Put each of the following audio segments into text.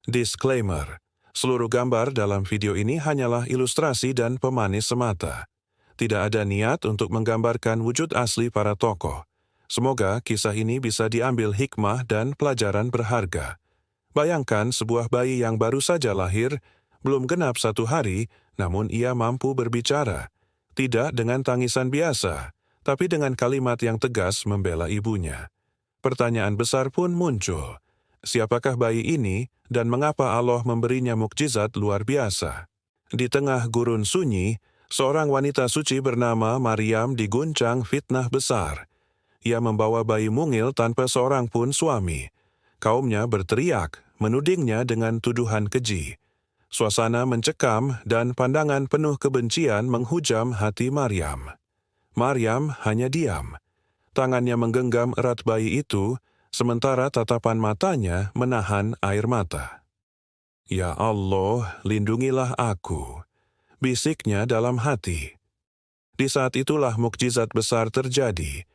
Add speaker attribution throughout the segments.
Speaker 1: Disclaimer: seluruh gambar dalam video ini hanyalah ilustrasi dan pemanis semata. Tidak ada niat untuk menggambarkan wujud asli para tokoh. Semoga kisah ini bisa diambil hikmah dan pelajaran berharga. Bayangkan sebuah bayi yang baru saja lahir, belum genap 1 hari, namun ia mampu berbicara. Tidak dengan tangisan biasa, tapi dengan kalimat yang tegas membela ibunya. Pertanyaan besar pun muncul. Siapakah bayi ini dan mengapa Allah memberinya mukjizat luar biasa? Di tengah gurun sunyi, seorang wanita suci bernama Maryam diguncang fitnah besar. Ia membawa bayi mungil tanpa seorang pun suami. Kaumnya berteriak, menudingnya dengan tuduhan keji. Suasana mencekam dan pandangan penuh kebencian menghujam hati Maryam. Maryam hanya diam. Tangannya menggenggam erat bayi itu, sementara tatapan matanya menahan air mata. "Ya Allah, lindungilah aku," bisiknya dalam hati. Di saat itulah mukjizat besar terjadi.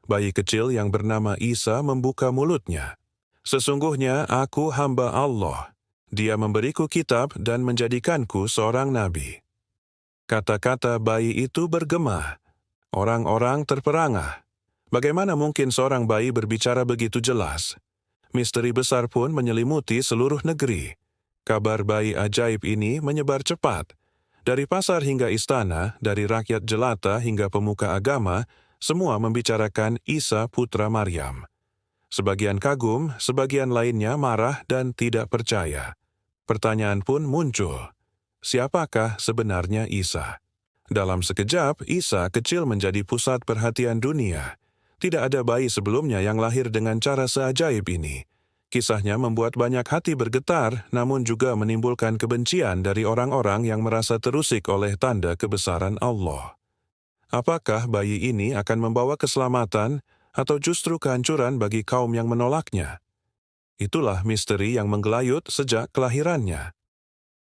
Speaker 1: Bayi kecil yang bernama Isa membuka mulutnya. "Sesungguhnya aku hamba Allah. Dia memberiku kitab dan menjadikanku seorang nabi." Kata-kata bayi itu bergema. Orang-orang terperangah. Bagaimana mungkin seorang bayi berbicara begitu jelas? Misteri besar pun menyelimuti seluruh negeri. Kabar bayi ajaib ini menyebar cepat. Dari pasar hingga istana, dari rakyat jelata hingga pemuka agama, semua membicarakan Isa putra Maryam. Sebagian kagum, sebagian lainnya marah dan tidak percaya. Pertanyaan pun muncul. Siapakah sebenarnya Isa? Dalam sekejap, Isa kecil menjadi pusat perhatian dunia. Tidak ada bayi sebelumnya yang lahir dengan cara seajaib ini. Kisahnya membuat banyak hati bergetar, namun juga menimbulkan kebencian dari orang-orang yang merasa terusik oleh tanda kebesaran Allah. Apakah bayi ini akan membawa keselamatan atau justru kehancuran bagi kaum yang menolaknya? Itulah misteri yang menggelayut sejak kelahirannya.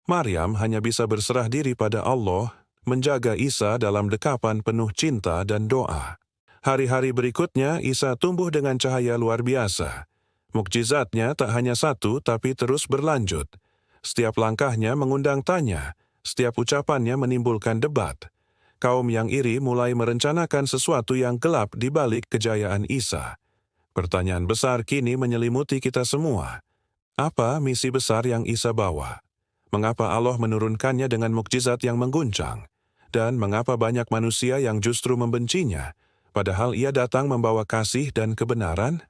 Speaker 1: Maryam hanya bisa berserah diri pada Allah, menjaga Isa dalam dekapan penuh cinta dan doa. Hari-hari berikutnya, Isa tumbuh dengan cahaya luar biasa. Mukjizatnya tak hanya satu, tapi terus berlanjut. Setiap langkahnya mengundang tanya, setiap ucapannya menimbulkan debat. Kaum yang iri mulai merencanakan sesuatu yang gelap di balik kejayaan Isa. Pertanyaan besar kini menyelimuti kita semua. Apa misi besar yang Isa bawa? Mengapa Allah menurunkannya dengan mukjizat yang mengguncang? Dan mengapa banyak manusia yang justru membencinya? Padahal ia datang membawa kasih dan kebenaran.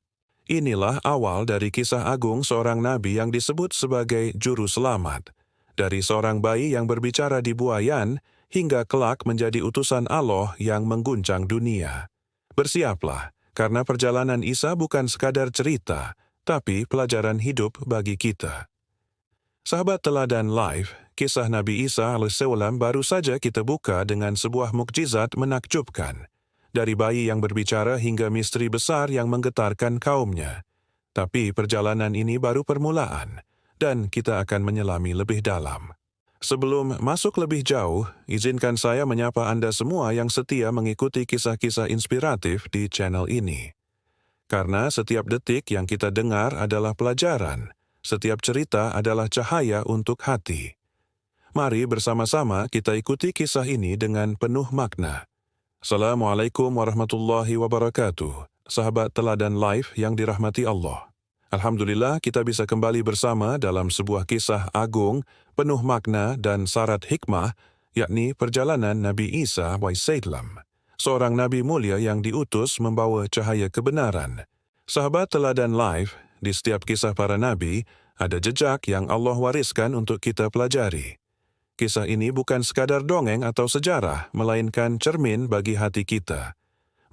Speaker 1: Inilah awal dari kisah agung seorang nabi yang disebut sebagai juru selamat. Dari seorang bayi yang berbicara di buayan, hingga kelak menjadi utusan Allah yang mengguncang dunia. Bersiaplah, karena perjalanan Isa bukan sekadar cerita, tapi pelajaran hidup bagi kita. Sahabat Teladan Live, kisah Nabi Isa alaihissalam baru saja kita buka dengan sebuah mukjizat menakjubkan. Dari bayi yang berbicara hingga misteri besar yang menggetarkan kaumnya. Tapi perjalanan ini baru permulaan, dan kita akan menyelami lebih dalam. Sebelum masuk lebih jauh, izinkan saya menyapa Anda semua yang setia mengikuti kisah-kisah inspiratif di channel ini. Karena setiap detik yang kita dengar adalah pelajaran, setiap cerita adalah cahaya untuk hati. Mari bersama-sama kita ikuti kisah ini dengan penuh makna. Assalamualaikum warahmatullahi wabarakatuh. Sahabat Teladan Live yang dirahmati Allah. Alhamdulillah kita bisa kembali bersama dalam sebuah kisah agung, penuh makna dan syarat hikmah, yakni perjalanan Nabi Isa alaihissalam. Seorang Nabi mulia yang diutus membawa cahaya kebenaran. Sahabat Teladan Live, di setiap kisah para Nabi, ada jejak yang Allah wariskan untuk kita pelajari. Kisah ini bukan sekadar dongeng atau sejarah, melainkan cermin bagi hati kita.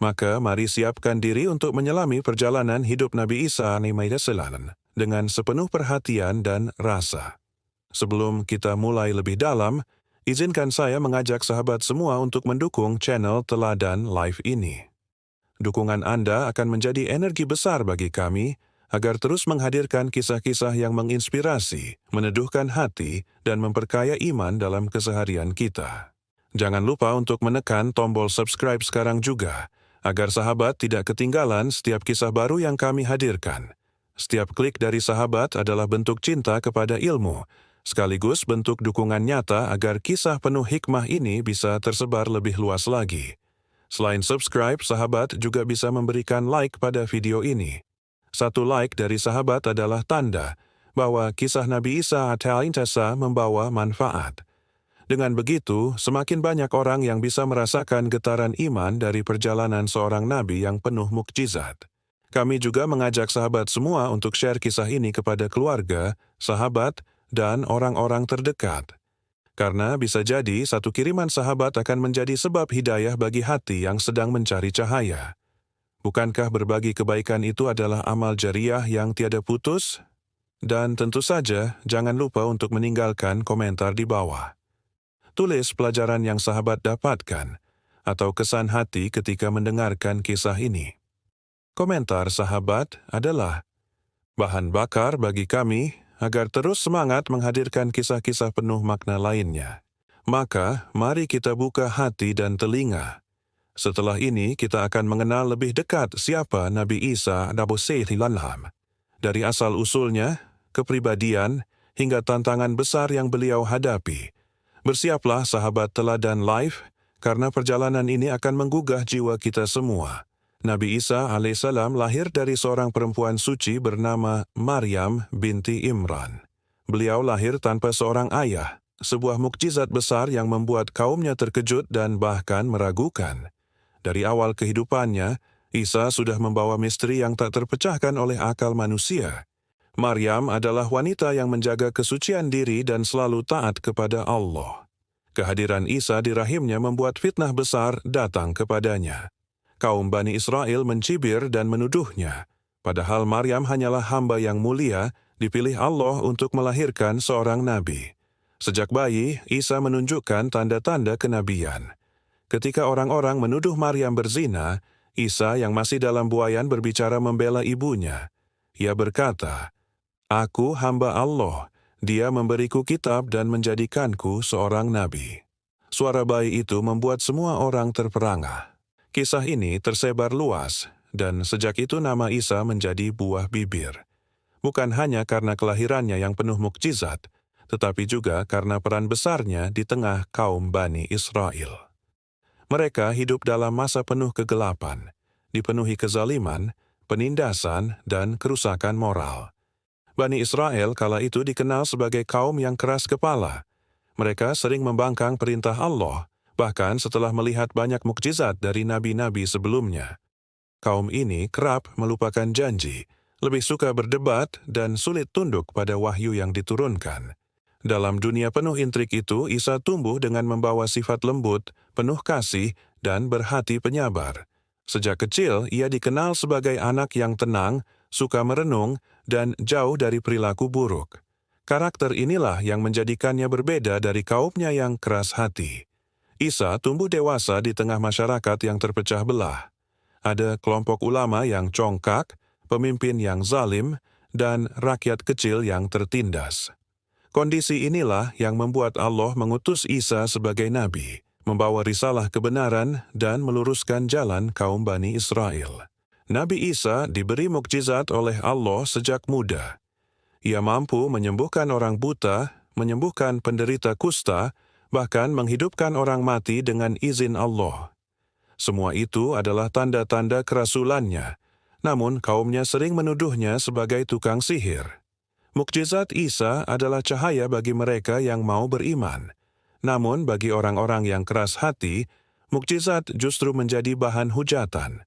Speaker 1: Maka mari siapkan diri untuk menyelami perjalanan hidup Nabi Isa alaihissalam dengan sepenuh perhatian dan rasa. Sebelum kita mulai lebih dalam, izinkan saya mengajak sahabat semua untuk mendukung channel Teladan Live ini. Dukungan Anda akan menjadi energi besar bagi kami, agar terus menghadirkan kisah-kisah yang menginspirasi, meneduhkan hati, dan memperkaya iman dalam keseharian kita. Jangan lupa untuk menekan tombol subscribe sekarang juga, agar sahabat tidak ketinggalan setiap kisah baru yang kami hadirkan. Setiap klik dari sahabat adalah bentuk cinta kepada ilmu, sekaligus bentuk dukungan nyata agar kisah penuh hikmah ini bisa tersebar lebih luas lagi. Selain subscribe, sahabat juga bisa memberikan like pada video ini. Satu like dari sahabat adalah tanda bahwa kisah Nabi Isa alaihissalam membawa manfaat. Dengan begitu, semakin banyak orang yang bisa merasakan getaran iman dari perjalanan seorang nabi yang penuh mukjizat. Kami juga mengajak sahabat semua untuk share kisah ini kepada keluarga, sahabat, dan orang-orang terdekat. Karena bisa jadi satu kiriman sahabat akan menjadi sebab hidayah bagi hati yang sedang mencari cahaya. Bukankah berbagi kebaikan itu adalah amal jariah yang tiada putus? Dan tentu saja, jangan lupa untuk meninggalkan komentar di bawah. Tulis pelajaran yang sahabat dapatkan, atau kesan hati ketika mendengarkan kisah ini. Komentar sahabat adalah bahan bakar bagi kami agar terus semangat menghadirkan kisah-kisah penuh makna lainnya. Maka, mari kita buka hati dan telinga. Setelah ini, kita akan mengenal lebih dekat siapa Nabi Isa alaihissalam. Dari asal-usulnya, kepribadian, hingga tantangan besar yang beliau hadapi. Bersiaplah sahabat teladan live, karena perjalanan ini akan menggugah jiwa kita semua. Nabi Isa alaihissalam lahir dari seorang perempuan suci bernama Maryam binti Imran. Beliau lahir tanpa seorang ayah, sebuah mukjizat besar yang membuat kaumnya terkejut dan bahkan meragukan. Dari awal kehidupannya, Isa sudah membawa misteri yang tak terpecahkan oleh akal manusia. Maryam adalah wanita yang menjaga kesucian diri dan selalu taat kepada Allah. Kehadiran Isa di rahimnya membuat fitnah besar datang kepadanya. Kaum Bani Israel mencibir dan menuduhnya, padahal Maryam hanyalah hamba yang mulia, dipilih Allah untuk melahirkan seorang nabi. Sejak bayi, Isa menunjukkan tanda-tanda kenabian. Ketika orang-orang menuduh Maryam berzina, Isa yang masih dalam buayan berbicara membela ibunya. Ia berkata, "Aku hamba Allah, Dia memberiku kitab dan menjadikanku seorang nabi." Suara bayi itu membuat semua orang terperangah. Kisah ini tersebar luas, dan sejak itu nama Isa menjadi buah bibir. Bukan hanya karena kelahirannya yang penuh mukjizat, tetapi juga karena peran besarnya di tengah kaum Bani Israel. Mereka hidup dalam masa penuh kegelapan, dipenuhi kezaliman, penindasan, dan kerusakan moral. Bani Israel kala itu dikenal sebagai kaum yang keras kepala. Mereka sering membangkang perintah Allah, bahkan setelah melihat banyak mukjizat dari nabi-nabi sebelumnya. Kaum ini kerap melupakan janji, lebih suka berdebat dan sulit tunduk pada wahyu yang diturunkan. Dalam dunia penuh intrik itu, Isa tumbuh dengan membawa sifat lembut, penuh kasih, dan berhati penyabar. Sejak kecil, ia dikenal sebagai anak yang tenang, suka merenung, dan jauh dari perilaku buruk. Karakter inilah yang menjadikannya berbeda dari kaumnya yang keras hati. Isa tumbuh dewasa di tengah masyarakat yang terpecah belah. Ada kelompok ulama yang congkak, pemimpin yang zalim, dan rakyat kecil yang tertindas. Kondisi inilah yang membuat Allah mengutus Isa sebagai nabi, membawa risalah kebenaran dan meluruskan jalan kaum Bani Israel. Nabi Isa diberi mukjizat oleh Allah sejak muda. Ia mampu menyembuhkan orang buta, menyembuhkan penderita kusta, bahkan menghidupkan orang mati dengan izin Allah. Semua itu adalah tanda-tanda kerasulannya, namun kaumnya sering menuduhnya sebagai tukang sihir. Mukjizat Isa adalah cahaya bagi mereka yang mau beriman. Namun bagi orang-orang yang keras hati, mukjizat justru menjadi bahan hujatan.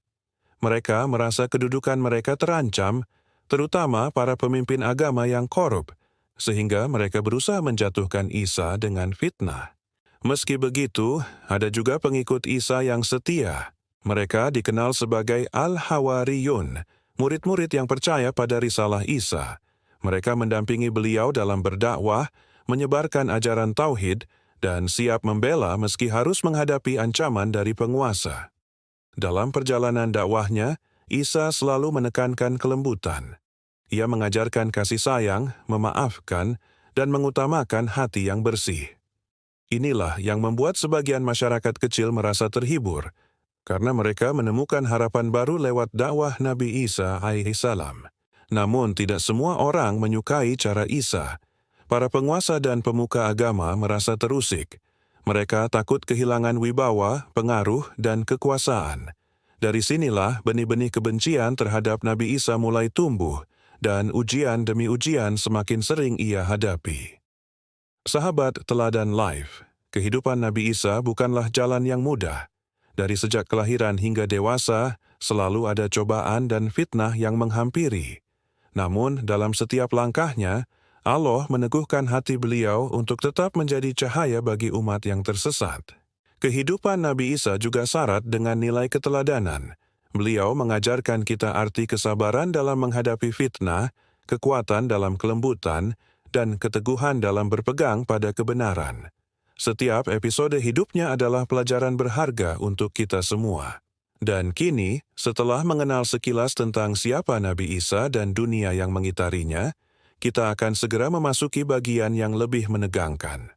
Speaker 1: Mereka merasa kedudukan mereka terancam, terutama para pemimpin agama yang korup, sehingga mereka berusaha menjatuhkan Isa dengan fitnah. Meski begitu, ada juga pengikut Isa yang setia. Mereka dikenal sebagai Al-Hawariyun, murid-murid yang percaya pada risalah Isa. Mereka mendampingi beliau dalam berdakwah, menyebarkan ajaran tauhid, dan siap membela meski harus menghadapi ancaman dari penguasa. Dalam perjalanan dakwahnya, Isa selalu menekankan kelembutan. Ia mengajarkan kasih sayang, memaafkan, dan mengutamakan hati yang bersih. Inilah yang membuat sebagian masyarakat kecil merasa terhibur, karena mereka menemukan harapan baru lewat dakwah Nabi Isa alaihissalam. Namun tidak semua orang menyukai cara Isa. Para penguasa dan pemuka agama merasa terusik. Mereka takut kehilangan wibawa, pengaruh, dan kekuasaan. Dari sinilah benih-benih kebencian terhadap Nabi Isa mulai tumbuh, dan ujian demi ujian semakin sering ia hadapi. Sahabat Teladan Life, kehidupan Nabi Isa bukanlah jalan yang mudah. Dari sejak kelahiran hingga dewasa, selalu ada cobaan dan fitnah yang menghampiri. Namun, dalam setiap langkahnya, Allah meneguhkan hati beliau untuk tetap menjadi cahaya bagi umat yang tersesat. Kehidupan Nabi Isa juga syarat dengan nilai keteladanan. Beliau mengajarkan kita arti kesabaran dalam menghadapi fitnah, kekuatan dalam kelembutan, dan keteguhan dalam berpegang pada kebenaran. Setiap episode hidupnya adalah pelajaran berharga untuk kita semua. Dan kini, setelah mengenal sekilas tentang siapa Nabi Isa dan dunia yang mengitarinya, kita akan segera memasuki bagian yang lebih menegangkan.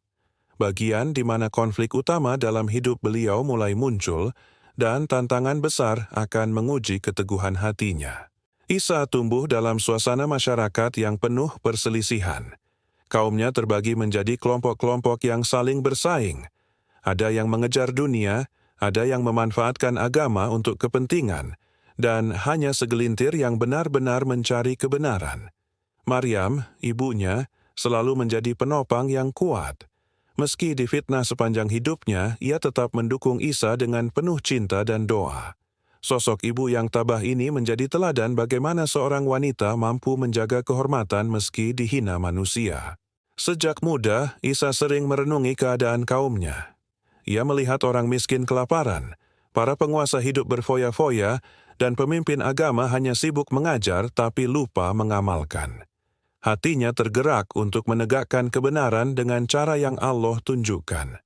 Speaker 1: Bagian di mana konflik utama dalam hidup beliau mulai muncul dan tantangan besar akan menguji keteguhan hatinya. Isa tumbuh dalam suasana masyarakat yang penuh perselisihan. Kaumnya terbagi menjadi kelompok-kelompok yang saling bersaing. Ada yang mengejar dunia, ada yang memanfaatkan agama untuk kepentingan, dan hanya segelintir yang benar-benar mencari kebenaran. Maryam, ibunya, selalu menjadi penopang yang kuat. Meski difitnah sepanjang hidupnya, ia tetap mendukung Isa dengan penuh cinta dan doa. Sosok ibu yang tabah ini menjadi teladan bagaimana seorang wanita mampu menjaga kehormatan meski dihina manusia. Sejak muda, Isa sering merenungi keadaan kaumnya. Ia melihat orang miskin kelaparan, para penguasa hidup berfoya-foya, dan pemimpin agama hanya sibuk mengajar tapi lupa mengamalkan. Hatinya tergerak untuk menegakkan kebenaran dengan cara yang Allah tunjukkan.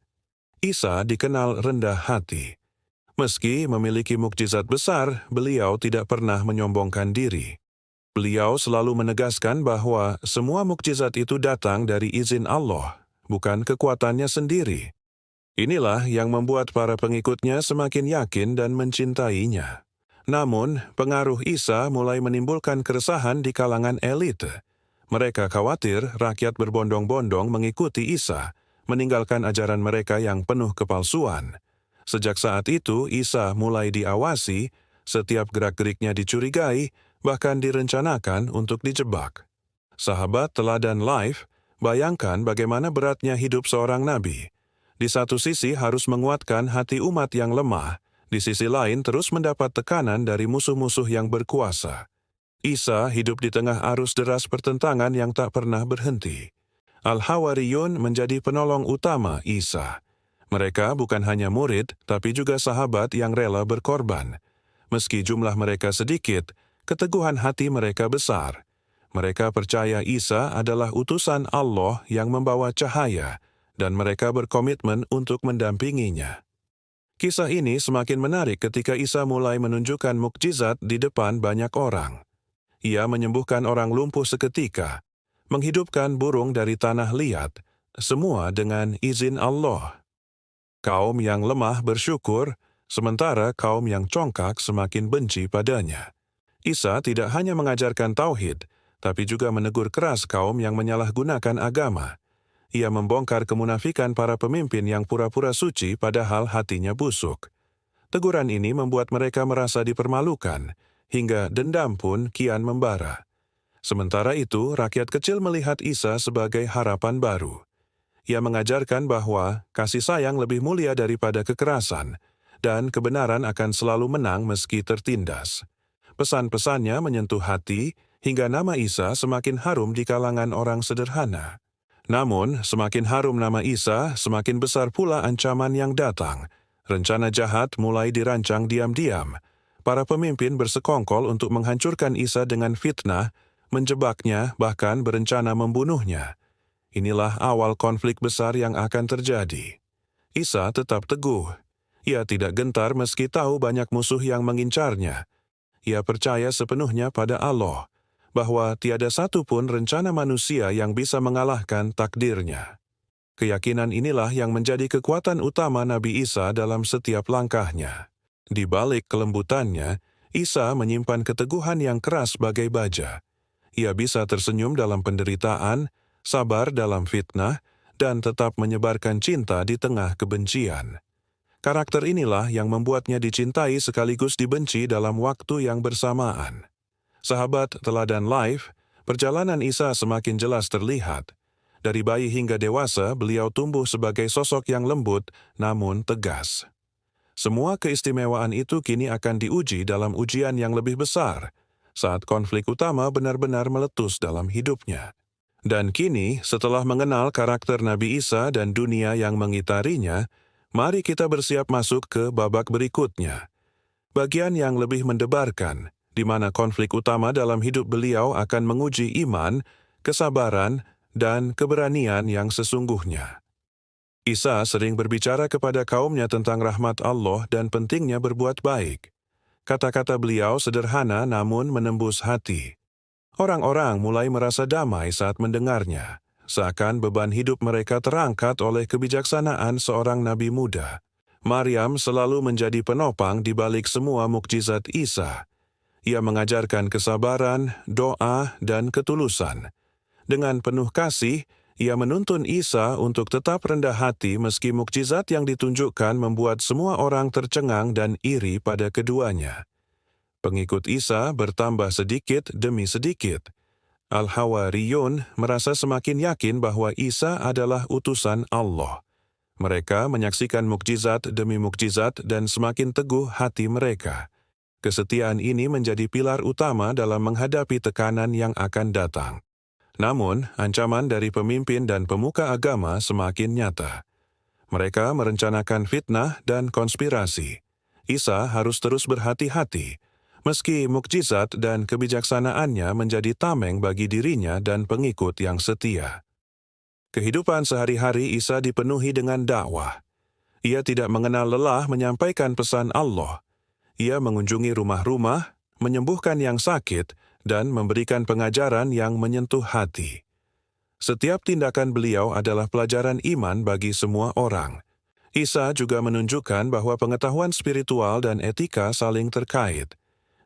Speaker 1: Isa dikenal rendah hati. Meski memiliki mukjizat besar, beliau tidak pernah menyombongkan diri. Beliau selalu menegaskan bahwa semua mukjizat itu datang dari izin Allah, bukan kekuatannya sendiri. Inilah yang membuat para pengikutnya semakin yakin dan mencintainya. Namun, pengaruh Isa mulai menimbulkan keresahan di kalangan elit. Mereka khawatir rakyat berbondong-bondong mengikuti Isa, meninggalkan ajaran mereka yang penuh kepalsuan. Sejak saat itu, Isa mulai diawasi, setiap gerak-geriknya dicurigai, bahkan direncanakan untuk dijebak. Sahabat Teladan Life, bayangkan bagaimana beratnya hidup seorang nabi. Di satu sisi harus menguatkan hati umat yang lemah, di sisi lain terus mendapat tekanan dari musuh-musuh yang berkuasa. Isa hidup di tengah arus deras pertentangan yang tak pernah berhenti. Al-Hawariyun menjadi penolong utama Isa. Mereka bukan hanya murid, tapi juga sahabat yang rela berkorban. Meski jumlah mereka sedikit, keteguhan hati mereka besar. Mereka percaya Isa adalah utusan Allah yang membawa cahaya, dan mereka berkomitmen untuk mendampinginya. Kisah ini semakin menarik ketika Isa mulai menunjukkan mukjizat di depan banyak orang. Ia menyembuhkan orang lumpuh seketika, menghidupkan burung dari tanah liat, semua dengan izin Allah. Kaum yang lemah bersyukur, sementara kaum yang congkak semakin benci padanya. Isa tidak hanya mengajarkan tauhid, tapi juga menegur keras kaum yang menyalahgunakan agama. Ia membongkar kemunafikan para pemimpin yang pura-pura suci padahal hatinya busuk. Teguran ini membuat mereka merasa dipermalukan, hingga dendam pun kian membara. Sementara itu, rakyat kecil melihat Isa sebagai harapan baru. Ia mengajarkan bahwa kasih sayang lebih mulia daripada kekerasan, dan kebenaran akan selalu menang meski tertindas. Pesan-pesannya menyentuh hati, hingga nama Isa semakin harum di kalangan orang sederhana. Namun, semakin harum nama Isa, semakin besar pula ancaman yang datang. Rencana jahat mulai dirancang diam-diam. Para pemimpin bersekongkol untuk menghancurkan Isa dengan fitnah, menjebaknya, bahkan berencana membunuhnya. Inilah awal konflik besar yang akan terjadi. Isa tetap teguh. Ia tidak gentar meski tahu banyak musuh yang mengincarnya. Ia percaya sepenuhnya pada Allah, bahwa tiada satu pun rencana manusia yang bisa mengalahkan takdirnya. Keyakinan inilah yang menjadi kekuatan utama Nabi Isa dalam setiap langkahnya. Di balik kelembutannya, Isa menyimpan keteguhan yang keras bagai baja. ia bisa tersenyum dalam penderitaan, sabar dalam fitnah, dan tetap menyebarkan cinta di tengah kebencian. Karakter inilah yang membuatnya dicintai sekaligus dibenci dalam waktu yang bersamaan. Sahabat Teladan Life, perjalanan Isa semakin jelas terlihat. Dari bayi hingga dewasa, beliau tumbuh sebagai sosok yang lembut namun tegas. Semua keistimewaan itu kini akan diuji dalam ujian yang lebih besar, saat konflik utama benar-benar meletus dalam hidupnya. Dan kini, setelah mengenal karakter Nabi Isa dan dunia yang mengitarinya, mari kita bersiap masuk ke babak berikutnya. Bagian yang lebih mendebarkan, di mana konflik utama dalam hidup beliau akan menguji iman, kesabaran, dan keberanian yang sesungguhnya. Isa sering berbicara kepada kaumnya tentang rahmat Allah dan pentingnya berbuat baik. Kata-kata beliau sederhana namun menembus hati. Orang-orang mulai merasa damai saat mendengarnya, seakan beban hidup mereka terangkat oleh kebijaksanaan seorang nabi muda. Maryam selalu menjadi penopang di balik semua mukjizat Isa. Ia mengajarkan kesabaran, doa, dan ketulusan. Dengan penuh kasih, ia menuntun Isa untuk tetap rendah hati meski mukjizat yang ditunjukkan membuat semua orang tercengang dan iri pada keduanya. Pengikut Isa bertambah sedikit demi sedikit. Al-Hawariyun merasa semakin yakin bahwa Isa adalah utusan Allah. Mereka menyaksikan mukjizat demi mukjizat dan semakin teguh hati mereka. Kesetiaan ini menjadi pilar utama dalam menghadapi tekanan yang akan datang. Namun, ancaman dari pemimpin dan pemuka agama semakin nyata. Mereka merencanakan fitnah dan konspirasi. Isa harus terus berhati-hati, meski mukjizat dan kebijaksanaannya menjadi tameng bagi dirinya dan pengikut yang setia. Kehidupan sehari-hari Isa dipenuhi dengan dakwah. Ia tidak mengenal lelah menyampaikan pesan Allah. Ia mengunjungi rumah-rumah, menyembuhkan yang sakit, dan memberikan pengajaran yang menyentuh hati. Setiap tindakan beliau adalah pelajaran iman bagi semua orang. Isa juga menunjukkan bahwa pengetahuan spiritual dan etika saling terkait.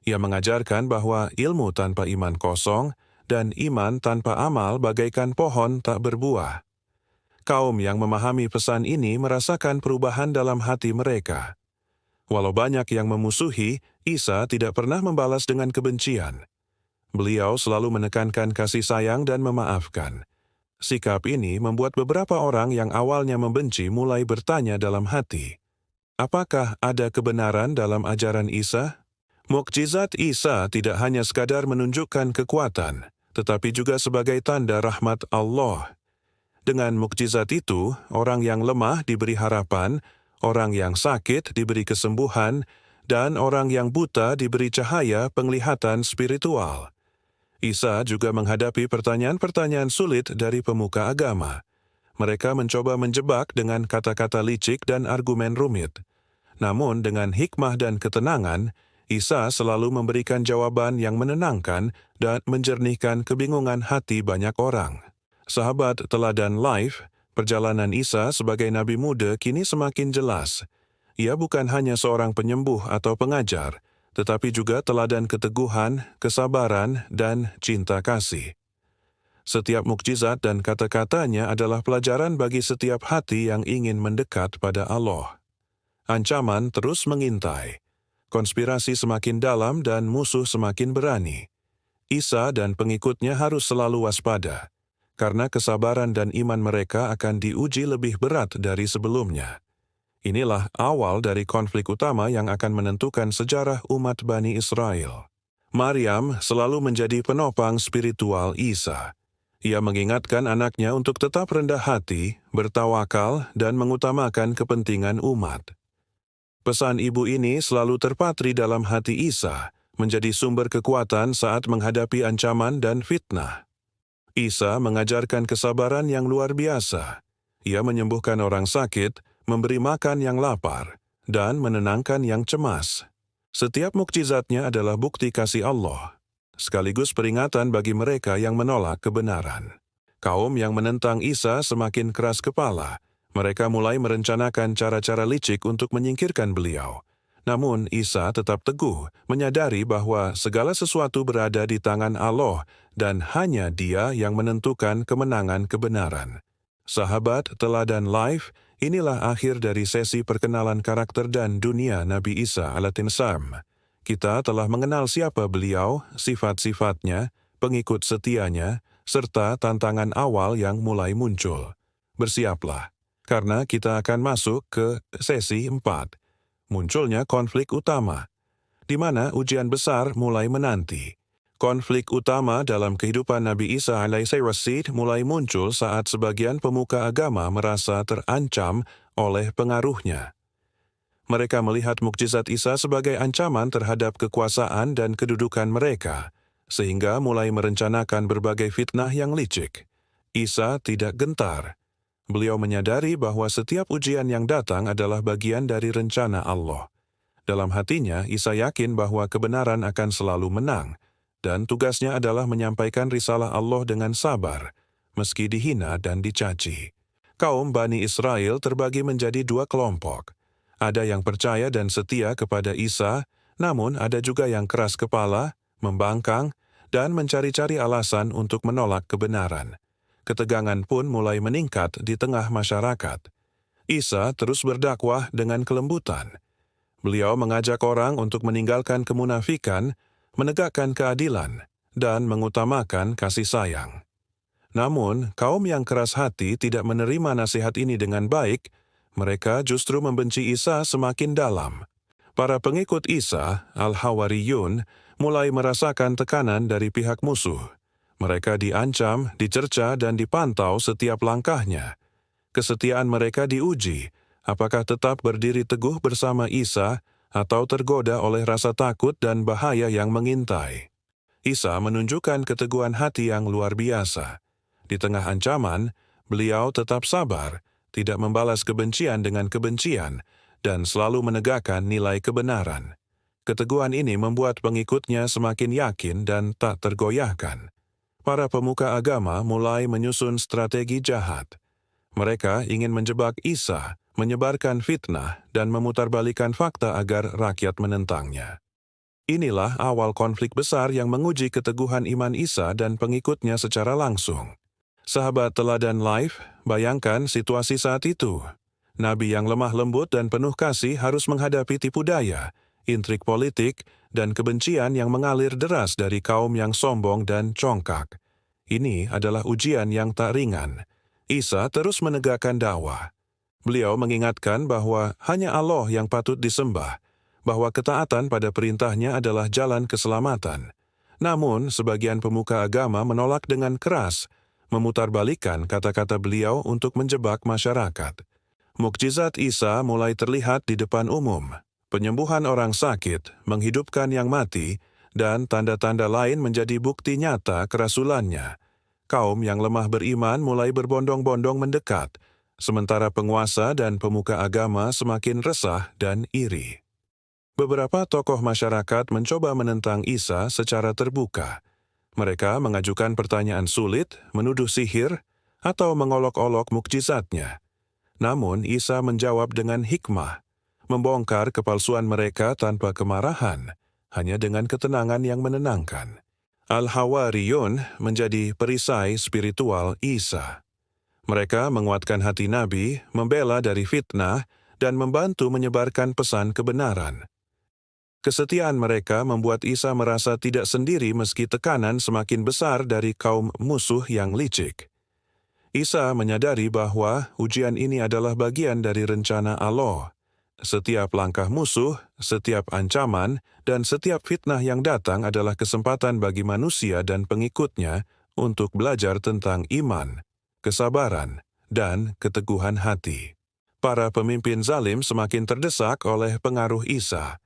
Speaker 1: Ia mengajarkan bahwa ilmu tanpa iman kosong dan iman tanpa amal bagaikan pohon tak berbuah. Kaum yang memahami pesan ini merasakan perubahan dalam hati mereka. Walau banyak yang memusuhi, Isa tidak pernah membalas dengan kebencian. Beliau selalu menekankan kasih sayang dan memaafkan. Sikap ini membuat beberapa orang yang awalnya membenci mulai bertanya dalam hati, apakah ada kebenaran dalam ajaran Isa? Mukjizat Isa tidak hanya sekadar menunjukkan kekuatan, tetapi juga sebagai tanda rahmat Allah. Dengan mukjizat itu, orang yang lemah diberi harapan, orang yang sakit diberi kesembuhan, dan orang yang buta diberi cahaya penglihatan spiritual. Isa juga menghadapi pertanyaan-pertanyaan sulit dari pemuka agama. Mereka mencoba menjebak dengan kata-kata licik dan argumen rumit. Namun dengan hikmah dan ketenangan, Isa selalu memberikan jawaban yang menenangkan dan menjernihkan kebingungan hati banyak orang. Sahabat Teladan Life, perjalanan Isa sebagai nabi muda kini semakin jelas. Ia bukan hanya seorang penyembuh atau pengajar, tetapi juga teladan keteguhan, kesabaran, dan cinta kasih. Setiap mukjizat dan kata-katanya adalah pelajaran bagi setiap hati yang ingin mendekat pada Allah. Ancaman terus mengintai. Konspirasi semakin dalam dan musuh semakin berani. Isa dan pengikutnya harus selalu waspada, karena kesabaran dan iman mereka akan diuji lebih berat dari sebelumnya. Inilah awal dari konflik utama yang akan menentukan sejarah umat Bani Israel. Maryam selalu menjadi penopang spiritual Isa. Ia mengingatkan anaknya untuk tetap rendah hati, bertawakal, dan mengutamakan kepentingan umat. Pesan ibu ini selalu terpatri dalam hati Isa, menjadi sumber kekuatan saat menghadapi ancaman dan fitnah. Isa mengajarkan kesabaran yang luar biasa. Ia menyembuhkan orang sakit, memberi makan yang lapar, dan menenangkan yang cemas. Setiap mukjizatnya adalah bukti kasih Allah, sekaligus peringatan bagi mereka yang menolak kebenaran. Kaum yang menentang Isa semakin keras kepala. Mereka mulai merencanakan cara-cara licik untuk menyingkirkan beliau. Namun Isa tetap teguh, menyadari bahwa segala sesuatu berada di tangan Allah dan hanya Dia yang menentukan kemenangan kebenaran. Sahabat Teladan Live, inilah akhir dari sesi perkenalan karakter dan dunia Nabi Isa alaihissalam. Kita telah mengenal siapa beliau, sifat-sifatnya, pengikut setianya, serta tantangan awal yang mulai muncul. Bersiaplah, karena kita akan masuk ke sesi 4. Munculnya konflik utama, di mana ujian besar mulai menanti. Konflik utama dalam kehidupan Nabi Isa alaihissalam mulai muncul saat sebagian pemuka agama merasa terancam oleh pengaruhnya. Mereka melihat mukjizat Isa sebagai ancaman terhadap kekuasaan dan kedudukan mereka, sehingga mulai merencanakan berbagai fitnah yang licik. Isa tidak gentar. Beliau menyadari bahwa setiap ujian yang datang adalah bagian dari rencana Allah. Dalam hatinya, Isa yakin bahwa kebenaran akan selalu menang, dan tugasnya adalah menyampaikan risalah Allah dengan sabar, meski dihina dan dicaci. Kaum Bani Israel terbagi menjadi 2 kelompok. Ada yang percaya dan setia kepada Isa, namun ada juga yang keras kepala, membangkang, dan mencari-cari alasan untuk menolak kebenaran. Ketegangan pun mulai meningkat di tengah masyarakat. Isa terus berdakwah dengan kelembutan. Beliau mengajak orang untuk meninggalkan kemunafikan, menegakkan keadilan, dan mengutamakan kasih sayang. Namun, kaum yang keras hati tidak menerima nasihat ini dengan baik. Mereka justru membenci Isa semakin dalam. Para pengikut Isa, Al-Hawariyun, mulai merasakan tekanan dari pihak musuh. Mereka diancam, dicerca, dan dipantau setiap langkahnya. Kesetiaan mereka diuji, apakah tetap berdiri teguh bersama Isa atau tergoda oleh rasa takut dan bahaya yang mengintai. Isa menunjukkan keteguhan hati yang luar biasa. Di tengah ancaman, beliau tetap sabar, tidak membalas kebencian dengan kebencian, dan selalu menegakkan nilai kebenaran. Keteguhan ini membuat pengikutnya semakin yakin dan tak tergoyahkan. Para pemuka agama mulai menyusun strategi jahat. Mereka ingin menjebak Isa, menyebarkan fitnah, dan memutarbalikkan fakta agar rakyat menentangnya. Inilah awal konflik besar yang menguji keteguhan iman Isa dan pengikutnya secara langsung. Sahabat Teladan Live, bayangkan situasi saat itu. Nabi yang lemah lembut dan penuh kasih harus menghadapi tipu daya, intrik politik, dan kebencian yang mengalir deras dari kaum yang sombong dan congkak. Ini adalah ujian yang tak ringan. Isa terus menegakkan dakwah. Beliau mengingatkan bahwa hanya Allah yang patut disembah, bahwa ketaatan pada perintahnya adalah jalan keselamatan. Namun, sebagian pemuka agama menolak dengan keras, memutarbalikkan kata-kata beliau untuk menjebak masyarakat. Mukjizat Isa mulai terlihat di depan umum. Penyembuhan orang sakit, menghidupkan yang mati, dan tanda-tanda lain menjadi bukti nyata kerasulannya. Kaum yang lemah beriman mulai berbondong-bondong mendekat, sementara penguasa dan pemuka agama semakin resah dan iri. Beberapa tokoh masyarakat mencoba menentang Isa secara terbuka. Mereka mengajukan pertanyaan sulit, menuduh sihir, atau mengolok-olok mukjizatnya. Namun Isa menjawab dengan hikmah, membongkar kepalsuan mereka tanpa kemarahan, hanya dengan ketenangan yang menenangkan. Al-Hawariyun menjadi perisai spiritual Isa. Mereka menguatkan hati Nabi, membela dari fitnah, dan membantu menyebarkan pesan kebenaran. Kesetiaan mereka membuat Isa merasa tidak sendiri meski tekanan semakin besar dari kaum musuh yang licik. Isa menyadari bahwa ujian ini adalah bagian dari rencana Allah. Setiap langkah musuh, setiap ancaman, dan setiap fitnah yang datang adalah kesempatan bagi manusia dan pengikutnya untuk belajar tentang iman, kesabaran, dan keteguhan hati. Para pemimpin zalim semakin terdesak oleh pengaruh Isa.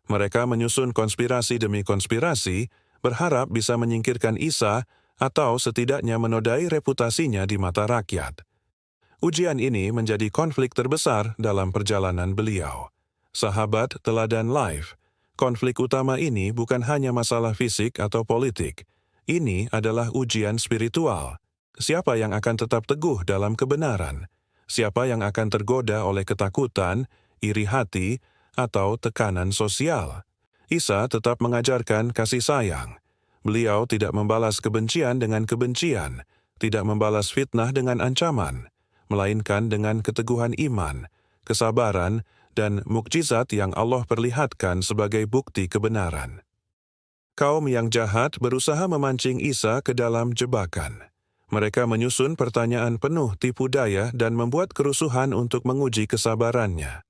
Speaker 1: Mereka menyusun konspirasi demi konspirasi, berharap bisa menyingkirkan Isa atau setidaknya menodai reputasinya di mata rakyat. Ujian ini menjadi konflik terbesar dalam perjalanan beliau. Sahabat Teladan Live, konflik utama ini bukan hanya masalah fisik atau politik. Ini adalah ujian spiritual. Siapa yang akan tetap teguh dalam kebenaran? Siapa yang akan tergoda oleh ketakutan, iri hati, atau tekanan sosial? Isa tetap mengajarkan kasih sayang. Beliau tidak membalas kebencian dengan kebencian, tidak membalas fitnah dengan ancaman, melainkan dengan keteguhan iman, kesabaran, dan mukjizat yang Allah perlihatkan sebagai bukti kebenaran. Kaum yang jahat berusaha memancing Isa ke dalam jebakan. Mereka menyusun pertanyaan penuh tipu daya dan membuat kerusuhan untuk menguji kesabarannya.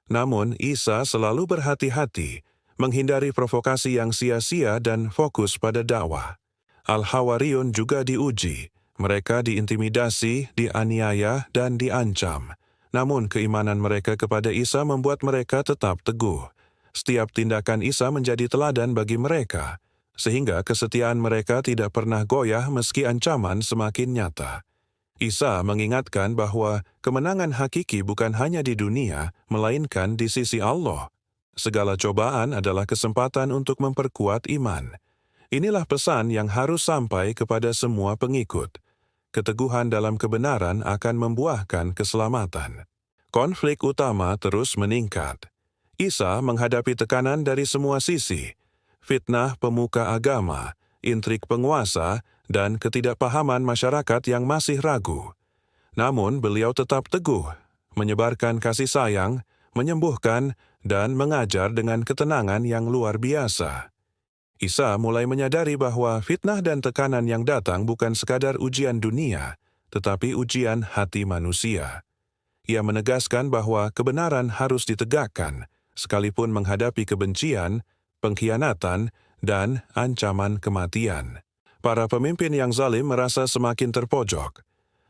Speaker 1: Namun, Isa selalu berhati-hati, menghindari provokasi yang sia-sia dan fokus pada dakwah. Al-Hawariyun juga diuji. Mereka diintimidasi, dianiaya, dan diancam. Namun, keimanan mereka kepada Isa membuat mereka tetap teguh. Setiap tindakan Isa menjadi teladan bagi mereka, sehingga kesetiaan mereka tidak pernah goyah meski ancaman semakin nyata. Isa mengingatkan bahwa kemenangan hakiki bukan hanya di dunia, melainkan di sisi Allah. Segala cobaan adalah kesempatan untuk memperkuat iman. Inilah pesan yang harus sampai kepada semua pengikut. Keteguhan dalam kebenaran akan membuahkan keselamatan. Konflik utama terus meningkat. Isa menghadapi tekanan dari semua sisi, fitnah pemuka agama, intrik penguasa, dan ketidakpahaman masyarakat yang masih ragu. Namun beliau tetap teguh, menyebarkan kasih sayang, menyembuhkan, dan mengajar dengan ketenangan yang luar biasa. Isa mulai menyadari bahwa fitnah dan tekanan yang datang bukan sekadar ujian dunia, tetapi ujian hati manusia. Ia menegaskan bahwa kebenaran harus ditegakkan, sekalipun menghadapi kebencian, pengkhianatan, dan ancaman kematian. Para pemimpin yang zalim merasa semakin terpojok.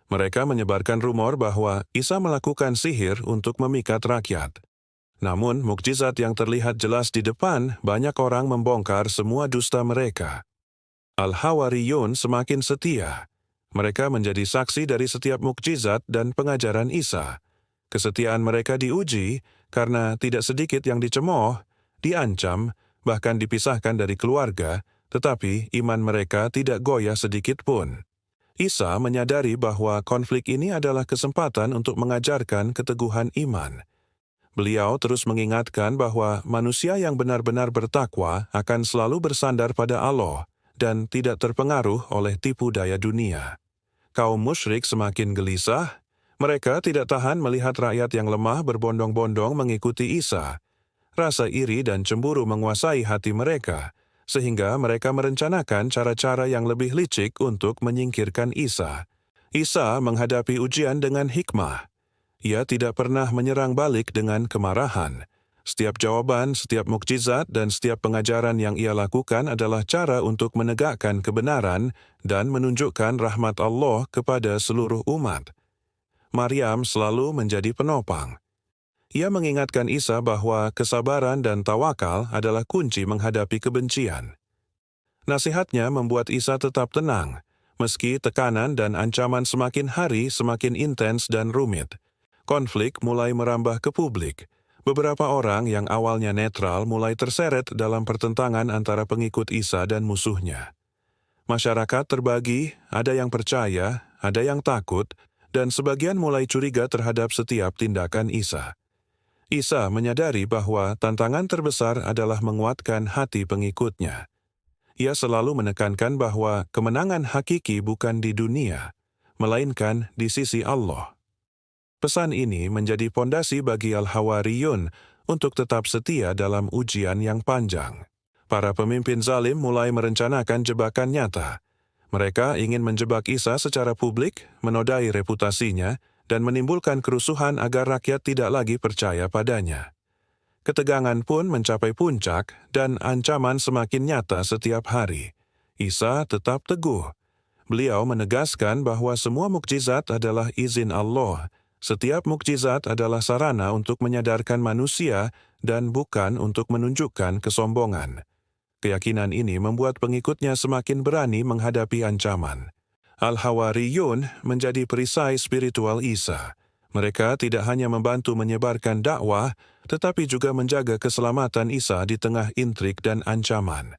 Speaker 1: Mereka menyebarkan rumor bahwa Isa melakukan sihir untuk memikat rakyat. Namun, mukjizat yang terlihat jelas di depan, banyak orang membongkar semua dusta mereka. Al-Hawariyun semakin setia. Mereka menjadi saksi dari setiap mukjizat dan pengajaran Isa. Kesetiaan mereka diuji karena tidak sedikit yang dicemooh, diancam, bahkan dipisahkan dari keluarga, tetapi iman mereka tidak goyah sedikit pun. Isa menyadari bahwa konflik ini adalah kesempatan untuk mengajarkan keteguhan iman. Beliau terus mengingatkan bahwa manusia yang benar-benar bertakwa akan selalu bersandar pada Allah dan tidak terpengaruh oleh tipu daya dunia. Kaum musyrik semakin gelisah. Mereka tidak tahan melihat rakyat yang lemah berbondong-bondong mengikuti Isa. Rasa iri dan cemburu menguasai hati mereka, sehingga mereka merencanakan cara-cara yang lebih licik untuk menyingkirkan Isa. Isa menghadapi ujian dengan hikmah. Ia tidak pernah menyerang balik dengan kemarahan. Setiap jawaban, setiap mukjizat, dan setiap pengajaran yang ia lakukan adalah cara untuk menegakkan kebenaran dan menunjukkan rahmat Allah kepada seluruh umat. Maryam selalu menjadi penopang. Ia mengingatkan Isa bahwa kesabaran dan tawakal adalah kunci menghadapi kebencian. Nasihatnya membuat Isa tetap tenang, meski tekanan dan ancaman semakin hari semakin intens dan rumit. Konflik mulai merambah ke publik. Beberapa orang yang awalnya netral mulai terseret dalam pertentangan antara pengikut Isa dan musuhnya. Masyarakat terbagi, ada yang percaya, ada yang takut, dan sebagian mulai curiga terhadap setiap tindakan Isa. Isa menyadari bahwa tantangan terbesar adalah menguatkan hati pengikutnya. Ia selalu menekankan bahwa kemenangan hakiki bukan di dunia, melainkan di sisi Allah. Pesan ini menjadi pondasi bagi Al-Hawariyun untuk tetap setia dalam ujian yang panjang. Para pemimpin zalim mulai merencanakan jebakan nyata. Mereka ingin menjebak Isa secara publik, menodai reputasinya, dan menimbulkan kerusuhan agar rakyat tidak lagi percaya padanya. Ketegangan pun mencapai puncak dan ancaman semakin nyata setiap hari. Isa tetap teguh. Beliau menegaskan bahwa semua mukjizat adalah izin Allah. Setiap mukjizat adalah sarana untuk menyadarkan manusia dan bukan untuk menunjukkan kesombongan. Keyakinan ini membuat pengikutnya semakin berani menghadapi ancaman. Al-Hawariyun menjadi perisai spiritual Isa. Mereka tidak hanya membantu menyebarkan dakwah, tetapi juga menjaga keselamatan Isa di tengah intrik dan ancaman.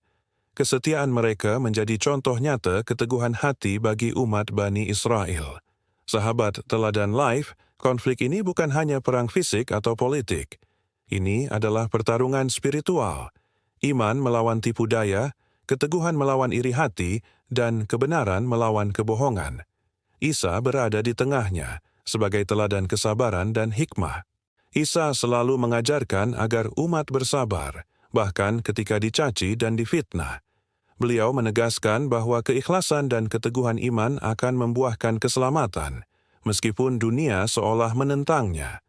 Speaker 1: Kesetiaan mereka menjadi contoh nyata keteguhan hati bagi umat Bani Israel. Sahabat teladan live, konflik ini bukan hanya perang fisik atau politik. Ini adalah pertarungan spiritual. Iman melawan tipu daya, keteguhan melawan iri hati, dan kebenaran melawan kebohongan. Isa berada di tengahnya, sebagai teladan kesabaran dan hikmah. Isa selalu mengajarkan agar umat bersabar, bahkan ketika dicaci dan difitnah. Beliau menegaskan bahwa keikhlasan dan keteguhan iman akan membuahkan keselamatan, meskipun dunia seolah menentangnya.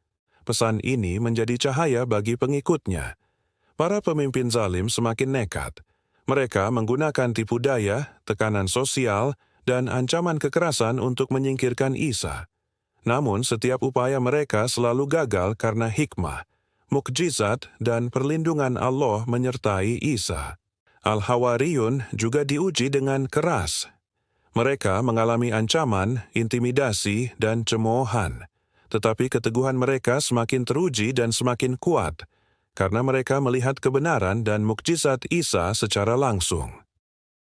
Speaker 1: Pesan ini menjadi cahaya bagi pengikutnya. Para pemimpin zalim semakin nekat. Mereka menggunakan tipu daya, tekanan sosial, dan ancaman kekerasan untuk menyingkirkan Isa. Namun setiap upaya mereka selalu gagal karena hikmah, mukjizat, dan perlindungan Allah menyertai Isa. Al-Hawariyun juga diuji dengan keras. Mereka mengalami ancaman, intimidasi, dan cemoohan. Tetapi keteguhan mereka semakin teruji dan semakin kuat, karena mereka melihat kebenaran dan mukjizat Isa secara langsung.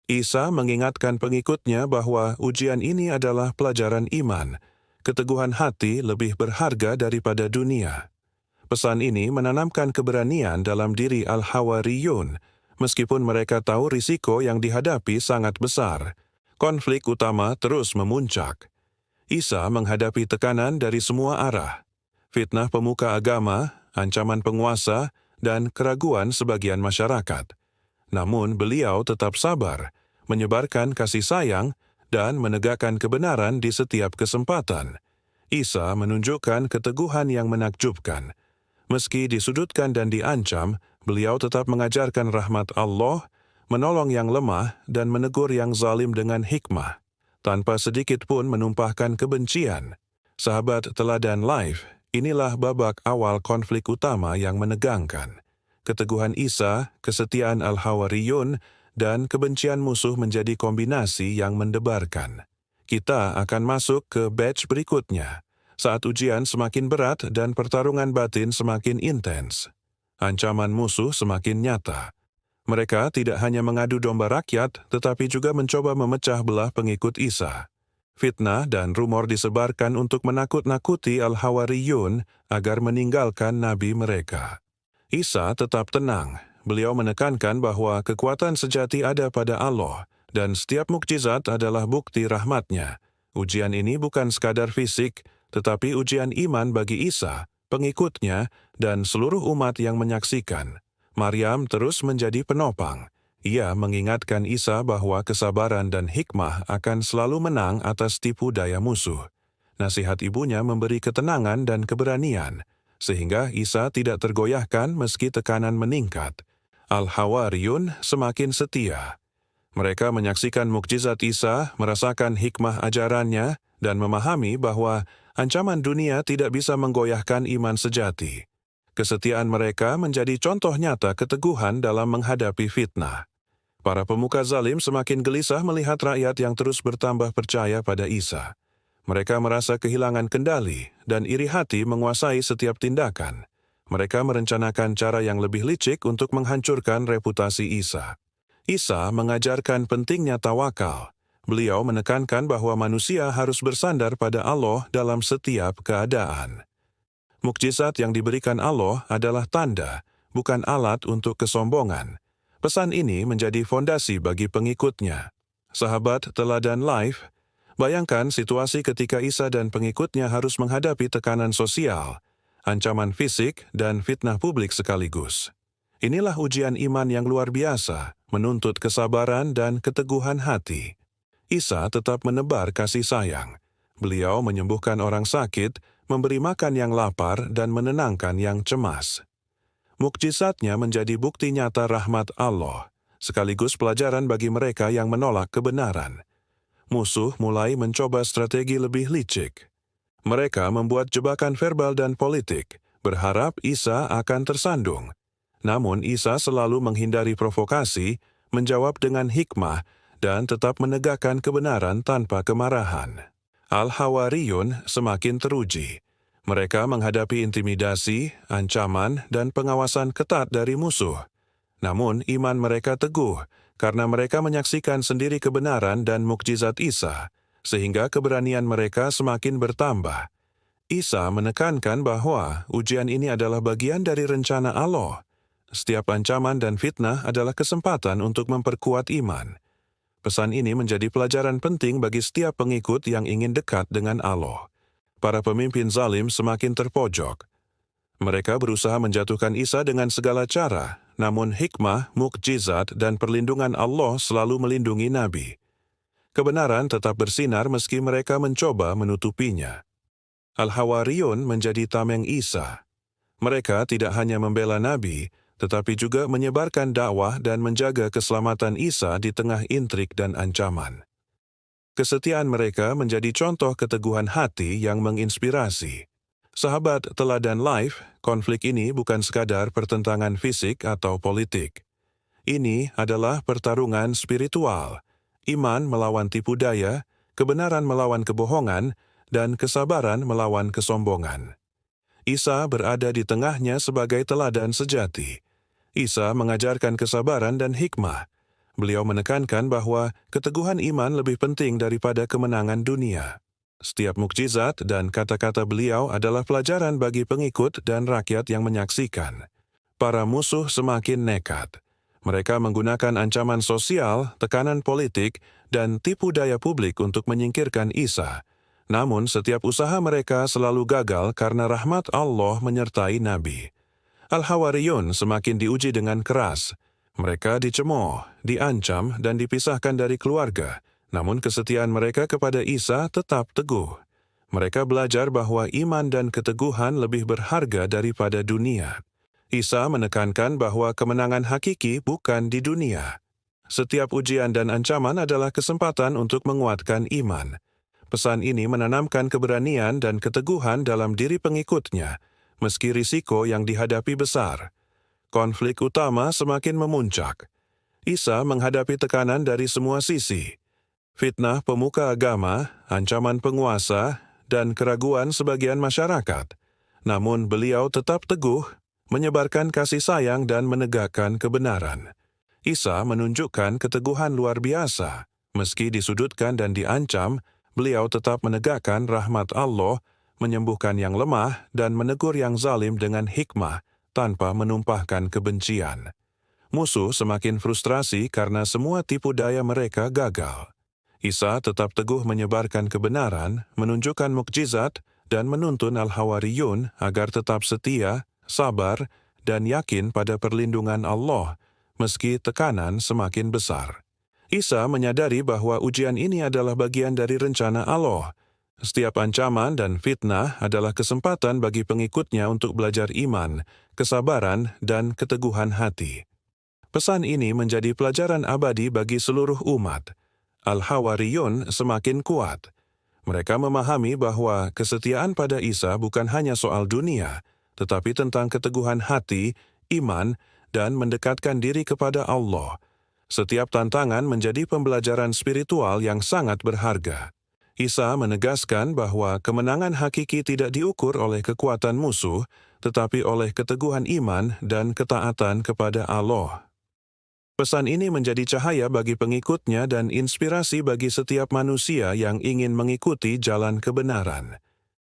Speaker 1: Isa mengingatkan pengikutnya bahwa ujian ini adalah pelajaran iman. Keteguhan hati lebih berharga daripada dunia. Pesan ini menanamkan keberanian dalam diri Al-Hawariyun, meskipun mereka tahu risiko yang dihadapi sangat besar. Konflik utama terus memuncak. Isa menghadapi tekanan dari semua arah. Fitnah pemuka agama, ancaman penguasa, dan keraguan sebagian masyarakat. Namun beliau tetap sabar, menyebarkan kasih sayang, dan menegakkan kebenaran di setiap kesempatan. Isa menunjukkan keteguhan yang menakjubkan. Meski disudutkan dan diancam, beliau tetap mengajarkan rahmat Allah, menolong yang lemah, dan menegur yang zalim dengan hikmah, tanpa sedikit pun menumpahkan kebencian. Sahabat teladan live, inilah babak awal konflik utama yang menegangkan. Keteguhan Isa, kesetiaan Al-Hawariyun, dan kebencian musuh menjadi kombinasi yang mendebarkan. Kita akan masuk ke batch berikutnya, saat ujian semakin berat dan pertarungan batin semakin intens. Ancaman musuh semakin nyata. Mereka tidak hanya mengadu domba rakyat, tetapi juga mencoba memecah belah pengikut Isa. Fitnah dan rumor disebarkan untuk menakut-nakuti Al-Hawariyun agar meninggalkan nabi mereka. Isa tetap tenang. Beliau menekankan bahwa kekuatan sejati ada pada Allah, dan setiap mukjizat adalah bukti rahmat-Nya. Ujian ini bukan sekadar fisik, tetapi ujian iman bagi Isa, pengikutnya, dan seluruh umat yang menyaksikan. Maryam terus menjadi penopang. Ia mengingatkan Isa bahwa kesabaran dan hikmah akan selalu menang atas tipu daya musuh. Nasihat ibunya memberi ketenangan dan keberanian, sehingga Isa tidak tergoyahkan meski tekanan meningkat. Al-Hawariyun semakin setia. Mereka menyaksikan mukjizat Isa, merasakan hikmah ajarannya, dan memahami bahwa ancaman dunia tidak bisa menggoyahkan iman sejati. Kesetiaan mereka menjadi contoh nyata keteguhan dalam menghadapi fitnah. Para pemuka zalim semakin gelisah melihat rakyat yang terus bertambah percaya pada Isa. Mereka merasa kehilangan kendali dan iri hati menguasai setiap tindakan. Mereka merencanakan cara yang lebih licik untuk menghancurkan reputasi Isa. Isa mengajarkan pentingnya tawakal. Beliau menekankan bahwa manusia harus bersandar pada Allah dalam setiap keadaan. Mukjizat yang diberikan Allah adalah tanda, bukan alat untuk kesombongan. Pesan ini menjadi fondasi bagi pengikutnya. Sahabat teladan live, bayangkan situasi ketika Isa dan pengikutnya harus menghadapi tekanan sosial, ancaman fisik, dan fitnah publik sekaligus. Inilah ujian iman yang luar biasa, menuntut kesabaran dan keteguhan hati. Isa tetap menebar kasih sayang. Beliau menyembuhkan orang sakit, memberi makan yang lapar, dan menenangkan yang cemas. Mukjizatnya menjadi bukti nyata rahmat Allah, sekaligus pelajaran bagi mereka yang menolak kebenaran. Musuh mulai mencoba strategi lebih licik. Mereka membuat jebakan verbal dan politik, berharap Isa akan tersandung. Namun Isa selalu menghindari provokasi, menjawab dengan hikmah, dan tetap menegakkan kebenaran tanpa kemarahan. Al-Hawariyun semakin teruji. Mereka menghadapi intimidasi, ancaman, dan pengawasan ketat dari musuh. Namun iman mereka teguh, karena mereka menyaksikan sendiri kebenaran dan mukjizat Isa, sehingga keberanian mereka semakin bertambah. Isa menekankan bahwa ujian ini adalah bagian dari rencana Allah. Setiap ancaman dan fitnah adalah kesempatan untuk memperkuat iman. Pesan ini menjadi pelajaran penting bagi setiap pengikut yang ingin dekat dengan Allah. Para pemimpin zalim semakin terpojok. Mereka berusaha menjatuhkan Isa dengan segala cara, namun hikmah, mukjizat, dan perlindungan Allah selalu melindungi Nabi. Kebenaran tetap bersinar meski mereka mencoba menutupinya. Al-Hawariyun menjadi tameng Isa. Mereka tidak hanya membela Nabi, tetapi juga menyebarkan dakwah dan menjaga keselamatan Isa di tengah intrik dan ancaman. Kesetiaan mereka menjadi contoh keteguhan hati yang menginspirasi. Sahabat Teladan Life, konflik ini bukan sekadar pertentangan fisik atau politik. Ini adalah pertarungan spiritual, iman melawan tipu daya, kebenaran melawan kebohongan, dan kesabaran melawan kesombongan. Isa berada di tengahnya sebagai teladan sejati. Isa mengajarkan kesabaran dan hikmah. Beliau menekankan bahwa keteguhan iman lebih penting daripada kemenangan dunia. Setiap mukjizat dan kata-kata beliau adalah pelajaran bagi pengikut dan rakyat yang menyaksikan. Para musuh semakin nekat. Mereka menggunakan ancaman sosial, tekanan politik, dan tipu daya publik untuk menyingkirkan Isa. Namun setiap usaha mereka selalu gagal karena rahmat Allah menyertai Nabi. Al-Hawariyun semakin diuji dengan keras. Mereka dicemooh, diancam, dan dipisahkan dari keluarga. Namun kesetiaan mereka kepada Isa tetap teguh. Mereka belajar bahwa iman dan keteguhan lebih berharga daripada dunia. Isa menekankan bahwa kemenangan hakiki bukan di dunia. Setiap ujian dan ancaman adalah kesempatan untuk menguatkan iman. Pesan ini menanamkan keberanian dan keteguhan dalam diri pengikutnya, meski risiko yang dihadapi besar. Konflik utama semakin memuncak. Isa menghadapi tekanan dari semua sisi. Fitnah pemuka agama, ancaman penguasa, dan keraguan sebagian masyarakat. Namun beliau tetap teguh, menyebarkan kasih sayang dan menegakkan kebenaran. Isa menunjukkan keteguhan luar biasa. Meski disudutkan dan diancam, beliau tetap menegakkan rahmat Allah, menyembuhkan yang lemah, dan menegur yang zalim dengan hikmah, tanpa menumpahkan kebencian. Musuh semakin frustrasi karena semua tipu daya mereka gagal. Isa tetap teguh menyebarkan kebenaran, menunjukkan mukjizat, dan menuntun Al-Hawariyun agar tetap setia, sabar, dan yakin pada perlindungan Allah, meski tekanan semakin besar. Isa menyadari bahwa ujian ini adalah bagian dari rencana Allah. Setiap ancaman dan fitnah adalah kesempatan bagi pengikutnya untuk belajar iman, kesabaran, dan keteguhan hati. Pesan ini menjadi pelajaran abadi bagi seluruh umat. Al-Hawariyun semakin kuat. Mereka memahami bahwa kesetiaan pada Isa bukan hanya soal dunia, tetapi tentang keteguhan hati, iman, dan mendekatkan diri kepada Allah. Setiap tantangan menjadi pembelajaran spiritual yang sangat berharga. Isa menegaskan bahwa kemenangan hakiki tidak diukur oleh kekuatan musuh, tetapi oleh keteguhan iman dan ketaatan kepada Allah. Pesan ini menjadi cahaya bagi pengikutnya dan inspirasi bagi setiap manusia yang ingin mengikuti jalan kebenaran.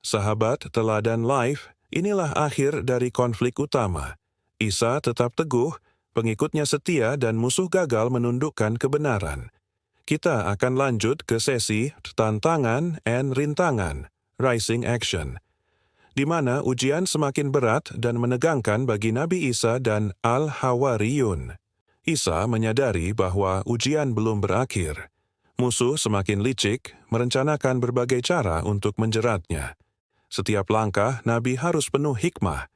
Speaker 1: Sahabat Teladan Life, inilah akhir dari konflik utama. Isa tetap teguh, pengikutnya setia dan musuh gagal menundukkan kebenaran. Kita akan lanjut ke sesi tantangan and rintangan, rising action, di mana ujian semakin berat dan menegangkan bagi Nabi Isa dan Al-Hawariyun. Isa menyadari bahwa ujian belum berakhir. Musuh semakin licik, merencanakan berbagai cara untuk menjeratnya. Setiap langkah Nabi harus penuh hikmah,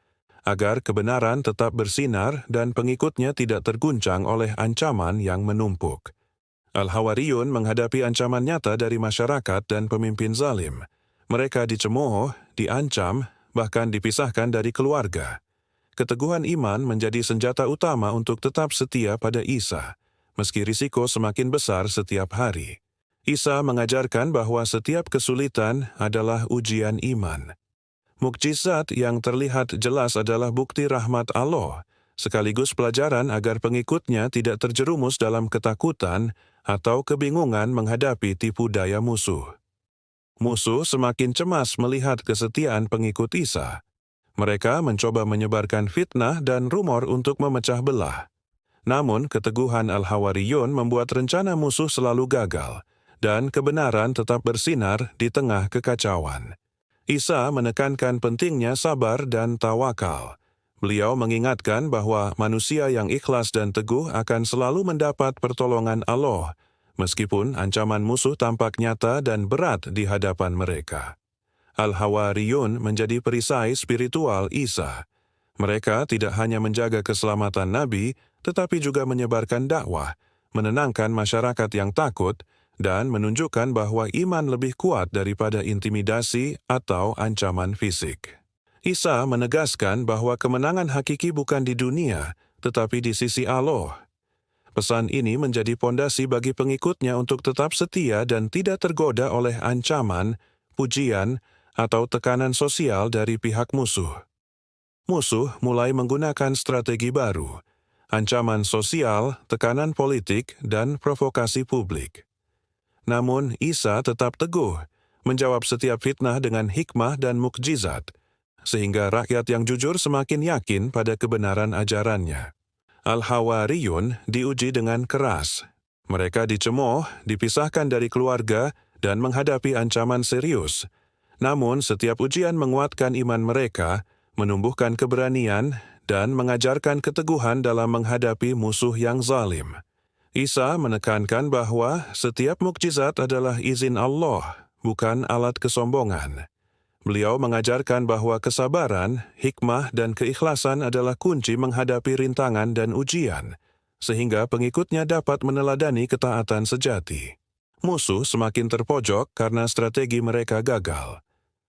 Speaker 1: agar kebenaran tetap bersinar dan pengikutnya tidak terguncang oleh ancaman yang menumpuk. Al-Hawariyun menghadapi ancaman nyata dari masyarakat dan pemimpin zalim. Mereka dicemooh, diancam, bahkan dipisahkan dari keluarga. Keteguhan iman menjadi senjata utama untuk tetap setia pada Isa, meski risiko semakin besar setiap hari. Isa mengajarkan bahwa setiap kesulitan adalah ujian iman. Mukjizat yang terlihat jelas adalah bukti rahmat Allah, sekaligus pelajaran agar pengikutnya tidak terjerumus dalam ketakutan atau kebingungan menghadapi tipu daya musuh. Musuh semakin cemas melihat kesetiaan pengikut Isa. Mereka mencoba menyebarkan fitnah dan rumor untuk memecah belah. Namun, keteguhan Al-Hawariyun membuat rencana musuh selalu gagal, dan kebenaran tetap bersinar di tengah kekacauan. Isa menekankan pentingnya sabar dan tawakal. Beliau mengingatkan bahwa manusia yang ikhlas dan teguh akan selalu mendapat pertolongan Allah, meskipun ancaman musuh tampak nyata dan berat di hadapan mereka. Al-Hawariyun menjadi perisai spiritual Isa. Mereka tidak hanya menjaga keselamatan Nabi, tetapi juga menyebarkan dakwah, menenangkan masyarakat yang takut, dan menunjukkan bahwa iman lebih kuat daripada intimidasi atau ancaman fisik. Isa menegaskan bahwa kemenangan hakiki bukan di dunia, tetapi di sisi Allah. Pesan ini menjadi pondasi bagi pengikutnya untuk tetap setia dan tidak tergoda oleh ancaman, pujian, atau tekanan sosial dari pihak musuh. Musuh mulai menggunakan strategi baru, ancaman sosial, tekanan politik, dan provokasi publik. Namun, Isa tetap teguh, menjawab setiap fitnah dengan hikmah dan mukjizat, sehingga rakyat yang jujur semakin yakin pada kebenaran ajarannya. Al-Hawariyun diuji dengan keras. Mereka dicemooh, dipisahkan dari keluarga, dan menghadapi ancaman serius. Namun, setiap ujian menguatkan iman mereka, menumbuhkan keberanian, dan mengajarkan keteguhan dalam menghadapi musuh yang zalim. Isa menekankan bahwa setiap mukjizat adalah izin Allah, bukan alat kesombongan. Beliau mengajarkan bahwa kesabaran, hikmah, dan keikhlasan adalah kunci menghadapi rintangan dan ujian, sehingga pengikutnya dapat meneladani ketaatan sejati. Musuh semakin terpojok karena strategi mereka gagal.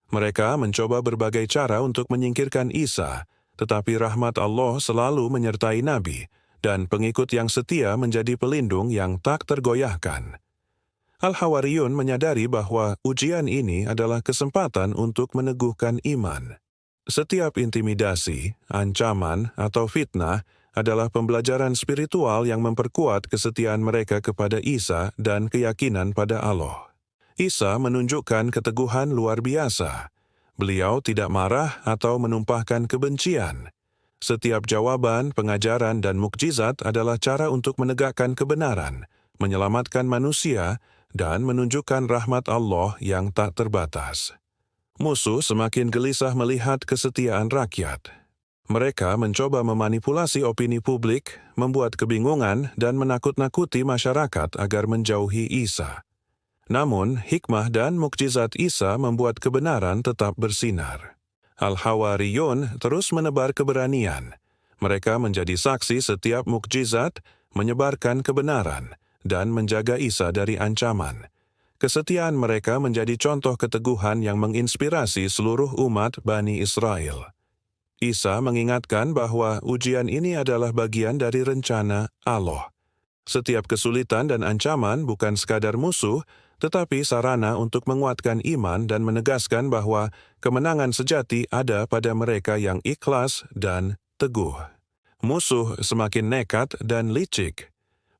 Speaker 1: Mereka mencoba berbagai cara untuk menyingkirkan Isa, tetapi rahmat Allah selalu menyertai Nabi, dan pengikut yang setia menjadi pelindung yang tak tergoyahkan. Al-Hawariyun menyadari bahwa ujian ini adalah kesempatan untuk meneguhkan iman. Setiap intimidasi, ancaman, atau fitnah adalah pembelajaran spiritual yang memperkuat kesetiaan mereka kepada Isa dan keyakinan pada Allah. Isa menunjukkan keteguhan luar biasa. Beliau tidak marah atau menumpahkan kebencian. Setiap jawaban, pengajaran, dan mukjizat adalah cara untuk menegakkan kebenaran, menyelamatkan manusia, dan menunjukkan rahmat Allah yang tak terbatas. Musuh semakin gelisah melihat kesetiaan rakyat. Mereka mencoba memanipulasi opini publik, membuat kebingungan, dan menakut-nakuti masyarakat agar menjauhi Isa. Namun, hikmah dan mukjizat Isa membuat kebenaran tetap bersinar. Al-Hawariyun terus menebar keberanian. Mereka menjadi saksi setiap mukjizat, menyebarkan kebenaran, dan menjaga Isa dari ancaman. Kesetiaan mereka menjadi contoh keteguhan yang menginspirasi seluruh umat Bani Israel. Isa mengingatkan bahwa ujian ini adalah bagian dari rencana Allah. Setiap kesulitan dan ancaman bukan sekadar musuh, tetapi sarana untuk menguatkan iman dan menegaskan bahwa kemenangan sejati ada pada mereka yang ikhlas dan teguh. Musuh semakin nekat dan licik.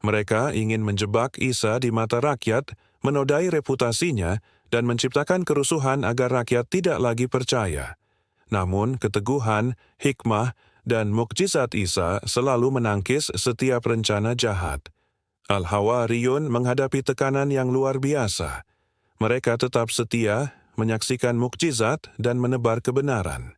Speaker 1: Mereka ingin menjebak Isa di mata rakyat, menodai reputasinya, dan menciptakan kerusuhan agar rakyat tidak lagi percaya. Namun, keteguhan, hikmah, dan mukjizat Isa selalu menangkis setiap rencana jahat. Al-Hawariyun menghadapi tekanan yang luar biasa. Mereka tetap setia, menyaksikan mukjizat, dan menebar kebenaran.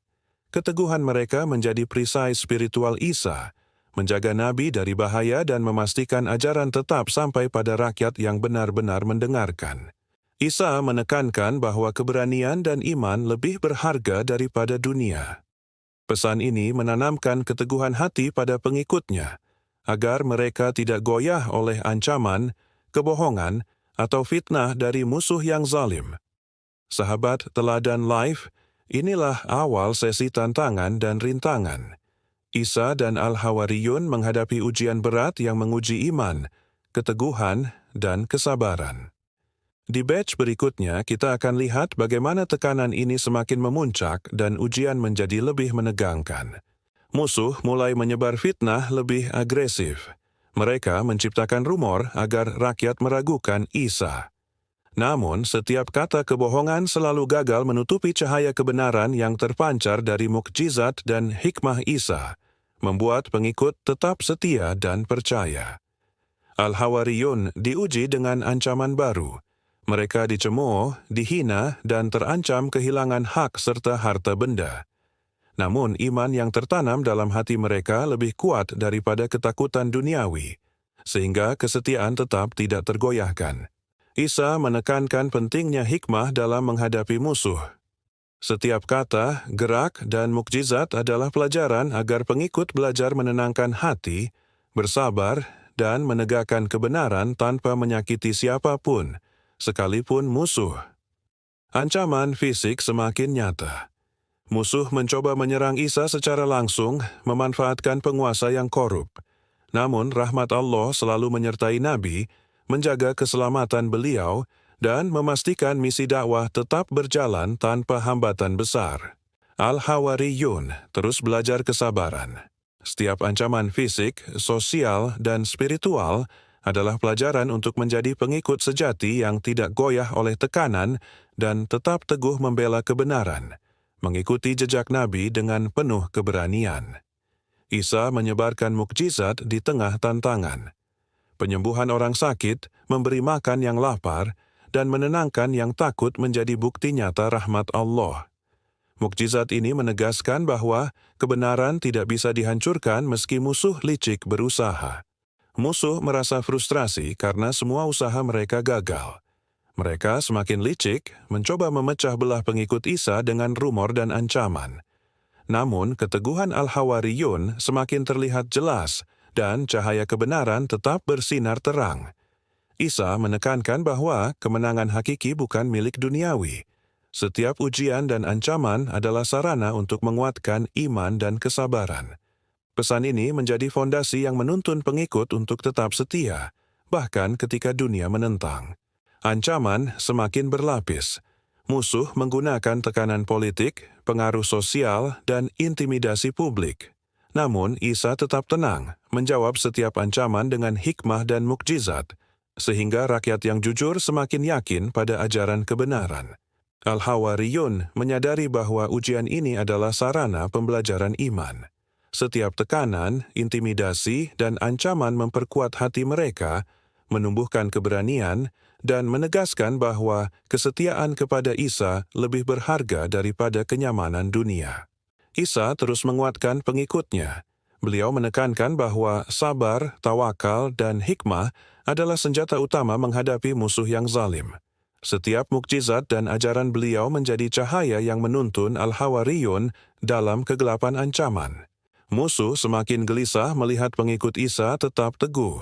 Speaker 1: Keteguhan mereka menjadi perisai spiritual Isa, menjaga Nabi dari bahaya dan memastikan ajaran tetap sampai pada rakyat yang benar-benar mendengarkan. Isa menekankan bahwa keberanian dan iman lebih berharga daripada dunia. Pesan ini menanamkan keteguhan hati pada pengikutnya, agar mereka tidak goyah oleh ancaman, kebohongan, atau fitnah dari musuh yang zalim. Sahabat Teladan Live, inilah awal sesi tantangan dan rintangan. Isa dan Al-Hawariyun menghadapi ujian berat yang menguji iman, keteguhan, dan kesabaran. Di batch berikutnya, kita akan lihat bagaimana tekanan ini semakin memuncak dan ujian menjadi lebih menegangkan. Musuh mulai menyebar fitnah lebih agresif. Mereka menciptakan rumor agar rakyat meragukan Isa. Namun, setiap kata kebohongan selalu gagal menutupi cahaya kebenaran yang terpancar dari mukjizat dan hikmah Isa, membuat pengikut tetap setia dan percaya. Al-Hawariyun diuji dengan ancaman baru. Mereka dicemooh, dihina, dan terancam kehilangan hak serta harta benda. Namun, iman yang tertanam dalam hati mereka lebih kuat daripada ketakutan duniawi, sehingga kesetiaan tetap tidak tergoyahkan. Isa menekankan pentingnya hikmah dalam menghadapi musuh. Setiap kata, gerak, dan mukjizat adalah pelajaran agar pengikut belajar menenangkan hati, bersabar, dan menegakkan kebenaran tanpa menyakiti siapapun, sekalipun musuh. Ancaman fisik semakin nyata. Musuh mencoba menyerang Isa secara langsung, memanfaatkan penguasa yang korup. Namun, rahmat Allah selalu menyertai Nabi, menjaga keselamatan beliau, dan memastikan misi dakwah tetap berjalan tanpa hambatan besar. Al-Hawariyun terus belajar kesabaran. Setiap ancaman fisik, sosial, dan spiritual adalah pelajaran untuk menjadi pengikut sejati yang tidak goyah oleh tekanan dan tetap teguh membela kebenaran, mengikuti jejak Nabi dengan penuh keberanian. Isa menyebarkan mukjizat di tengah tantangan. Penyembuhan orang sakit, memberi makan yang lapar, dan menenangkan yang takut menjadi bukti nyata rahmat Allah. Mukjizat ini menegaskan bahwa kebenaran tidak bisa dihancurkan meski musuh licik berusaha. Musuh merasa frustrasi karena semua usaha mereka gagal. Mereka semakin licik, mencoba memecah belah pengikut Isa dengan rumor dan ancaman. Namun, keteguhan Al-Hawariyun semakin terlihat jelas, dan cahaya kebenaran tetap bersinar terang. Isa menekankan bahwa kemenangan hakiki bukan milik duniawi. Setiap ujian dan ancaman adalah sarana untuk menguatkan iman dan kesabaran. Pesan ini menjadi fondasi yang menuntun pengikut untuk tetap setia, bahkan ketika dunia menentang. Ancaman semakin berlapis. Musuh menggunakan tekanan politik, pengaruh sosial, dan intimidasi publik. Namun, Isa tetap tenang, menjawab setiap ancaman dengan hikmah dan mukjizat, sehingga rakyat yang jujur semakin yakin pada ajaran kebenaran. Al-Hawariyun menyadari bahwa ujian ini adalah sarana pembelajaran iman. Setiap tekanan, intimidasi, dan ancaman memperkuat hati mereka, menumbuhkan keberanian, dan menegaskan bahwa kesetiaan kepada Isa lebih berharga daripada kenyamanan dunia. Isa terus menguatkan pengikutnya. Beliau menekankan bahwa sabar, tawakal, dan hikmah adalah senjata utama menghadapi musuh yang zalim. Setiap mukjizat dan ajaran beliau menjadi cahaya yang menuntun Al-Hawariyun dalam kegelapan ancaman. Musuh semakin gelisah melihat pengikut Isa tetap teguh.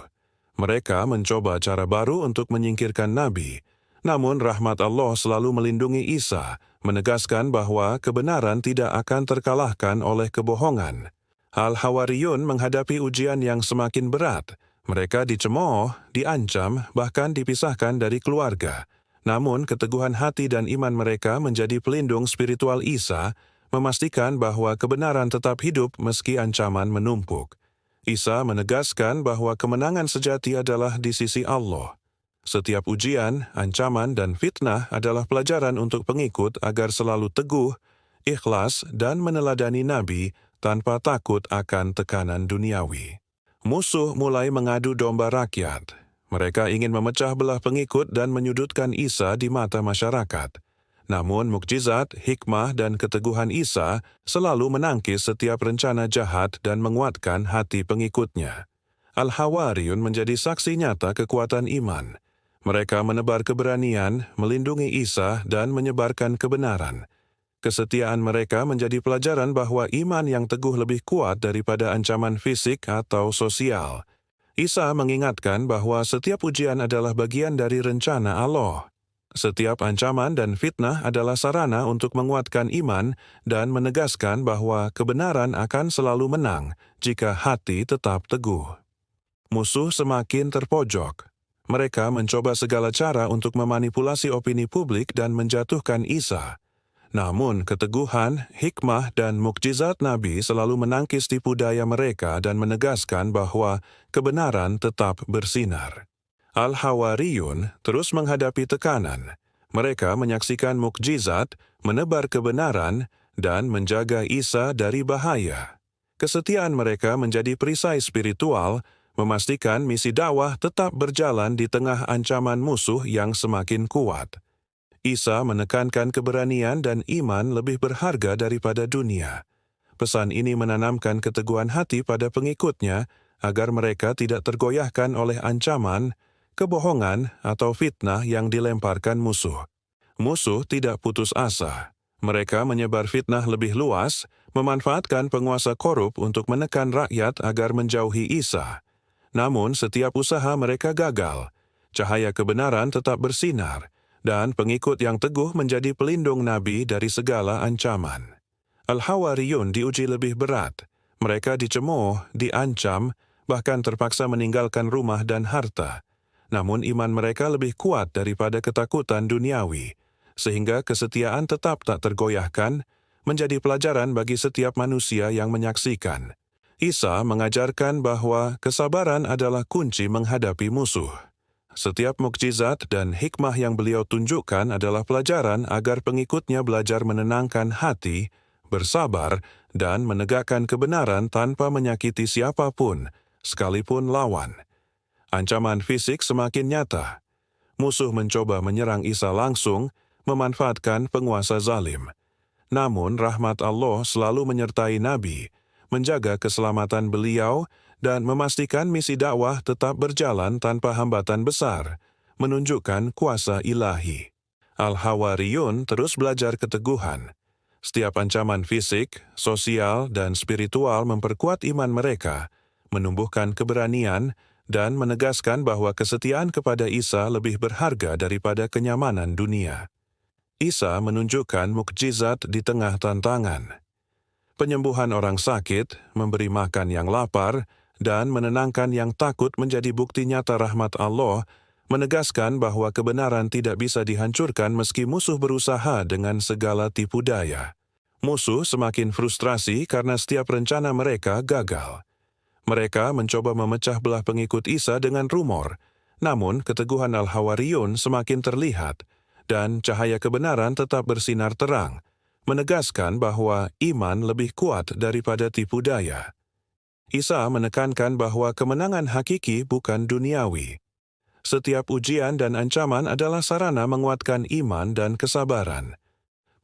Speaker 1: Mereka mencoba cara baru untuk menyingkirkan Nabi. Namun rahmat Allah selalu melindungi Isa, menegaskan bahwa kebenaran tidak akan terkalahkan oleh kebohongan. Al-Hawariyun menghadapi ujian yang semakin berat. Mereka dicemooh, diancam, bahkan dipisahkan dari keluarga. Namun keteguhan hati dan iman mereka menjadi pelindung spiritual Isa, memastikan bahwa kebenaran tetap hidup meski ancaman menumpuk. Isa menegaskan bahwa kemenangan sejati adalah di sisi Allah. Setiap ujian, ancaman, dan fitnah adalah pelajaran untuk pengikut agar selalu teguh, ikhlas, dan meneladani Nabi tanpa takut akan tekanan duniawi. Musuh mulai mengadu domba rakyat. Mereka ingin memecah belah pengikut dan menyudutkan Isa di mata masyarakat. Namun mukjizat, hikmah, dan keteguhan Isa selalu menangkis setiap rencana jahat dan menguatkan hati pengikutnya. Al-Hawariyun menjadi saksi nyata kekuatan iman. Mereka menebar keberanian, melindungi Isa, dan menyebarkan kebenaran. Kesetiaan mereka menjadi pelajaran bahwa iman yang teguh lebih kuat daripada ancaman fisik atau sosial. Isa mengingatkan bahwa setiap ujian adalah bagian dari rencana Allah. Setiap ancaman dan fitnah adalah sarana untuk menguatkan iman dan menegaskan bahwa kebenaran akan selalu menang jika hati tetap teguh. Musuh semakin terpojok. Mereka mencoba segala cara untuk memanipulasi opini publik dan menjatuhkan Isa. Namun keteguhan, hikmah, dan mukjizat Nabi selalu menangkis tipu daya mereka dan menegaskan bahwa kebenaran tetap bersinar. Al-Hawariyun terus menghadapi tekanan. Mereka menyaksikan mukjizat, menebar kebenaran, dan menjaga Isa dari bahaya. Kesetiaan mereka menjadi perisai spiritual, memastikan misi dakwah tetap berjalan di tengah ancaman musuh yang semakin kuat. Isa menekankan keberanian dan iman lebih berharga daripada dunia. Pesan ini menanamkan keteguhan hati pada pengikutnya agar mereka tidak tergoyahkan oleh ancaman, kebohongan, atau fitnah yang dilemparkan musuh. Musuh tidak putus asa. Mereka menyebar fitnah lebih luas, memanfaatkan penguasa korup untuk menekan rakyat agar menjauhi Isa. Namun setiap usaha mereka gagal. Cahaya kebenaran tetap bersinar, dan pengikut yang teguh menjadi pelindung Nabi dari segala ancaman. Al-Hawariyun diuji lebih berat. Mereka dicemooh, diancam, bahkan terpaksa meninggalkan rumah dan harta. Namun iman mereka lebih kuat daripada ketakutan duniawi, sehingga kesetiaan tetap tak tergoyahkan, menjadi pelajaran bagi setiap manusia yang menyaksikan. Isa mengajarkan bahwa kesabaran adalah kunci menghadapi musuh. Setiap mukjizat dan hikmah yang beliau tunjukkan adalah pelajaran agar pengikutnya belajar menenangkan hati, bersabar, dan menegakkan kebenaran tanpa menyakiti siapapun, sekalipun lawan. Ancaman fisik semakin nyata. Musuh mencoba menyerang Isa langsung, memanfaatkan penguasa zalim. Namun rahmat Allah selalu menyertai Nabi, menjaga keselamatan beliau, dan memastikan misi dakwah tetap berjalan tanpa hambatan besar, menunjukkan kuasa ilahi. Al-Hawariyun terus belajar keteguhan. Setiap ancaman fisik, sosial, dan spiritual memperkuat iman mereka, menumbuhkan keberanian, dan menegaskan bahwa kesetiaan kepada Isa lebih berharga daripada kenyamanan dunia. Isa menunjukkan mukjizat di tengah tantangan. Penyembuhan orang sakit, memberi makan yang lapar, dan menenangkan yang takut menjadi bukti nyata rahmat Allah, menegaskan bahwa kebenaran tidak bisa dihancurkan meski musuh berusaha dengan segala tipu daya. Musuh semakin frustrasi karena setiap rencana mereka gagal. Mereka mencoba memecah belah pengikut Isa dengan rumor, namun keteguhan Al-Hawariyun semakin terlihat, dan cahaya kebenaran tetap bersinar terang, menegaskan bahwa iman lebih kuat daripada tipu daya. Isa menekankan bahwa kemenangan hakiki bukan duniawi. Setiap ujian dan ancaman adalah sarana menguatkan iman dan kesabaran.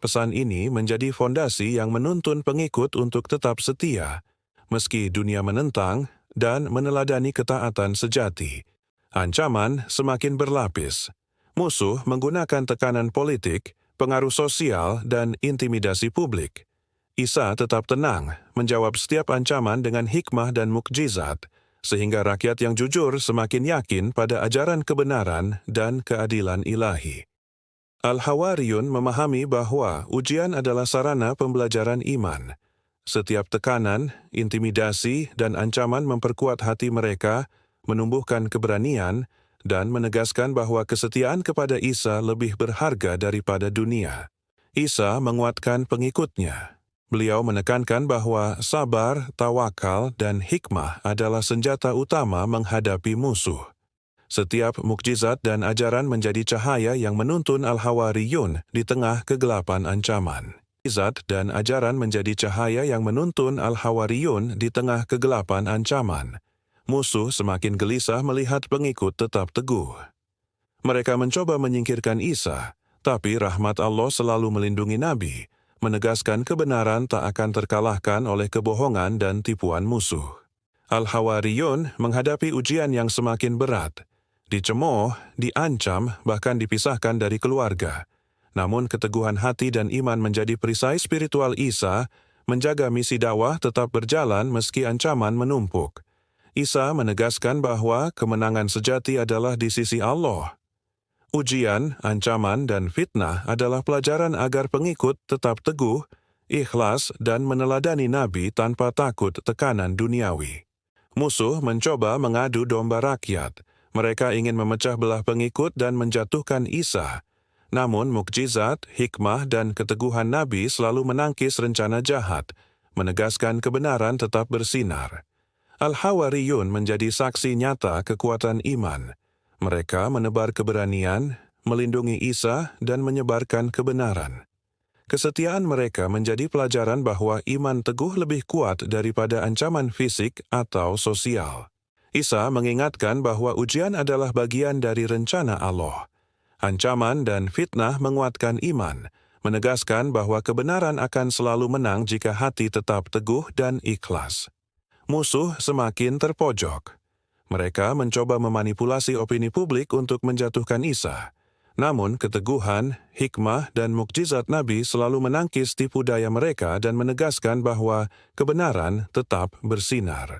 Speaker 1: Pesan ini menjadi fondasi yang menuntun pengikut untuk tetap setia, meski dunia menentang dan meneladani ketaatan sejati. Ancaman semakin berlapis. Musuh menggunakan tekanan politik, pengaruh sosial, dan intimidasi publik. Isa tetap tenang, menjawab setiap ancaman dengan hikmah dan mukjizat, sehingga rakyat yang jujur semakin yakin pada ajaran kebenaran dan keadilan ilahi. Al-Hawariyun memahami bahwa ujian adalah sarana pembelajaran iman. Setiap tekanan, intimidasi, dan ancaman memperkuat hati mereka, menumbuhkan keberanian, dan menegaskan bahwa kesetiaan kepada Isa lebih berharga daripada dunia. Isa menguatkan pengikutnya. Beliau menekankan bahwa sabar, tawakal, dan hikmah adalah senjata utama menghadapi musuh. Setiap mukjizat dan ajaran menjadi cahaya yang menuntun Al-Hawariyun di tengah kegelapan ancaman. Mukjizat dan ajaran menjadi cahaya yang menuntun Al-Hawariyun di tengah kegelapan ancaman. Musuh semakin gelisah melihat pengikut tetap teguh. Mereka mencoba menyingkirkan Isa, tapi rahmat Allah selalu melindungi Nabi, menegaskan kebenaran tak akan terkalahkan oleh kebohongan dan tipuan musuh. Al-Hawariyun menghadapi ujian yang semakin berat. Dicemooh, diancam, bahkan dipisahkan dari keluarga. Namun keteguhan hati dan iman menjadi perisai spiritual Isa, menjaga misi dakwah tetap berjalan meski ancaman menumpuk. Isa menegaskan bahwa kemenangan sejati adalah di sisi Allah. Ujian, ancaman, dan fitnah adalah pelajaran agar pengikut tetap teguh, ikhlas, dan meneladani Nabi tanpa takut tekanan duniawi. Musuh mencoba mengadu domba rakyat. Mereka ingin memecah belah pengikut dan menjatuhkan Isa. Namun mukjizat, hikmah, dan keteguhan Nabi selalu menangkis rencana jahat, menegaskan kebenaran tetap bersinar. Al-Hawariyun menjadi saksi nyata kekuatan iman. Mereka menebar keberanian, melindungi Isa, dan menyebarkan kebenaran. Kesetiaan mereka menjadi pelajaran bahwa iman teguh lebih kuat daripada ancaman fisik atau sosial. Isa mengingatkan bahwa ujian adalah bagian dari rencana Allah. Ancaman dan fitnah menguatkan iman, menegaskan bahwa kebenaran akan selalu menang jika hati tetap teguh dan ikhlas. Musuh semakin terpojok. Mereka mencoba memanipulasi opini publik untuk menjatuhkan Isa. Namun keteguhan, hikmah, dan mukjizat Nabi selalu menangkis tipu daya mereka dan menegaskan bahwa kebenaran tetap bersinar.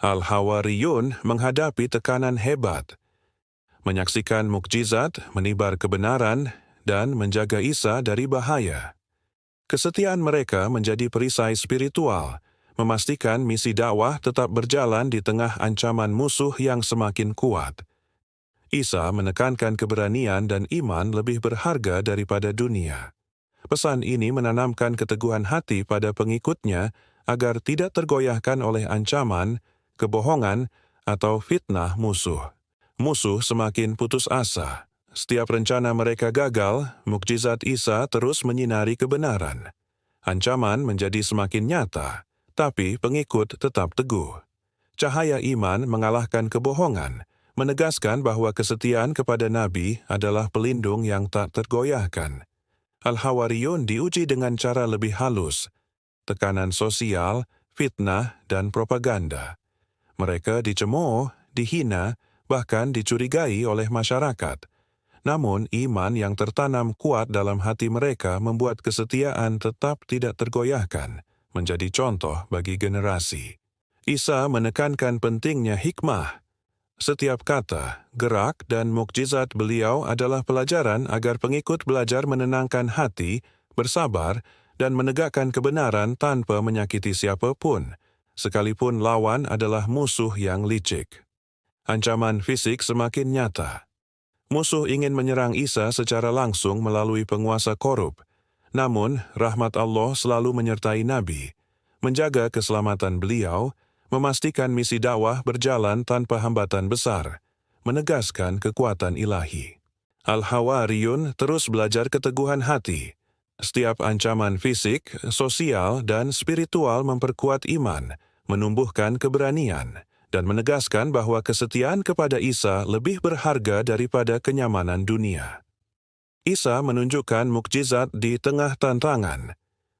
Speaker 1: Al-Hawariyun menghadapi tekanan hebat. Menyaksikan mukjizat, menibar kebenaran, dan menjaga Isa dari bahaya. Kesetiaan mereka menjadi perisai spiritual, memastikan misi dakwah tetap berjalan di tengah ancaman musuh yang semakin kuat. Isa menekankan keberanian dan iman lebih berharga daripada dunia. Pesan ini menanamkan keteguhan hati pada pengikutnya agar tidak tergoyahkan oleh ancaman, kebohongan, atau fitnah musuh. Musuh semakin putus asa. Setiap rencana mereka gagal, mukjizat Isa terus menyinari kebenaran. Ancaman menjadi semakin nyata, tapi pengikut tetap teguh. Cahaya iman mengalahkan kebohongan, menegaskan bahwa kesetiaan kepada Nabi adalah pelindung yang tak tergoyahkan. Al-Hawariyun diuji dengan cara lebih halus, tekanan sosial, fitnah, dan propaganda. Mereka dicemooh, dihina, bahkan dicurigai oleh masyarakat. Namun, iman yang tertanam kuat dalam hati mereka membuat kesetiaan tetap tidak tergoyahkan, menjadi contoh bagi generasi. Isa menekankan pentingnya hikmah. Setiap kata, gerak, dan mukjizat beliau adalah pelajaran agar pengikut belajar menenangkan hati, bersabar, dan menegakkan kebenaran tanpa menyakiti siapapun, sekalipun lawan adalah musuh yang licik. Ancaman fisik semakin nyata. Musuh ingin menyerang Isa secara langsung melalui penguasa korup. Namun, rahmat Allah selalu menyertai Nabi, menjaga keselamatan beliau, memastikan misi dakwah berjalan tanpa hambatan besar, menegaskan kekuatan ilahi. Al-Hawariyun terus belajar keteguhan hati. Setiap ancaman fisik, sosial, dan spiritual memperkuat iman, menumbuhkan keberanian, dan menegaskan bahwa kesetiaan kepada Isa lebih berharga daripada kenyamanan dunia. Isa menunjukkan mukjizat di tengah tantangan.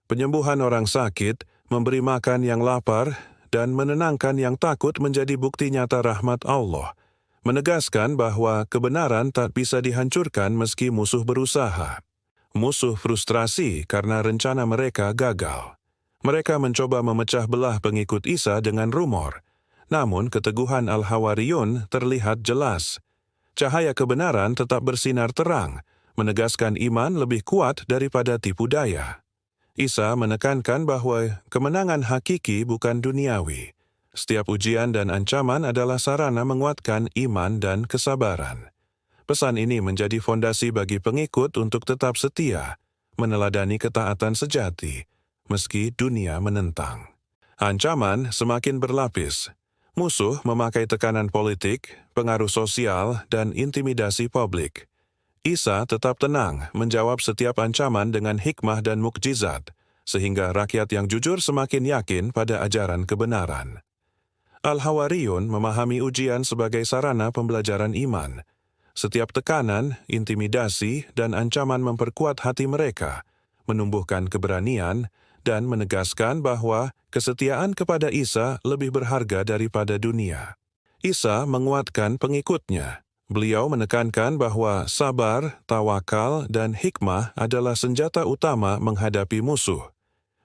Speaker 1: Penyembuhan orang sakit, memberi makan yang lapar, dan menenangkan yang takut menjadi bukti nyata rahmat Allah, menegaskan bahwa kebenaran tak bisa dihancurkan meski musuh berusaha. Musuh frustrasi karena rencana mereka gagal. Mereka mencoba memecah belah pengikut Isa dengan rumor, namun keteguhan Al-Hawariyun terlihat jelas. Cahaya kebenaran tetap bersinar terang, menegaskan iman lebih kuat daripada tipu daya. Isa menekankan bahwa kemenangan hakiki bukan duniawi. Setiap ujian dan ancaman adalah sarana menguatkan iman dan kesabaran. Pesan ini menjadi fondasi bagi pengikut untuk tetap setia, meneladani ketaatan sejati, meski dunia menentang. Ancaman semakin berlapis. Musuh memakai tekanan politik, pengaruh sosial, dan intimidasi publik. Isa tetap tenang menjawab setiap ancaman dengan hikmah dan mukjizat, sehingga rakyat yang jujur semakin yakin pada ajaran kebenaran. Al-Hawariyun memahami ujian sebagai sarana pembelajaran iman. Setiap tekanan, intimidasi, dan ancaman memperkuat hati mereka, menumbuhkan keberanian, dan menegaskan bahwa kesetiaan kepada Isa lebih berharga daripada dunia. Isa menguatkan pengikutnya. Beliau menekankan bahwa sabar, tawakal, dan hikmah adalah senjata utama menghadapi musuh.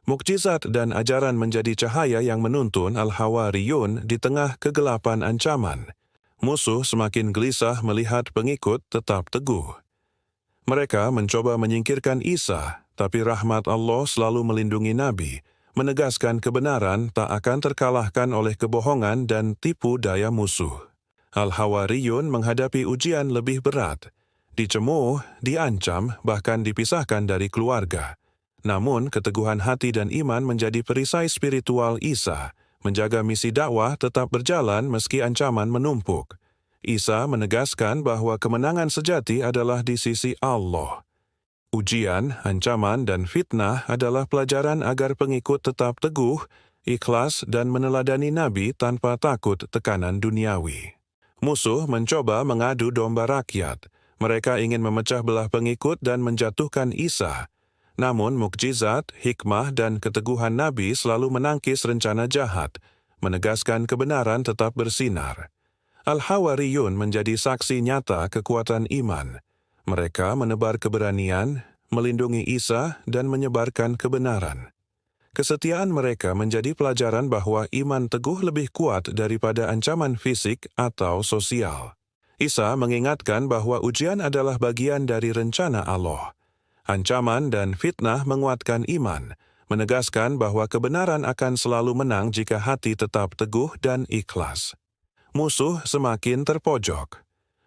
Speaker 1: Mukjizat dan ajaran menjadi cahaya yang menuntun Al-Hawariyun di tengah kegelapan ancaman. Musuh semakin gelisah melihat pengikut tetap teguh. Mereka mencoba menyingkirkan Isa, tapi rahmat Allah selalu melindungi Nabi, menegaskan kebenaran tak akan terkalahkan oleh kebohongan dan tipu daya musuh. Al-Hawariyun menghadapi ujian lebih berat, dicemooh, diancam, bahkan dipisahkan dari keluarga. Namun, keteguhan hati dan iman menjadi perisai spiritual Isa, menjaga misi dakwah tetap berjalan meski ancaman menumpuk. Isa menegaskan bahwa kemenangan sejati adalah di sisi Allah. Ujian, ancaman, dan fitnah adalah pelajaran agar pengikut tetap teguh, ikhlas, dan meneladani Nabi tanpa takut tekanan duniawi. Musuh mencoba mengadu domba rakyat. Mereka ingin memecah belah pengikut dan menjatuhkan Isa. Namun mukjizat, hikmah, dan keteguhan Nabi selalu menangkis rencana jahat, menegaskan kebenaran tetap bersinar. Al-Hawariyun menjadi saksi nyata kekuatan iman. Mereka menebar keberanian, melindungi Isa, dan menyebarkan kebenaran. Kesetiaan mereka menjadi pelajaran bahwa iman teguh lebih kuat daripada ancaman fisik atau sosial. Isa mengingatkan bahwa ujian adalah bagian dari rencana Allah. Ancaman dan fitnah menguatkan iman, menegaskan bahwa kebenaran akan selalu menang jika hati tetap teguh dan ikhlas. Musuh semakin terpojok.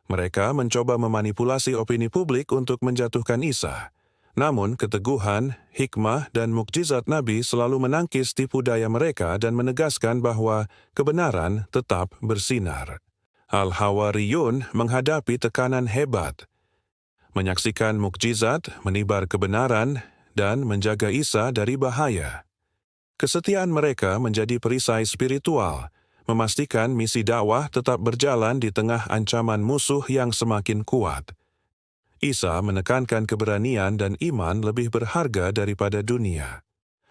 Speaker 1: Mereka mencoba memanipulasi opini publik untuk menjatuhkan Isa. Namun keteguhan, hikmah, dan mukjizat Nabi selalu menangkis tipu daya mereka dan menegaskan bahwa kebenaran tetap bersinar. Al-Hawariyun menghadapi tekanan hebat. Menyaksikan mukjizat, menibar kebenaran, dan menjaga Isa dari bahaya. Kesetiaan mereka menjadi perisai spiritual, memastikan misi dakwah tetap berjalan di tengah ancaman musuh yang semakin kuat. Isa menekankan keberanian dan iman lebih berharga daripada dunia.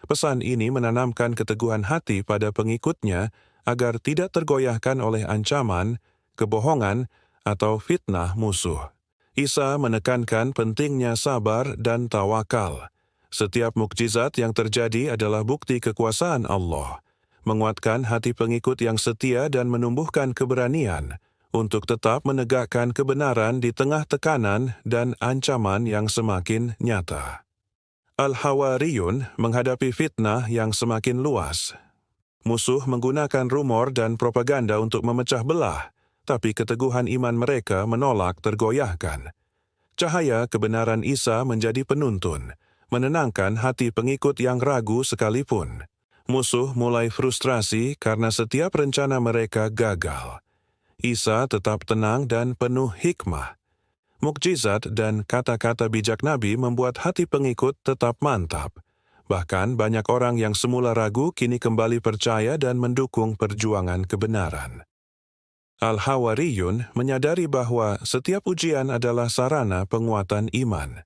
Speaker 1: Pesan ini menanamkan keteguhan hati pada pengikutnya agar tidak tergoyahkan oleh ancaman, kebohongan, atau fitnah musuh. Isa menekankan pentingnya sabar dan tawakal. Setiap mukjizat yang terjadi adalah bukti kekuasaan Allah, menguatkan hati pengikut yang setia dan menumbuhkan keberanian untuk tetap menegakkan kebenaran di tengah tekanan dan ancaman yang semakin nyata. Al-Hawariyun menghadapi fitnah yang semakin luas. Musuh menggunakan rumor dan propaganda untuk memecah belah, tapi keteguhan iman mereka menolak tergoyahkan. Cahaya kebenaran Isa menjadi penuntun, menenangkan hati pengikut yang ragu sekalipun. Musuh mulai frustrasi karena setiap rencana mereka gagal. Isa tetap tenang dan penuh hikmah. Mukjizat dan kata-kata bijak Nabi membuat hati pengikut tetap mantap. Bahkan banyak orang yang semula ragu kini kembali percaya dan mendukung perjuangan kebenaran. Al-Hawariyun menyadari bahwa setiap ujian adalah sarana penguatan iman.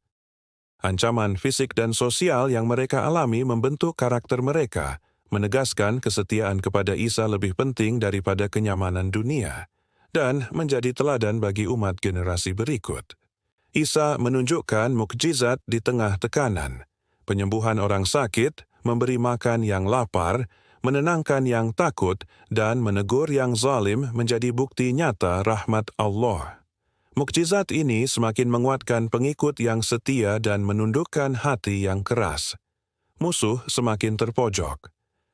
Speaker 1: Ancaman fisik dan sosial yang mereka alami membentuk karakter mereka, menegaskan kesetiaan kepada Isa lebih penting daripada kenyamanan dunia, dan menjadi teladan bagi umat generasi berikut. Isa menunjukkan mukjizat di tengah tekanan, penyembuhan orang sakit, memberi makan yang lapar, menenangkan yang takut, dan menegur yang zalim menjadi bukti nyata rahmat Allah. Mukjizat ini semakin menguatkan pengikut yang setia dan menundukkan hati yang keras. Musuh semakin terpojok.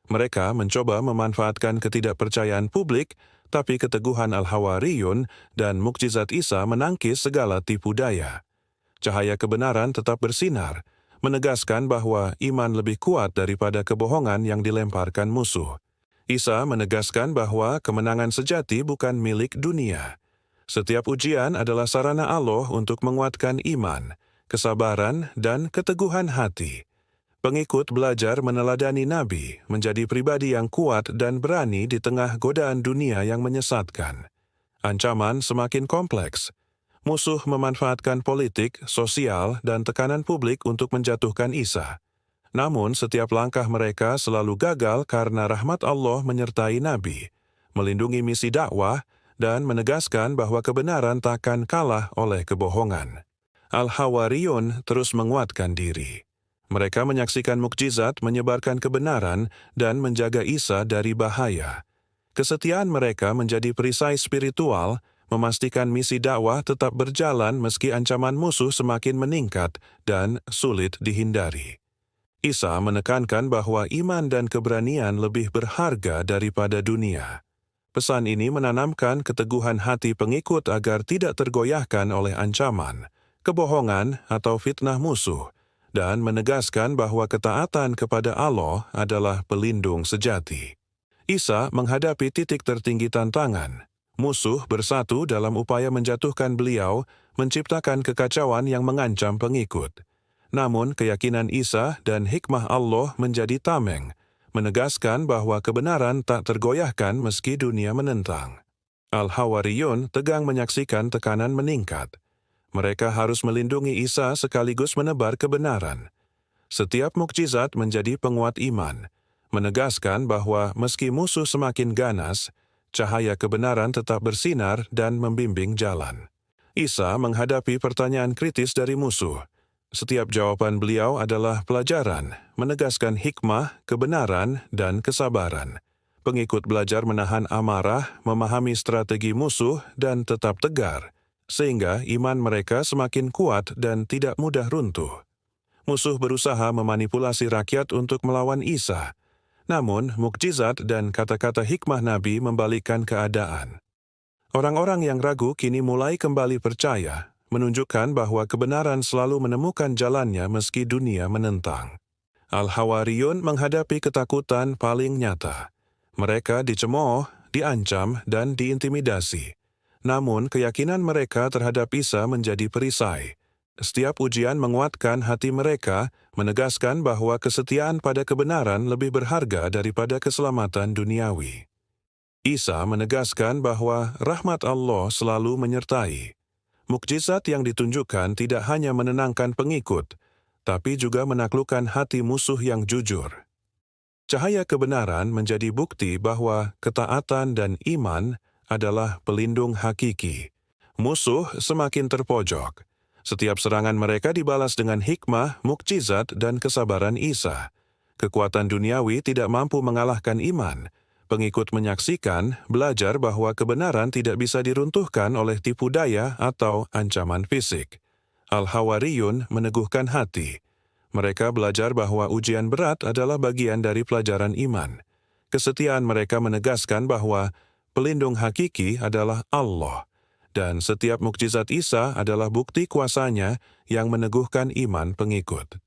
Speaker 1: Mereka mencoba memanfaatkan ketidakpercayaan publik, tapi keteguhan Al-Hawariyun dan mukjizat Isa menangkis segala tipu daya. Cahaya kebenaran tetap bersinar, menegaskan bahwa iman lebih kuat daripada kebohongan yang dilemparkan musuh. Isa menegaskan bahwa kemenangan sejati bukan milik dunia. Setiap ujian adalah sarana Allah untuk menguatkan iman, kesabaran, dan keteguhan hati. Pengikut belajar meneladani Nabi, menjadi pribadi yang kuat dan berani di tengah godaan dunia yang menyesatkan. Ancaman semakin kompleks. Musuh memanfaatkan politik, sosial, dan tekanan publik untuk menjatuhkan Isa. Namun setiap langkah mereka selalu gagal karena rahmat Allah menyertai Nabi, melindungi misi dakwah, dan menegaskan bahwa kebenaran takkan kalah oleh kebohongan. Al-Hawariyun terus menguatkan diri. Mereka menyaksikan mukjizat, menyebarkan kebenaran, dan menjaga Isa dari bahaya. Kesetiaan mereka menjadi perisai spiritual, memastikan misi dakwah tetap berjalan meski ancaman musuh semakin meningkat dan sulit dihindari. Isa menekankan bahwa iman dan keberanian lebih berharga daripada dunia. Pesan ini menanamkan keteguhan hati pengikut agar tidak tergoyahkan oleh ancaman, kebohongan, atau fitnah musuh, dan menegaskan bahwa ketaatan kepada Allah adalah pelindung sejati. Isa menghadapi titik tertinggi tantangan. Musuh bersatu dalam upaya menjatuhkan beliau, menciptakan kekacauan yang mengancam pengikut. Namun, keyakinan Isa dan hikmah Allah menjadi tameng, menegaskan bahwa kebenaran tak tergoyahkan meski dunia menentang. Al-Hawariyun tegang menyaksikan tekanan meningkat. Mereka harus melindungi Isa sekaligus menebar kebenaran. Setiap mukjizat menjadi penguat iman, menegaskan bahwa meski musuh semakin ganas, cahaya kebenaran tetap bersinar dan membimbing jalan. Isa menghadapi pertanyaan kritis dari musuh. Setiap jawaban beliau adalah pelajaran, menegaskan hikmah, kebenaran, dan kesabaran. Pengikut belajar menahan amarah, memahami strategi musuh, dan tetap tegar, sehingga iman mereka semakin kuat dan tidak mudah runtuh. Musuh berusaha memanipulasi rakyat untuk melawan Isa. Namun, mukjizat dan kata-kata hikmah Nabi membalikkan keadaan. Orang-orang yang ragu kini mulai kembali percaya, menunjukkan bahwa kebenaran selalu menemukan jalannya meski dunia menentang. Al-Hawariyun menghadapi ketakutan paling nyata. Mereka dicemooh, diancam, dan diintimidasi. Namun, keyakinan mereka terhadap Isa menjadi perisai. Setiap ujian menguatkan hati mereka, menegaskan bahwa kesetiaan pada kebenaran lebih berharga daripada keselamatan duniawi. Isa menegaskan bahwa rahmat Allah selalu menyertai. Mukjizat yang ditunjukkan tidak hanya menenangkan pengikut, tapi juga menaklukkan hati musuh yang jujur. Cahaya kebenaran menjadi bukti bahwa ketaatan dan iman adalah pelindung hakiki. Musuh semakin terpojok. Setiap serangan mereka dibalas dengan hikmah, mukjizat, dan kesabaran Isa. Kekuatan duniawi tidak mampu mengalahkan iman. Pengikut menyaksikan, belajar bahwa kebenaran tidak bisa diruntuhkan oleh tipu daya atau ancaman fisik. Al-Hawariyun meneguhkan hati. Mereka belajar bahwa ujian berat adalah bagian dari pelajaran iman. Kesetiaan mereka menegaskan bahwa pelindung hakiki adalah Allah. Dan setiap mukjizat Isa adalah bukti kuasanya yang meneguhkan iman pengikut.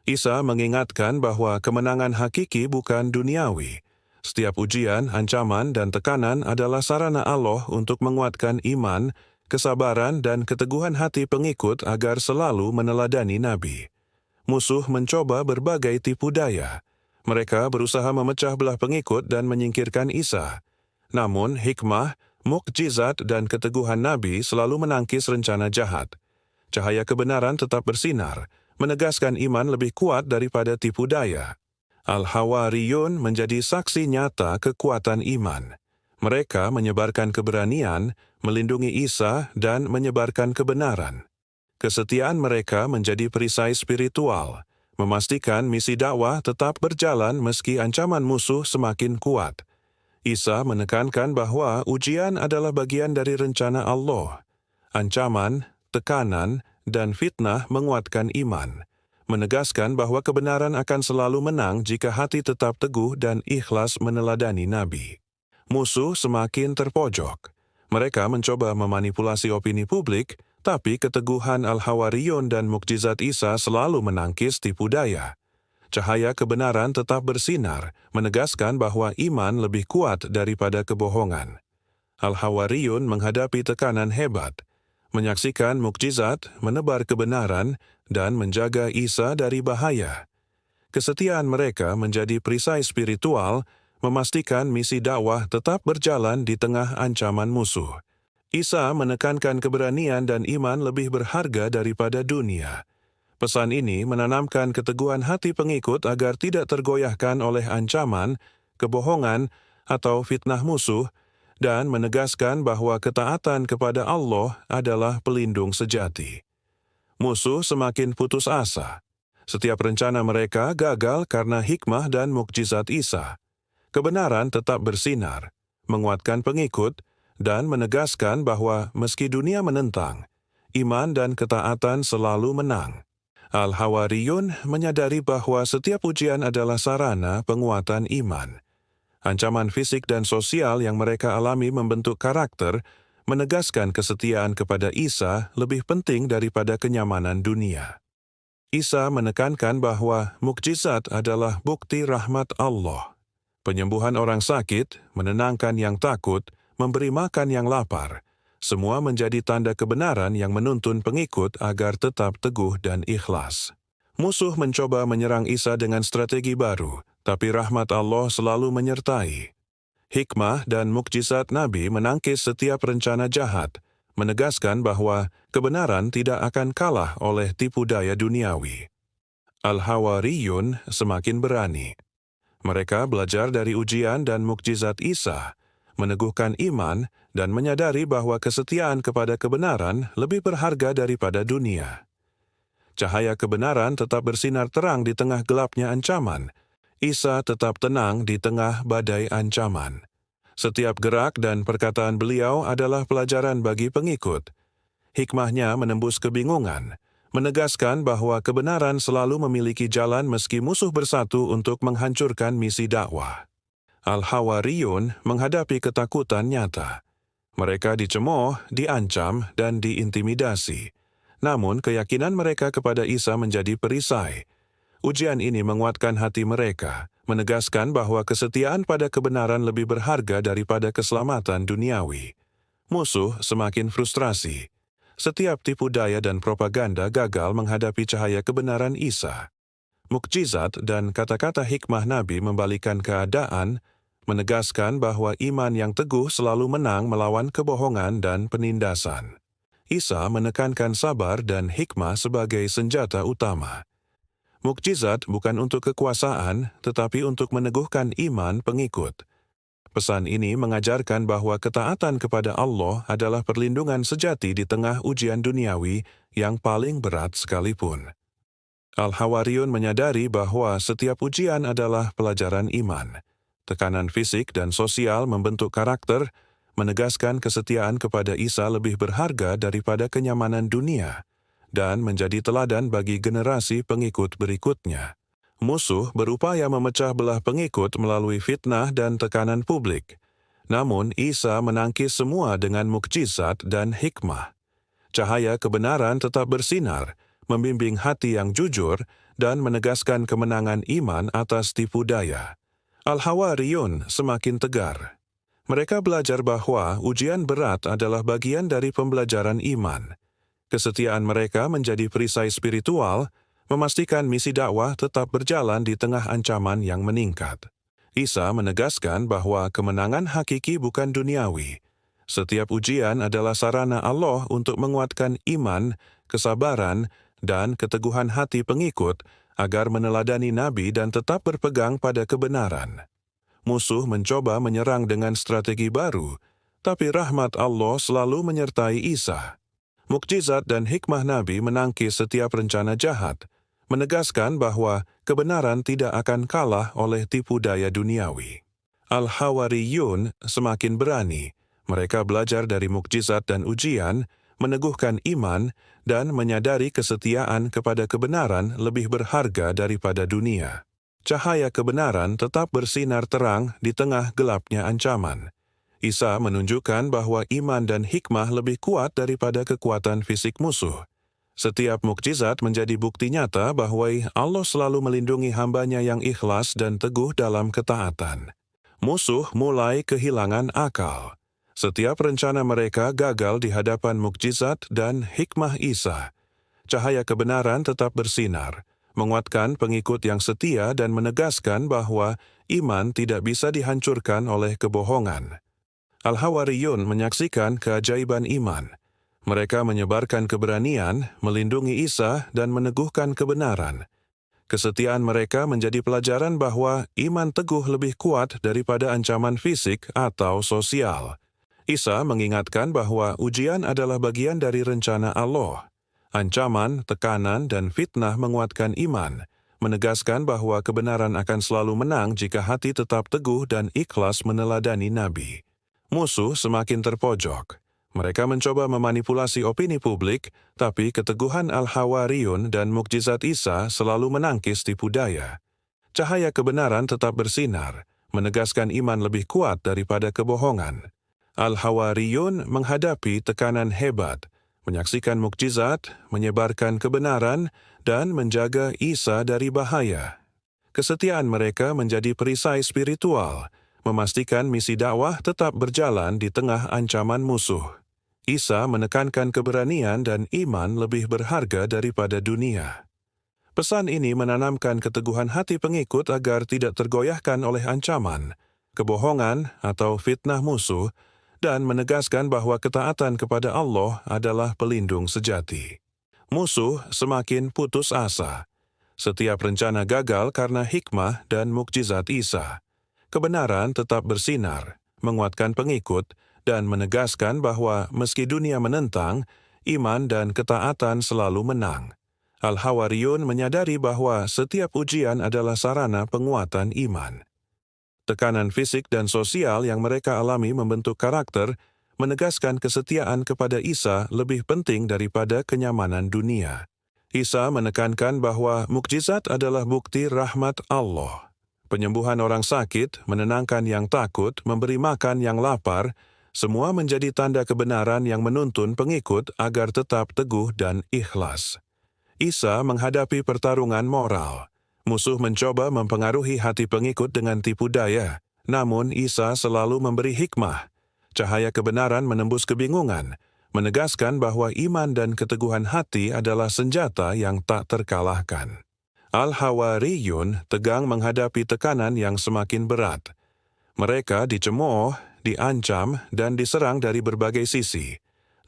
Speaker 1: Isa mengingatkan bahwa kemenangan hakiki bukan duniawi. Setiap ujian, ancaman, dan tekanan adalah sarana Allah untuk menguatkan iman, kesabaran, dan keteguhan hati pengikut agar selalu meneladani Nabi. Musuh mencoba berbagai tipu daya. Mereka berusaha memecah belah pengikut dan menyingkirkan Isa. Namun, hikmah, mukjizat dan keteguhan Nabi selalu menangkis rencana jahat. Cahaya kebenaran tetap bersinar, menegaskan iman lebih kuat daripada tipu daya. Al-Hawariyun menjadi saksi nyata kekuatan iman. Mereka menyebarkan keberanian, melindungi Isa, dan menyebarkan kebenaran. Kesetiaan mereka menjadi perisai spiritual, memastikan misi dakwah tetap berjalan meski ancaman musuh semakin kuat. Isa menekankan bahwa ujian adalah bagian dari rencana Allah. Ancaman, tekanan, dan fitnah menguatkan iman, menegaskan bahwa kebenaran akan selalu menang jika hati tetap teguh dan ikhlas meneladani Nabi. Musuh semakin terpojok. Mereka mencoba memanipulasi opini publik, tapi keteguhan Al-Hawariyun dan mukjizat Isa selalu menangkis tipu daya. Cahaya kebenaran tetap bersinar, menegaskan bahwa iman lebih kuat daripada kebohongan. Al-Hawariyun menghadapi tekanan hebat, menyaksikan mukjizat, menebar kebenaran, dan menjaga Isa dari bahaya. Kesetiaan mereka menjadi perisai spiritual, memastikan misi dakwah tetap berjalan di tengah ancaman musuh. Isa menekankan keberanian dan iman lebih berharga daripada dunia. Pesan ini menanamkan keteguhan hati pengikut agar tidak tergoyahkan oleh ancaman, kebohongan, atau fitnah musuh, dan menegaskan bahwa ketaatan kepada Allah adalah pelindung sejati. Musuh semakin putus asa. Setiap rencana mereka gagal karena hikmah dan mukjizat Isa. Kebenaran tetap bersinar, menguatkan pengikut, dan menegaskan bahwa meski dunia menentang, iman dan ketaatan selalu menang. Al-Hawariyun menyadari bahwa setiap ujian adalah sarana penguatan iman. Ancaman fisik dan sosial yang mereka alami membentuk karakter, menegaskan kesetiaan kepada Isa lebih penting daripada kenyamanan dunia. Isa menekankan bahwa mukjizat adalah bukti rahmat Allah. Penyembuhan orang sakit, menenangkan yang takut, memberi makan yang lapar. Semua menjadi tanda kebenaran yang menuntun pengikut agar tetap teguh dan ikhlas. Musuh mencoba menyerang Isa dengan strategi baru, tapi rahmat Allah selalu menyertai. Hikmah dan mukjizat Nabi menangkis setiap rencana jahat, menegaskan bahwa kebenaran tidak akan kalah oleh tipu daya duniawi. Al-Hawariyun semakin berani. Mereka belajar dari ujian dan mukjizat Isa, meneguhkan iman dan menyadari bahwa kesetiaan kepada kebenaran lebih berharga daripada dunia. Cahaya kebenaran tetap bersinar terang di tengah gelapnya ancaman. Isa tetap tenang di tengah badai ancaman. Setiap gerak dan perkataan beliau adalah pelajaran bagi pengikut. Hikmahnya menembus kebingungan, menegaskan bahwa kebenaran selalu memiliki jalan meski musuh bersatu untuk menghancurkan misi dakwah. Al-Hawariyun menghadapi ketakutan nyata. Mereka dicemooh, diancam, dan diintimidasi. Namun keyakinan mereka kepada Isa menjadi perisai. Ujian ini menguatkan hati mereka, menegaskan bahwa kesetiaan pada kebenaran lebih berharga daripada keselamatan duniawi. Musuh semakin frustrasi. Setiap tipu daya dan propaganda gagal menghadapi cahaya kebenaran Isa. Mukjizat dan kata-kata hikmah Nabi membalikkan keadaan, menegaskan bahwa iman yang teguh selalu menang melawan kebohongan dan penindasan. Isa menekankan sabar dan hikmah sebagai senjata utama. Mukjizat bukan untuk kekuasaan, tetapi untuk meneguhkan iman pengikut. Pesan ini mengajarkan bahwa ketaatan kepada Allah adalah perlindungan sejati di tengah ujian duniawi yang paling berat sekalipun. Al-Hawariyun menyadari bahwa setiap ujian adalah pelajaran iman. Tekanan fisik dan sosial membentuk karakter, menegaskan kesetiaan kepada Isa lebih berharga daripada kenyamanan dunia, dan menjadi teladan bagi generasi pengikut berikutnya. Musuh berupaya memecah belah pengikut melalui fitnah dan tekanan publik. Namun Isa menangkis semua dengan mukjizat dan hikmah. Cahaya kebenaran tetap bersinar, membimbing hati yang jujur, dan menegaskan kemenangan iman atas tipu daya. Al-Hawariyun semakin tegar. Mereka belajar bahwa ujian berat adalah bagian dari pembelajaran iman. Kesetiaan mereka menjadi perisai spiritual, memastikan misi dakwah tetap berjalan di tengah ancaman yang meningkat. Isa menegaskan bahwa kemenangan hakiki bukan duniawi. Setiap ujian adalah sarana Allah untuk menguatkan iman, kesabaran, dan keteguhan hati pengikut agar meneladani Nabi dan tetap berpegang pada kebenaran. Musuh mencoba menyerang dengan strategi baru, tapi rahmat Allah selalu menyertai Isa. Mukjizat dan hikmah Nabi menangkis setiap rencana jahat, menegaskan bahwa kebenaran tidak akan kalah oleh tipu daya duniawi. Al-Hawariyun semakin berani. Mereka belajar dari mukjizat dan ujian, meneguhkan iman, dan menyadari kesetiaan kepada kebenaran lebih berharga daripada dunia. Cahaya kebenaran tetap bersinar terang di tengah gelapnya ancaman. Isa menunjukkan bahwa iman dan hikmah lebih kuat daripada kekuatan fisik musuh. Setiap mukjizat menjadi bukti nyata bahwa Allah selalu melindungi hambanya yang ikhlas dan teguh dalam ketaatan. Musuh mulai kehilangan akal. Setiap rencana mereka gagal di hadapan mukjizat dan hikmah Isa. Cahaya kebenaran tetap bersinar, menguatkan pengikut yang setia dan menegaskan bahwa iman tidak bisa dihancurkan oleh kebohongan. Al-Hawariyun menyaksikan keajaiban iman. Mereka menyebarkan keberanian, melindungi Isa, dan meneguhkan kebenaran. Kesetiaan mereka menjadi pelajaran bahwa iman teguh lebih kuat daripada ancaman fisik atau sosial. Isa mengingatkan bahwa ujian adalah bagian dari rencana Allah. Ancaman, tekanan, dan fitnah menguatkan iman, menegaskan bahwa kebenaran akan selalu menang jika hati tetap teguh dan ikhlas meneladani Nabi. Musuh semakin terpojok. Mereka mencoba memanipulasi opini publik, tapi keteguhan Al-Hawariyun dan mukjizat Isa selalu menangkis tipu daya. Cahaya kebenaran tetap bersinar, menegaskan iman lebih kuat daripada kebohongan. Al-Hawariyun menghadapi tekanan hebat, menyaksikan mukjizat, menyebarkan kebenaran, dan menjaga Isa dari bahaya. Kesetiaan mereka menjadi perisai spiritual, memastikan misi dakwah tetap berjalan di tengah ancaman musuh. Isa menekankan keberanian dan iman lebih berharga daripada dunia. Pesan ini menanamkan keteguhan hati pengikut agar tidak tergoyahkan oleh ancaman, kebohongan, atau fitnah musuh, dan menegaskan bahwa ketaatan kepada Allah adalah pelindung sejati. Musuh semakin putus asa. Setiap rencana gagal karena hikmah dan mukjizat Isa. Kebenaran tetap bersinar, menguatkan pengikut, dan menegaskan bahwa meski dunia menentang, iman dan ketaatan selalu menang. Al-Hawariyun menyadari bahwa setiap ujian adalah sarana penguatan iman. Tekanan fisik dan sosial yang mereka alami membentuk karakter, menegaskan kesetiaan kepada Isa lebih penting daripada kenyamanan dunia. Isa menekankan bahwa mukjizat adalah bukti rahmat Allah. Penyembuhan orang sakit, menenangkan yang takut, memberi makan yang lapar, semua menjadi tanda kebenaran yang menuntun pengikut agar tetap teguh dan ikhlas. Isa menghadapi pertarungan moral. Musuh mencoba mempengaruhi hati pengikut dengan tipu daya, namun Isa selalu memberi hikmah. Cahaya kebenaran menembus kebingungan, menegaskan bahwa iman dan keteguhan hati adalah senjata yang tak terkalahkan. Al-Hawariyun tegang menghadapi tekanan yang semakin berat. Mereka dicemooh, diancam, dan diserang dari berbagai sisi.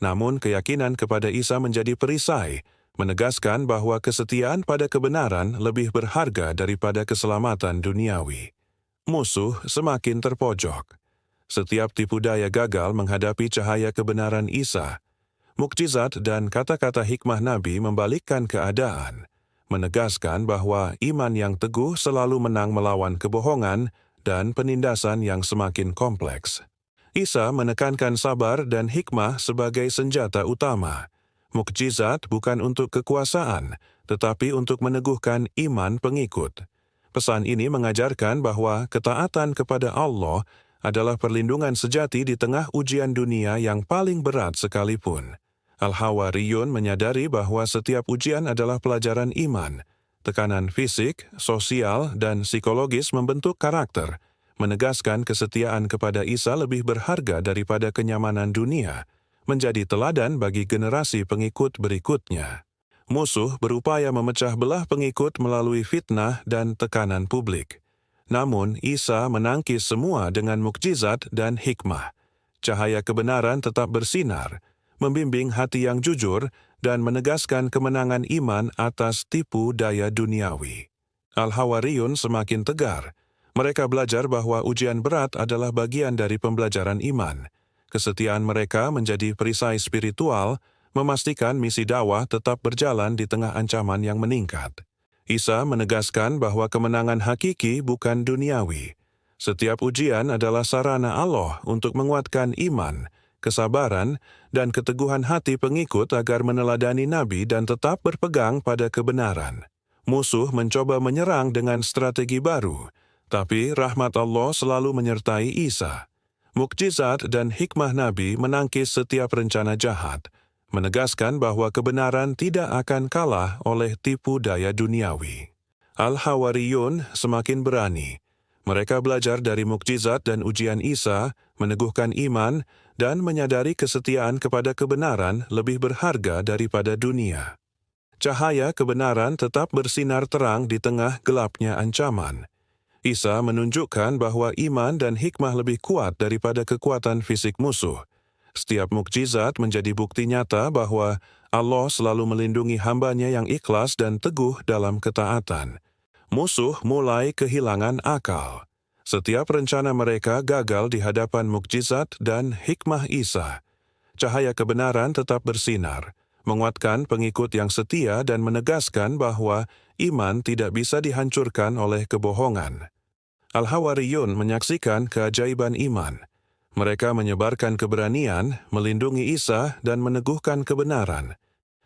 Speaker 1: Namun keyakinan kepada Isa menjadi perisai, menegaskan bahwa kesetiaan pada kebenaran lebih berharga daripada keselamatan duniawi. Musuh semakin terpojok. Setiap tipu daya gagal menghadapi cahaya kebenaran Isa. Mukjizat dan kata-kata hikmah Nabi membalikkan keadaan, menegaskan bahwa iman yang teguh selalu menang melawan kebohongan dan penindasan yang semakin kompleks. Isa menekankan sabar dan hikmah sebagai senjata utama. Mukjizat bukan untuk kekuasaan, tetapi untuk meneguhkan iman pengikut. Pesan ini mengajarkan bahwa ketaatan kepada Allah adalah perlindungan sejati di tengah ujian dunia yang paling berat sekalipun. Al-Hawariyun menyadari bahwa setiap ujian adalah pelajaran iman. Tekanan fisik, sosial, dan psikologis membentuk karakter, menegaskan kesetiaan kepada Isa lebih berharga daripada kenyamanan dunia, menjadi teladan bagi generasi pengikut berikutnya. Musuh berupaya memecah belah pengikut melalui fitnah dan tekanan publik. Namun, Isa menangkis semua dengan mukjizat dan hikmah. Cahaya kebenaran tetap bersinar, membimbing hati yang jujur, dan menegaskan kemenangan iman atas tipu daya duniawi. Al-Hawariyun semakin tegar. Mereka belajar bahwa ujian berat adalah bagian dari pembelajaran iman. Kesetiaan mereka menjadi perisai spiritual, memastikan misi dakwah tetap berjalan di tengah ancaman yang meningkat. Isa menegaskan bahwa kemenangan hakiki bukan duniawi. Setiap ujian adalah sarana Allah untuk menguatkan iman, kesabaran, dan keteguhan hati pengikut agar meneladani Nabi dan tetap berpegang pada kebenaran. Musuh mencoba menyerang dengan strategi baru, tapi rahmat Allah selalu menyertai Isa. Mukjizat dan hikmah Nabi menangkis setiap rencana jahat, menegaskan bahwa kebenaran tidak akan kalah oleh tipu daya duniawi. Al-Hawariyun semakin berani. Mereka belajar dari mukjizat dan ujian Isa, meneguhkan iman, dan menyadari kesetiaan kepada kebenaran lebih berharga daripada dunia. Cahaya kebenaran tetap bersinar terang di tengah gelapnya ancaman. Isa menunjukkan bahwa iman dan hikmah lebih kuat daripada kekuatan fisik musuh. Setiap mukjizat menjadi bukti nyata bahwa Allah selalu melindungi hamba-Nya yang ikhlas dan teguh dalam ketaatan. Musuh mulai kehilangan akal. Setiap rencana mereka gagal di hadapan mukjizat dan hikmah Isa. Cahaya kebenaran tetap bersinar, menguatkan pengikut yang setia dan menegaskan bahwa iman tidak bisa dihancurkan oleh kebohongan. Al-Hawariyun menyaksikan keajaiban iman. Mereka menyebarkan keberanian, melindungi Isa, dan meneguhkan kebenaran.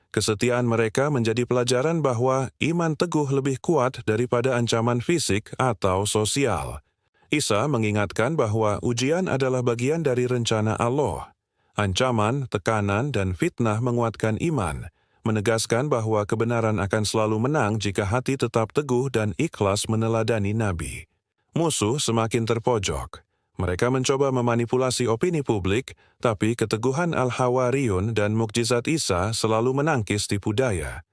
Speaker 1: Kesetiaan mereka menjadi pelajaran bahwa iman teguh lebih kuat daripada ancaman fisik atau sosial. Isa mengingatkan bahwa ujian adalah bagian dari rencana Allah. Ancaman, tekanan, dan fitnah menguatkan iman, menegaskan bahwa kebenaran akan selalu menang jika hati tetap teguh dan ikhlas meneladani Nabi. Musuh semakin terpojok. Mereka mencoba memanipulasi opini publik, tapi keteguhan Al-Hawariyun dan mukjizat Isa selalu menangkis tipu daya.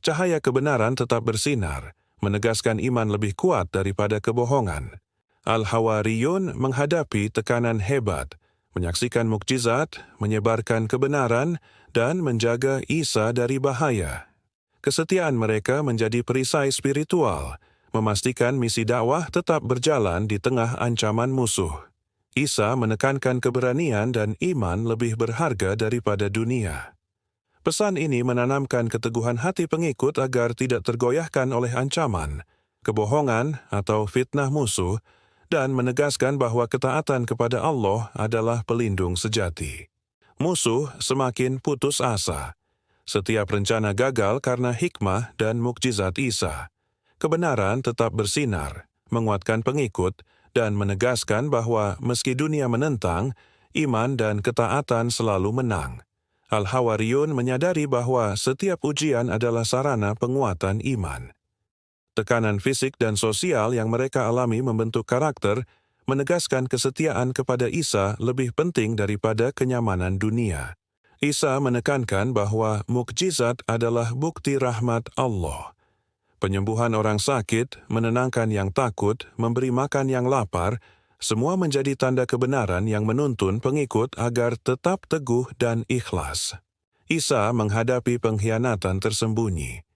Speaker 1: Cahaya kebenaran tetap bersinar, menegaskan iman lebih kuat daripada kebohongan. Al-Hawariyun menghadapi tekanan hebat, menyaksikan mukjizat, menyebarkan kebenaran, dan menjaga Isa dari bahaya. Kesetiaan mereka menjadi perisai spiritual, memastikan misi dakwah tetap berjalan di tengah ancaman musuh. Isa menekankan keberanian dan iman lebih berharga daripada dunia. Pesan ini menanamkan keteguhan hati pengikut agar tidak tergoyahkan oleh ancaman, kebohongan, atau fitnah musuh, dan menegaskan bahwa ketaatan kepada Allah adalah pelindung sejati. Musuh semakin putus asa. Setiap rencana gagal karena hikmah dan mukjizat Isa. Kebenaran tetap bersinar, menguatkan pengikut, dan menegaskan bahwa meski dunia menentang, iman dan ketaatan selalu menang. Al-Hawariyun menyadari bahwa setiap ujian adalah sarana penguatan iman. Tekanan fisik dan sosial yang mereka alami membentuk karakter, menegaskan kesetiaan kepada Isa lebih penting daripada kenyamanan dunia. Isa menekankan bahwa mukjizat adalah bukti rahmat Allah. Penyembuhan orang sakit, menenangkan yang takut, memberi makan yang lapar, semua menjadi tanda kebenaran yang menuntun pengikut agar tetap teguh dan ikhlas. Isa menghadapi pengkhianatan tersembunyi.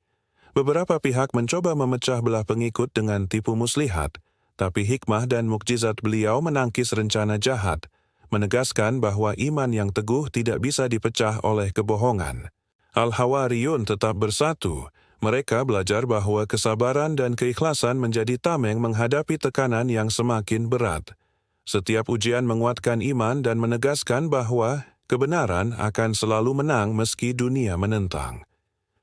Speaker 1: Beberapa pihak mencoba memecah belah pengikut dengan tipu muslihat, tapi hikmah dan mukjizat beliau menangkis rencana jahat, menegaskan bahwa iman yang teguh tidak bisa dipecah oleh kebohongan. Al-Hawariyun tetap bersatu. Mereka belajar bahwa kesabaran dan keikhlasan menjadi tameng menghadapi tekanan yang semakin berat. Setiap ujian menguatkan iman dan menegaskan bahwa kebenaran akan selalu menang meski dunia menentang.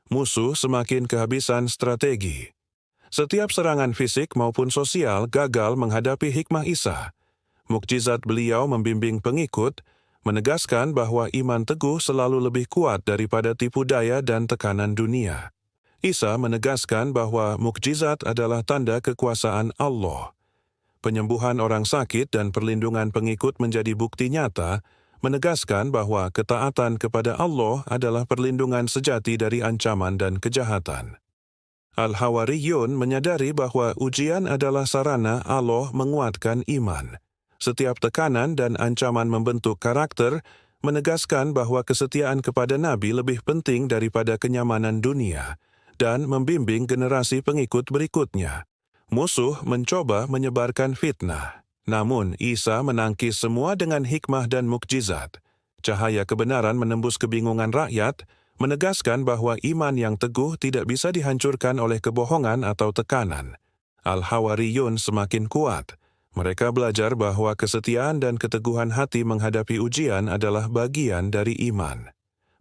Speaker 1: Musuh semakin kehabisan strategi. Setiap serangan fisik maupun sosial gagal menghadapi hikmah Isa. Mukjizat beliau membimbing pengikut, menegaskan bahwa iman teguh selalu lebih kuat daripada tipu daya dan tekanan dunia. Isa menegaskan bahwa mukjizat adalah tanda kekuasaan Allah. Penyembuhan orang sakit dan perlindungan pengikut menjadi bukti nyata, menegaskan bahwa ketaatan kepada Allah adalah perlindungan sejati dari ancaman dan kejahatan. Al-Hawariyun menyadari bahwa ujian adalah sarana Allah menguatkan iman. Setiap tekanan dan ancaman membentuk karakter, menegaskan bahwa kesetiaan kepada Nabi lebih penting daripada kenyamanan dunia, dan membimbing generasi pengikut berikutnya. Musuh mencoba menyebarkan fitnah, namun Isa menangkis semua dengan hikmah dan mukjizat. Cahaya kebenaran menembus kebingungan rakyat, menegaskan bahwa iman yang teguh tidak bisa dihancurkan oleh kebohongan atau tekanan. Al-Hawariyun semakin kuat. Mereka belajar bahwa kesetiaan dan keteguhan hati menghadapi ujian adalah bagian dari iman.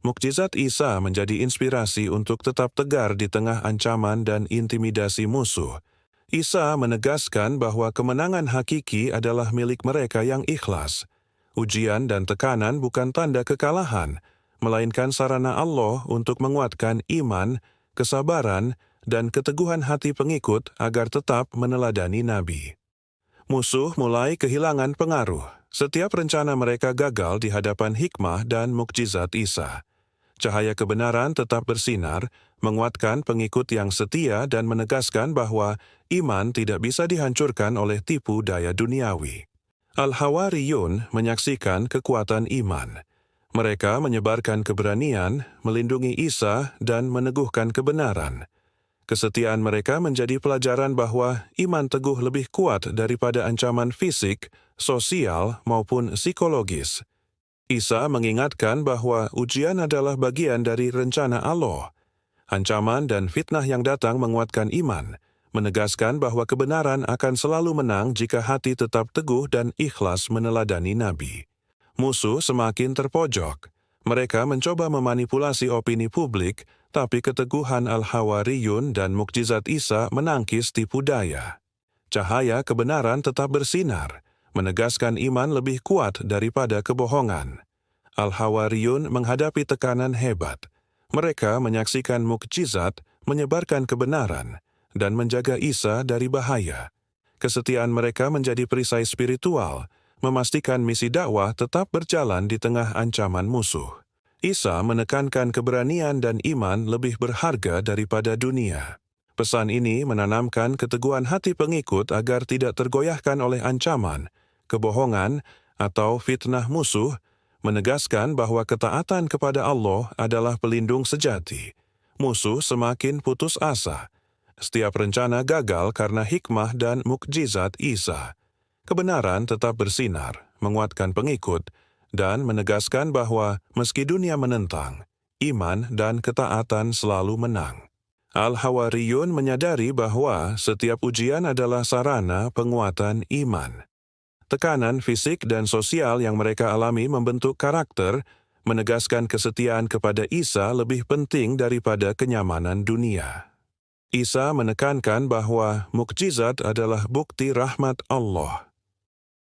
Speaker 1: Mukjizat Isa menjadi inspirasi untuk tetap tegar di tengah ancaman dan intimidasi musuh. Isa menegaskan bahwa kemenangan hakiki adalah milik mereka yang ikhlas. Ujian dan tekanan bukan tanda kekalahan, melainkan sarana Allah untuk menguatkan iman, kesabaran, dan keteguhan hati pengikut agar tetap meneladani Nabi. Musuh mulai kehilangan pengaruh. Setiap rencana mereka gagal di hadapan hikmah dan mukjizat Isa. Cahaya kebenaran tetap bersinar, menguatkan pengikut yang setia dan menegaskan bahwa iman tidak bisa dihancurkan oleh tipu daya duniawi. Al-Hawariyun menyaksikan kekuatan iman. Mereka menyebarkan keberanian, melindungi Isa, dan meneguhkan kebenaran. Kesetiaan mereka menjadi pelajaran bahwa iman teguh lebih kuat daripada ancaman fisik, sosial, maupun psikologis. Isa mengingatkan bahwa ujian adalah bagian dari rencana Allah. Ancaman dan fitnah yang datang menguatkan iman, menegaskan bahwa kebenaran akan selalu menang jika hati tetap teguh dan ikhlas meneladani Nabi. Musuh semakin terpojok. Mereka mencoba memanipulasi opini publik, tapi keteguhan Al-Hawariyun dan mukjizat Isa menangkis tipu daya. Cahaya kebenaran tetap bersinar, menegaskan iman lebih kuat daripada kebohongan. Al-Hawariyun menghadapi tekanan hebat. Mereka menyaksikan mukjizat, menyebarkan kebenaran, dan menjaga Isa dari bahaya. Kesetiaan mereka menjadi perisai spiritual, memastikan misi dakwah tetap berjalan di tengah ancaman musuh. Isa menekankan keberanian dan iman lebih berharga daripada dunia. Pesan ini menanamkan keteguhan hati pengikut agar tidak tergoyahkan oleh ancaman, kebohongan, atau fitnah musuh, menegaskan bahwa ketaatan kepada Allah adalah pelindung sejati. Musuh semakin putus asa. Setiap rencana gagal karena hikmah dan mukjizat Isa. Kebenaran tetap bersinar, menguatkan pengikut, dan menegaskan bahwa meski dunia menentang, iman dan ketaatan selalu menang. Al-Hawariyun menyadari bahwa setiap ujian adalah sarana penguatan iman. Tekanan fisik dan sosial yang mereka alami membentuk karakter, menegaskan kesetiaan kepada Isa lebih penting daripada kenyamanan dunia. Isa menekankan bahwa mukjizat adalah bukti rahmat Allah.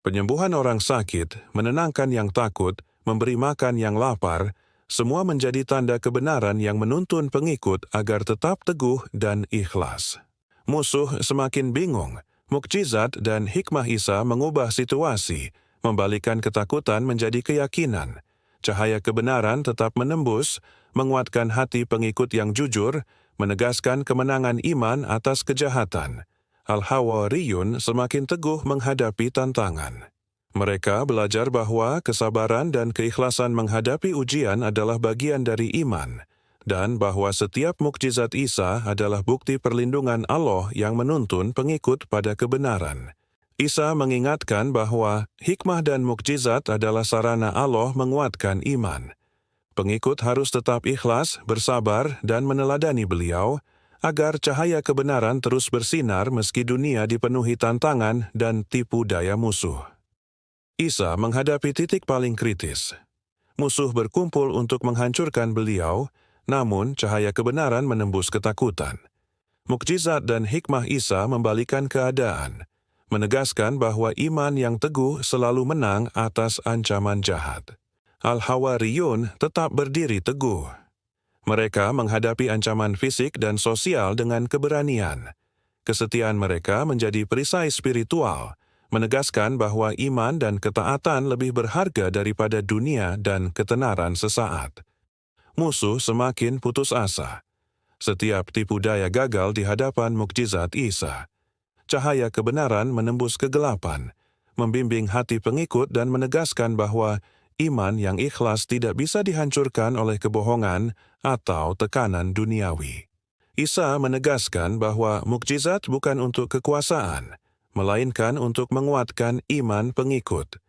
Speaker 1: Penyembuhan orang sakit, menenangkan yang takut, memberi makan yang lapar, semua menjadi tanda kebenaran yang menuntun pengikut agar tetap teguh dan ikhlas. Musuh semakin bingung. Mukjizat dan hikmah Isa mengubah situasi, membalikkan ketakutan menjadi keyakinan. Cahaya kebenaran tetap menembus, menguatkan hati pengikut yang jujur, menegaskan kemenangan iman atas kejahatan. Al-Hawariyun semakin teguh menghadapi tantangan. Mereka belajar bahwa kesabaran dan keikhlasan menghadapi ujian adalah bagian dari iman, dan bahwa setiap mukjizat Isa adalah bukti perlindungan Allah yang menuntun pengikut pada kebenaran. Isa mengingatkan bahwa hikmah dan mukjizat adalah sarana Allah menguatkan iman. Pengikut harus tetap ikhlas, bersabar, dan meneladani beliau, agar cahaya kebenaran terus bersinar meski dunia dipenuhi tantangan dan tipu daya musuh. Isa menghadapi titik paling kritis. Musuh berkumpul untuk menghancurkan beliau, namun cahaya kebenaran menembus ketakutan. Mukjizat dan hikmah Isa membalikan keadaan, menegaskan bahwa iman yang teguh selalu menang atas ancaman jahat. Al-Hawariyun tetap berdiri teguh. Mereka menghadapi ancaman fisik dan sosial dengan keberanian. Kesetiaan mereka menjadi perisai spiritual, menegaskan bahwa iman dan ketaatan lebih berharga daripada dunia dan ketenaran sesaat. Musuh semakin putus asa. Setiap tipu daya gagal di hadapan mukjizat Isa. Cahaya kebenaran menembus kegelapan, membimbing hati pengikut dan menegaskan bahwa iman yang ikhlas tidak bisa dihancurkan oleh kebohongan atau tekanan duniawi. Isa menegaskan bahwa mukjizat bukan untuk kekuasaan, melainkan untuk menguatkan iman pengikut.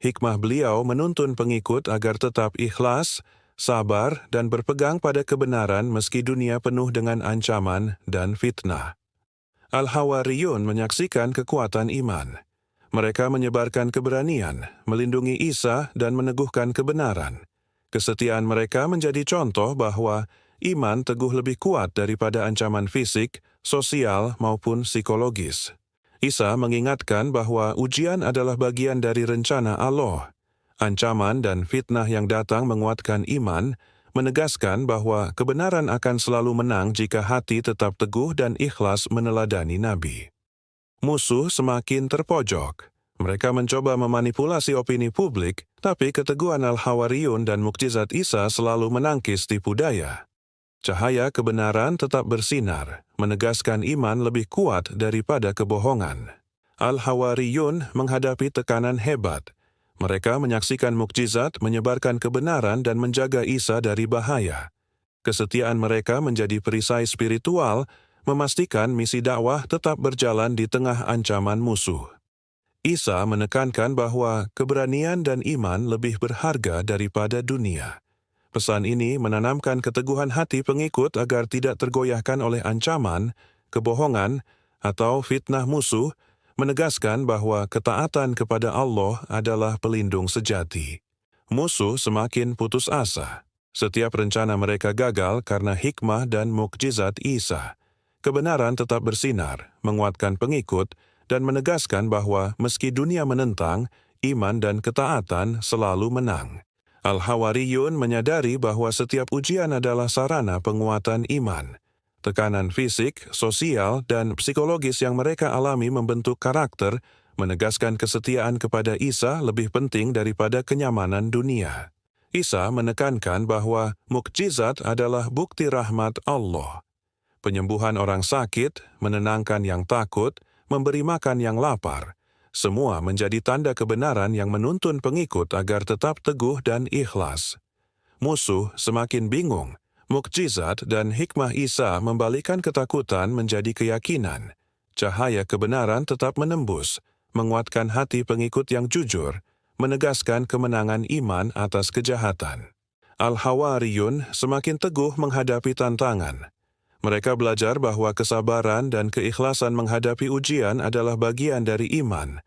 Speaker 1: Hikmah beliau menuntun pengikut agar tetap ikhlas, sabar, dan berpegang pada kebenaran meski dunia penuh dengan ancaman dan fitnah. Al-Hawariyun menyaksikan kekuatan iman. Mereka menyebarkan keberanian, melindungi Isa, dan meneguhkan kebenaran. Kesetiaan mereka menjadi contoh bahwa iman teguh lebih kuat daripada ancaman fisik, sosial, maupun psikologis. Isa mengingatkan bahwa ujian adalah bagian dari rencana Allah. Ancaman dan fitnah yang datang menguatkan iman, menegaskan bahwa kebenaran akan selalu menang jika hati tetap teguh dan ikhlas meneladani Nabi. Musuh semakin terpojok. Mereka mencoba memanipulasi opini publik, tapi keteguhan Al-Hawariyun dan mukjizat Isa selalu menangkis tipu daya. Cahaya kebenaran tetap bersinar, menegaskan iman lebih kuat daripada kebohongan. Al-Hawariyun menghadapi tekanan hebat. Mereka menyaksikan mukjizat, menyebarkan kebenaran, dan menjaga Isa dari bahaya. Kesetiaan mereka menjadi perisai spiritual, memastikan misi dakwah tetap berjalan di tengah ancaman musuh. Isa menekankan bahwa keberanian dan iman lebih berharga daripada dunia. Pesan ini menanamkan keteguhan hati pengikut agar tidak tergoyahkan oleh ancaman, kebohongan, atau fitnah musuh, menegaskan bahwa ketaatan kepada Allah adalah pelindung sejati. Musuh semakin putus asa. Setiap rencana mereka gagal karena hikmah dan mukjizat Isa. Kebenaran tetap bersinar, menguatkan pengikut, dan menegaskan bahwa meski dunia menentang, iman dan ketaatan selalu menang. Al-Hawariyun menyadari bahwa setiap ujian adalah sarana penguatan iman. Tekanan fisik, sosial, dan psikologis yang mereka alami membentuk karakter, menegaskan kesetiaan kepada Isa lebih penting daripada kenyamanan dunia. Isa menekankan bahwa mukjizat adalah bukti rahmat Allah. Penyembuhan orang sakit, menenangkan yang takut, memberi makan yang lapar, semua menjadi tanda kebenaran yang menuntun pengikut agar tetap teguh dan ikhlas. Musuh semakin bingung. Mukjizat dan hikmah Isa membalikkan ketakutan menjadi keyakinan. Cahaya kebenaran tetap menembus, menguatkan hati pengikut yang jujur, menegaskan kemenangan iman atas kejahatan. Al-Hawariyun semakin teguh menghadapi tantangan. Mereka belajar bahwa kesabaran dan keikhlasan menghadapi ujian adalah bagian dari iman,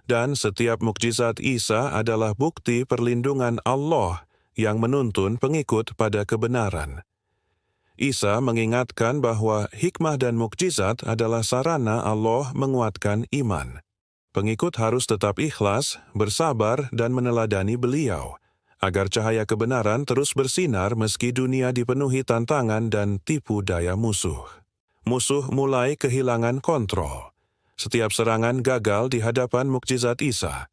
Speaker 1: dan setiap mukjizat Isa adalah bukti perlindungan Allah yang menuntun pengikut pada kebenaran. Isa mengingatkan bahwa hikmah dan mukjizat adalah sarana Allah menguatkan iman. Pengikut harus tetap ikhlas, bersabar, dan meneladani beliau, agar cahaya kebenaran terus bersinar meski dunia dipenuhi tantangan dan tipu daya musuh. Musuh mulai kehilangan kontrol. Setiap serangan gagal di hadapan mukjizat Isa.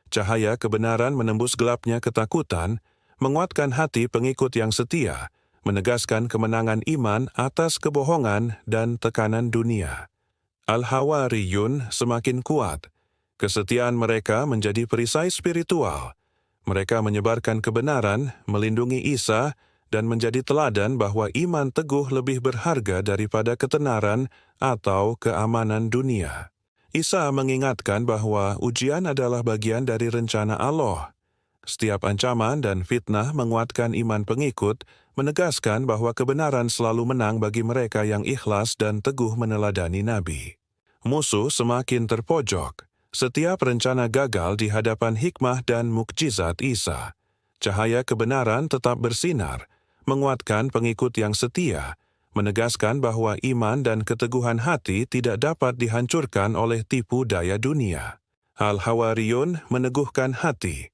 Speaker 1: Cahaya kebenaran menembus gelapnya ketakutan, menguatkan hati pengikut yang setia, menegaskan kemenangan iman atas kebohongan dan tekanan dunia. Al-Hawariyun semakin kuat. Kesetiaan mereka menjadi perisai spiritual. Mereka menyebarkan kebenaran, melindungi Isa, dan menjadi teladan bahwa iman teguh lebih berharga daripada ketenaran atau keamanan dunia. Isa mengingatkan bahwa ujian adalah bagian dari rencana Allah. Setiap ancaman dan fitnah menguatkan iman pengikut, menegaskan bahwa kebenaran selalu menang bagi mereka yang ikhlas dan teguh meneladani Nabi. Musuh semakin terpojok. Setiap rencana gagal di hadapan hikmah dan mukjizat Isa. Cahaya kebenaran tetap bersinar, menguatkan pengikut yang setia, menegaskan bahwa iman dan keteguhan hati tidak dapat dihancurkan oleh tipu daya dunia. Al-Hawariyun meneguhkan hati.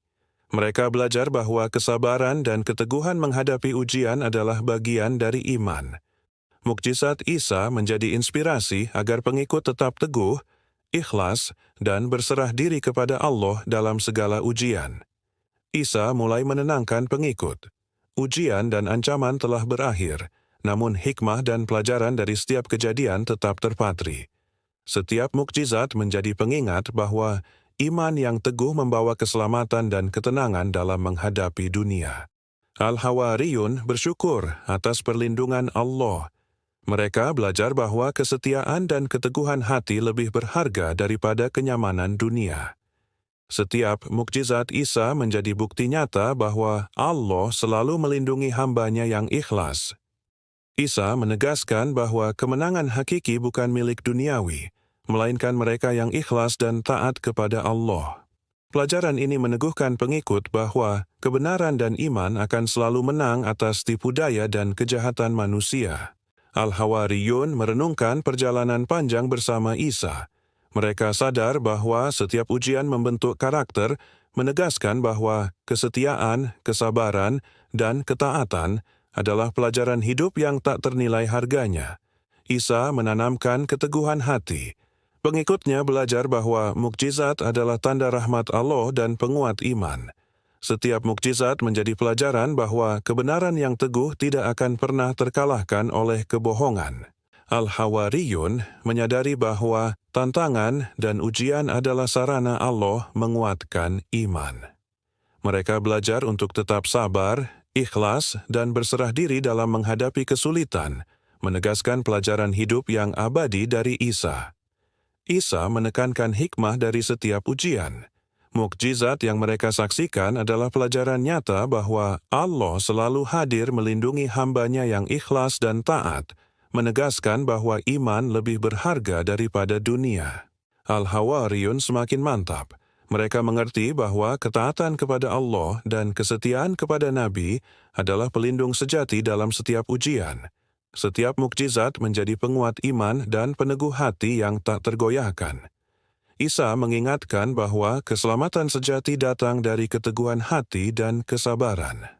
Speaker 1: Mereka belajar bahwa kesabaran dan keteguhan menghadapi ujian adalah bagian dari iman. Mukjizat Isa menjadi inspirasi agar pengikut tetap teguh, ikhlas, dan berserah diri kepada Allah dalam segala ujian. Isa mulai menenangkan pengikut. Ujian dan ancaman telah berakhir, namun hikmah dan pelajaran dari setiap kejadian tetap terpatri. Setiap mukjizat menjadi pengingat bahwa iman yang teguh membawa keselamatan dan ketenangan dalam menghadapi dunia. Al-Hawariyun bersyukur atas perlindungan Allah. Mereka belajar bahwa kesetiaan dan keteguhan hati lebih berharga daripada kenyamanan dunia. Setiap mukjizat Isa menjadi bukti nyata bahwa Allah selalu melindungi hamba-Nya yang ikhlas. Isa menegaskan bahwa kemenangan hakiki bukan milik duniawi, melainkan mereka yang ikhlas dan taat kepada Allah. Pelajaran ini meneguhkan pengikut bahwa kebenaran dan iman akan selalu menang atas tipu daya dan kejahatan manusia. Al-Hawariyun merenungkan perjalanan panjang bersama Isa. Mereka sadar bahwa setiap ujian membentuk karakter, menegaskan bahwa kesetiaan, kesabaran, dan ketaatan adalah pelajaran hidup yang tak ternilai harganya. Isa menanamkan keteguhan hati. Pengikutnya belajar bahwa mukjizat adalah tanda rahmat Allah dan penguat iman. Setiap mukjizat menjadi pelajaran bahwa kebenaran yang teguh tidak akan pernah terkalahkan oleh kebohongan. Al-Hawariyun menyadari bahwa tantangan dan ujian adalah sarana Allah menguatkan iman. Mereka belajar untuk tetap sabar, ikhlas, dan berserah diri dalam menghadapi kesulitan, menegaskan pelajaran hidup yang abadi dari Isa. Isa menekankan hikmah dari setiap ujian. Mukjizat yang mereka saksikan adalah pelajaran nyata bahwa Allah selalu hadir melindungi hamba-Nya yang ikhlas dan taat, menegaskan bahwa iman lebih berharga daripada dunia. Al-Hawariyun semakin mantap. Mereka mengerti bahwa ketaatan kepada Allah dan kesetiaan kepada Nabi adalah pelindung sejati dalam setiap ujian. Setiap mukjizat menjadi penguat iman dan peneguh hati yang tak tergoyahkan. Isa mengingatkan bahwa keselamatan sejati datang dari keteguhan hati dan kesabaran.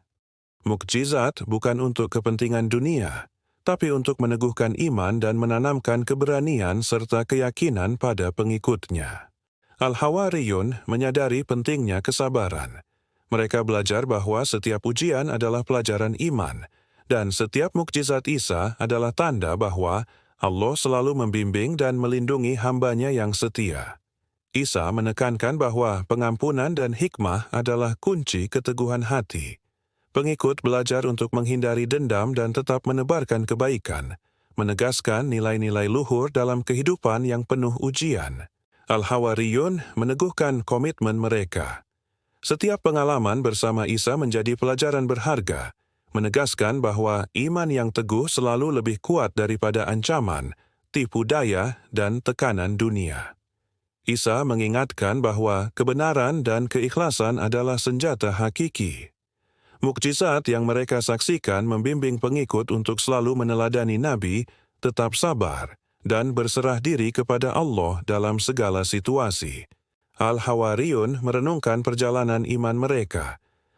Speaker 1: Mukjizat bukan untuk kepentingan dunia, tapi untuk meneguhkan iman dan menanamkan keberanian serta keyakinan pada pengikutnya. Al-Hawariyun menyadari pentingnya kesabaran. Mereka belajar bahwa setiap ujian adalah pelajaran iman, dan setiap mukjizat Isa adalah tanda bahwa Allah selalu membimbing dan melindungi hamba-Nya yang setia. Isa menekankan bahwa pengampunan dan hikmah adalah kunci keteguhan hati. Pengikut belajar untuk menghindari dendam dan tetap menebarkan kebaikan, menegaskan nilai-nilai luhur dalam kehidupan yang penuh ujian. Al-Hawariyun meneguhkan komitmen mereka. Setiap pengalaman bersama Isa menjadi pelajaran berharga, menegaskan bahwa iman yang teguh selalu lebih kuat daripada ancaman, tipu daya, dan tekanan dunia. Isa mengingatkan bahwa kebenaran dan keikhlasan adalah senjata hakiki. Mukjizat yang mereka saksikan membimbing pengikut untuk selalu meneladani Nabi, tetap sabar, dan berserah diri kepada Allah dalam segala situasi. Al-Hawariyun merenungkan perjalanan iman mereka.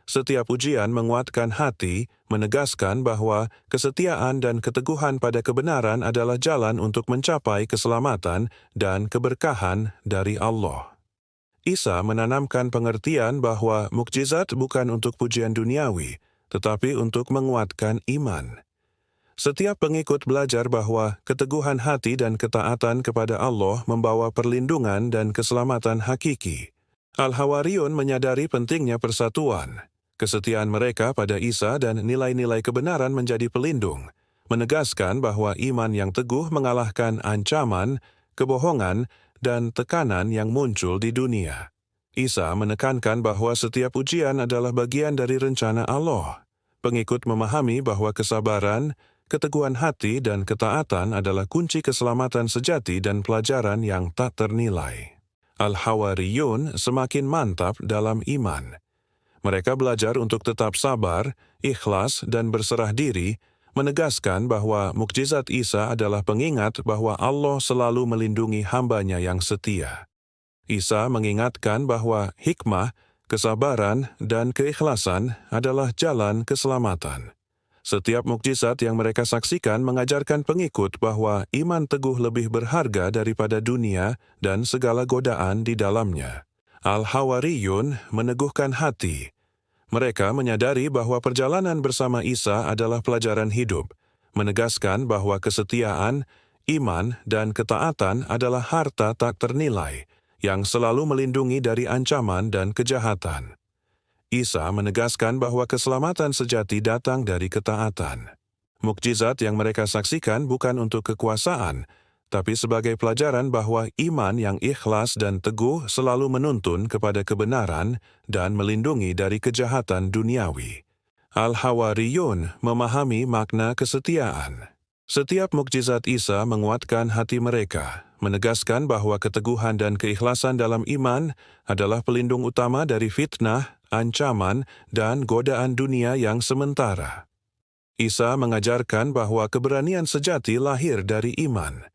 Speaker 1: Setiap ujian menguatkan hati, menegaskan bahwa kesetiaan dan keteguhan pada kebenaran adalah jalan untuk mencapai keselamatan dan keberkahan dari Allah. Isa menanamkan pengertian bahwa mukjizat bukan untuk pujian duniawi, tetapi untuk menguatkan iman. Setiap pengikut belajar bahwa keteguhan hati dan ketaatan kepada Allah membawa perlindungan dan keselamatan hakiki. Al-Hawariyun menyadari pentingnya persatuan. Kesetiaan mereka pada Isa dan nilai-nilai kebenaran menjadi pelindung, menegaskan bahwa iman yang teguh mengalahkan ancaman, kebohongan, dan tekanan yang muncul di dunia. Isa menekankan bahwa setiap ujian adalah bagian dari rencana Allah. Pengikut memahami bahwa kesabaran, keteguhan hati, dan ketaatan adalah kunci keselamatan sejati dan pelajaran yang tak ternilai. Al-Hawariyun semakin mantap dalam iman. Mereka belajar untuk tetap sabar, ikhlas, dan berserah diri, menegaskan bahwa mukjizat Isa adalah pengingat bahwa Allah selalu melindungi hamba-Nya yang setia. Isa mengingatkan bahwa hikmah, kesabaran, dan keikhlasan adalah jalan keselamatan. Setiap mukjizat yang mereka saksikan mengajarkan pengikut bahwa iman teguh lebih berharga daripada dunia dan segala godaan di dalamnya. Al-Hawariyun meneguhkan hati. Mereka menyadari bahwa perjalanan bersama Isa adalah pelajaran hidup, menegaskan bahwa kesetiaan, iman, dan ketaatan adalah harta tak ternilai yang selalu melindungi dari ancaman dan kejahatan. Isa menegaskan bahwa keselamatan sejati datang dari ketaatan. Mukjizat yang mereka saksikan bukan untuk kekuasaan, tapi sebagai pelajaran bahwa iman yang ikhlas dan teguh selalu menuntun kepada kebenaran dan melindungi dari kejahatan duniawi. Al-Hawariyun memahami makna kesetiaan. Setiap mukjizat Isa menguatkan hati mereka, menegaskan bahwa keteguhan dan keikhlasan dalam iman adalah pelindung utama dari fitnah, ancaman, dan godaan dunia yang sementara. Isa mengajarkan bahwa keberanian sejati lahir dari iman.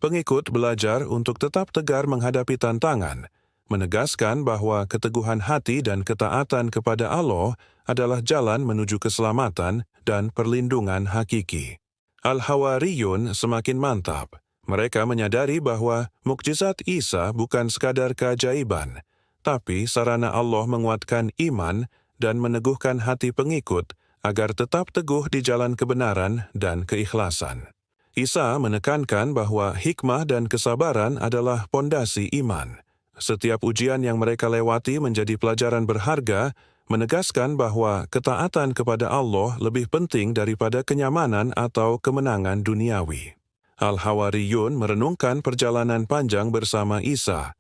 Speaker 1: Pengikut belajar untuk tetap tegar menghadapi tantangan, menegaskan bahwa keteguhan hati dan ketaatan kepada Allah adalah jalan menuju keselamatan dan perlindungan hakiki. Al-Hawariyun semakin mantap. Mereka menyadari bahwa mukjizat Isa bukan sekadar keajaiban, tapi sarana Allah menguatkan iman dan meneguhkan hati pengikut agar tetap teguh di jalan kebenaran dan keikhlasan. Isa menekankan bahwa hikmah dan kesabaran adalah pondasi iman. Setiap ujian yang mereka lewati menjadi pelajaran berharga, menegaskan bahwa ketaatan kepada Allah lebih penting daripada kenyamanan atau kemenangan duniawi. Al-Hawariyun merenungkan perjalanan panjang bersama Isa.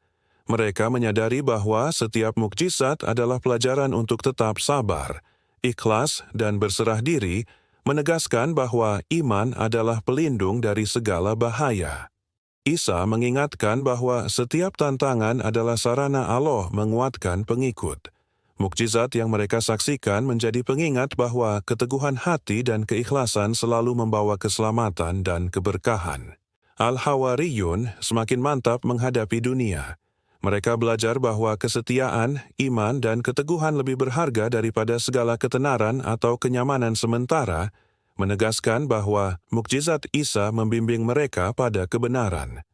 Speaker 1: Mereka menyadari bahwa setiap mukjizat adalah pelajaran untuk tetap sabar, ikhlas, dan berserah diri, menegaskan bahwa iman adalah pelindung dari segala bahaya. Isa mengingatkan bahwa setiap tantangan adalah sarana Allah menguatkan pengikut. Mukjizat yang mereka saksikan menjadi pengingat bahwa keteguhan hati dan keikhlasan selalu membawa keselamatan dan keberkahan. Al-Hawariyun semakin mantap menghadapi dunia. Mereka belajar bahwa kesetiaan, iman, dan keteguhan lebih berharga daripada segala ketenaran atau kenyamanan sementara, menegaskan bahwa mukjizat Isa membimbing mereka pada kebenaran.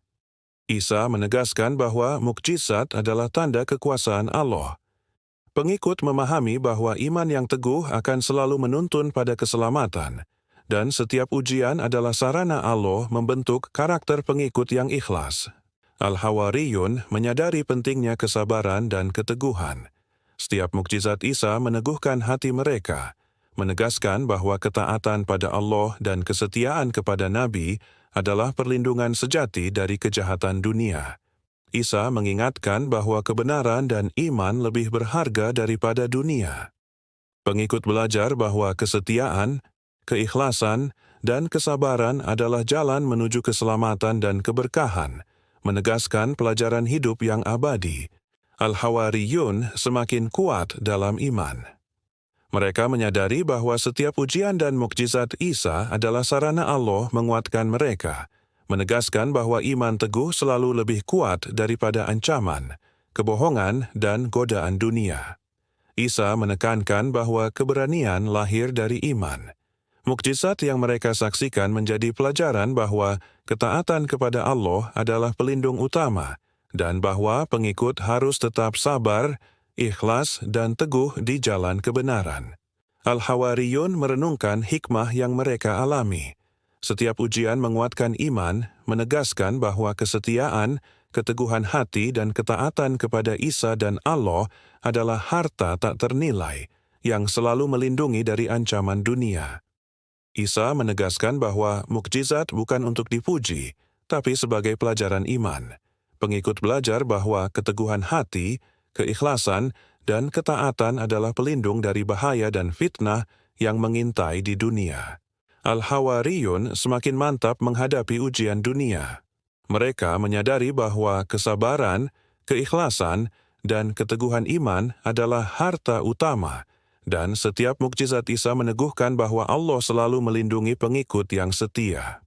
Speaker 1: Isa menegaskan bahwa mukjizat adalah tanda kekuasaan Allah. Pengikut memahami bahwa iman yang teguh akan selalu menuntun pada keselamatan, dan setiap ujian adalah sarana Allah membentuk karakter pengikut yang ikhlas. Al-Hawariyun menyadari pentingnya kesabaran dan keteguhan. Setiap mukjizat Isa meneguhkan hati mereka, menegaskan bahwa ketaatan pada Allah dan kesetiaan kepada Nabi adalah perlindungan sejati dari kejahatan dunia. Isa mengingatkan bahwa kebenaran dan iman lebih berharga daripada dunia. Pengikut belajar bahwa kesetiaan, keikhlasan, dan kesabaran adalah jalan menuju keselamatan dan keberkahan, menegaskan pelajaran hidup yang abadi. Al-Hawariyun semakin kuat dalam iman. Mereka menyadari bahwa setiap ujian dan mukjizat Isa adalah sarana Allah menguatkan mereka, menegaskan bahwa iman teguh selalu lebih kuat daripada ancaman, kebohongan, dan godaan dunia. Isa menekankan bahwa keberanian lahir dari iman. Mukjizat yang mereka saksikan menjadi pelajaran bahwa ketaatan kepada Allah adalah pelindung utama, dan bahwa pengikut harus tetap sabar, ikhlas, dan teguh di jalan kebenaran. Al-Hawariyun merenungkan hikmah yang mereka alami. Setiap ujian menguatkan iman, menegaskan bahwa kesetiaan, keteguhan hati, dan ketaatan kepada Isa dan Allah adalah harta tak ternilai yang selalu melindungi dari ancaman dunia. Isa menegaskan bahwa mukjizat bukan untuk dipuji, tapi sebagai pelajaran iman. Pengikut belajar bahwa keteguhan hati, keikhlasan, dan ketaatan adalah pelindung dari bahaya dan fitnah yang mengintai di dunia. Al-Hawariyun semakin mantap menghadapi ujian dunia. Mereka menyadari bahwa kesabaran, keikhlasan, dan keteguhan iman adalah harta utama, dan setiap mukjizat Isa meneguhkan bahwa Allah selalu melindungi pengikut yang setia.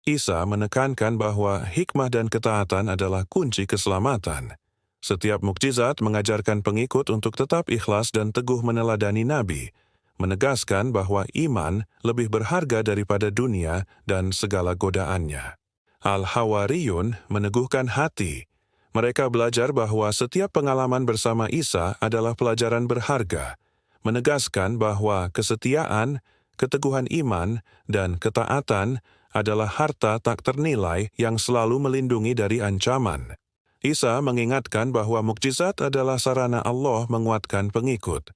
Speaker 1: Isa menekankan bahwa hikmah dan ketaatan adalah kunci keselamatan. Setiap mukjizat mengajarkan pengikut untuk tetap ikhlas dan teguh meneladani Nabi, menegaskan bahwa iman lebih berharga daripada dunia dan segala godaannya. Al-Hawariyun meneguhkan hati. Mereka belajar bahwa setiap pengalaman bersama Isa adalah pelajaran berharga, menegaskan bahwa kesetiaan, keteguhan iman, dan ketaatan adalah harta tak ternilai yang selalu melindungi dari ancaman. Isa mengingatkan bahwa mukjizat adalah sarana Allah menguatkan pengikut.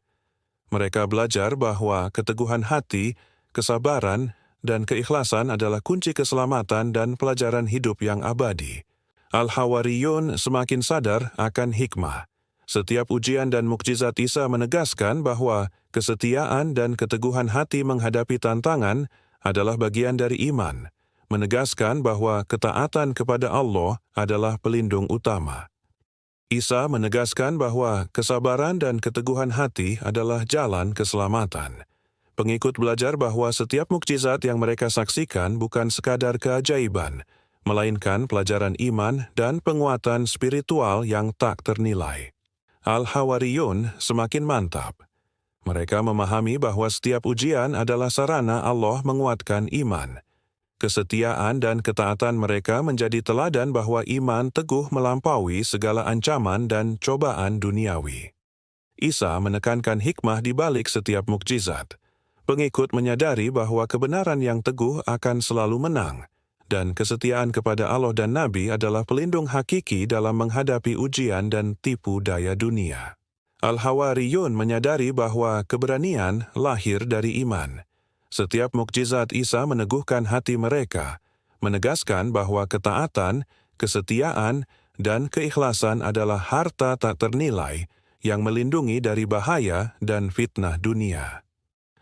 Speaker 1: Mereka belajar bahwa keteguhan hati, kesabaran, dan keikhlasan adalah kunci keselamatan dan pelajaran hidup yang abadi. Al-Hawariyun semakin sadar akan hikmah. Setiap ujian dan mukjizat Isa menegaskan bahwa kesetiaan dan keteguhan hati menghadapi tantangan adalah bagian dari iman, menegaskan bahwa ketaatan kepada Allah adalah pelindung utama. Isa menegaskan bahwa kesabaran dan keteguhan hati adalah jalan keselamatan. Pengikut belajar bahwa setiap mukjizat yang mereka saksikan bukan sekadar keajaiban, melainkan pelajaran iman dan penguatan spiritual yang tak ternilai. Al-Hawariyun semakin mantap. Mereka memahami bahwa setiap ujian adalah sarana Allah menguatkan iman. Kesetiaan dan ketaatan mereka menjadi teladan bahwa iman teguh melampaui segala ancaman dan cobaan duniawi. Isa menekankan hikmah di balik setiap mukjizat. Pengikut menyadari bahwa kebenaran yang teguh akan selalu menang, dan kesetiaan kepada Allah dan Nabi adalah pelindung hakiki dalam menghadapi ujian dan tipu daya dunia. Al-Hawariyun menyadari bahwa keberanian lahir dari iman. Setiap mukjizat Isa meneguhkan hati mereka, menegaskan bahwa ketaatan, kesetiaan, dan keikhlasan adalah harta tak ternilai yang melindungi dari bahaya dan fitnah dunia.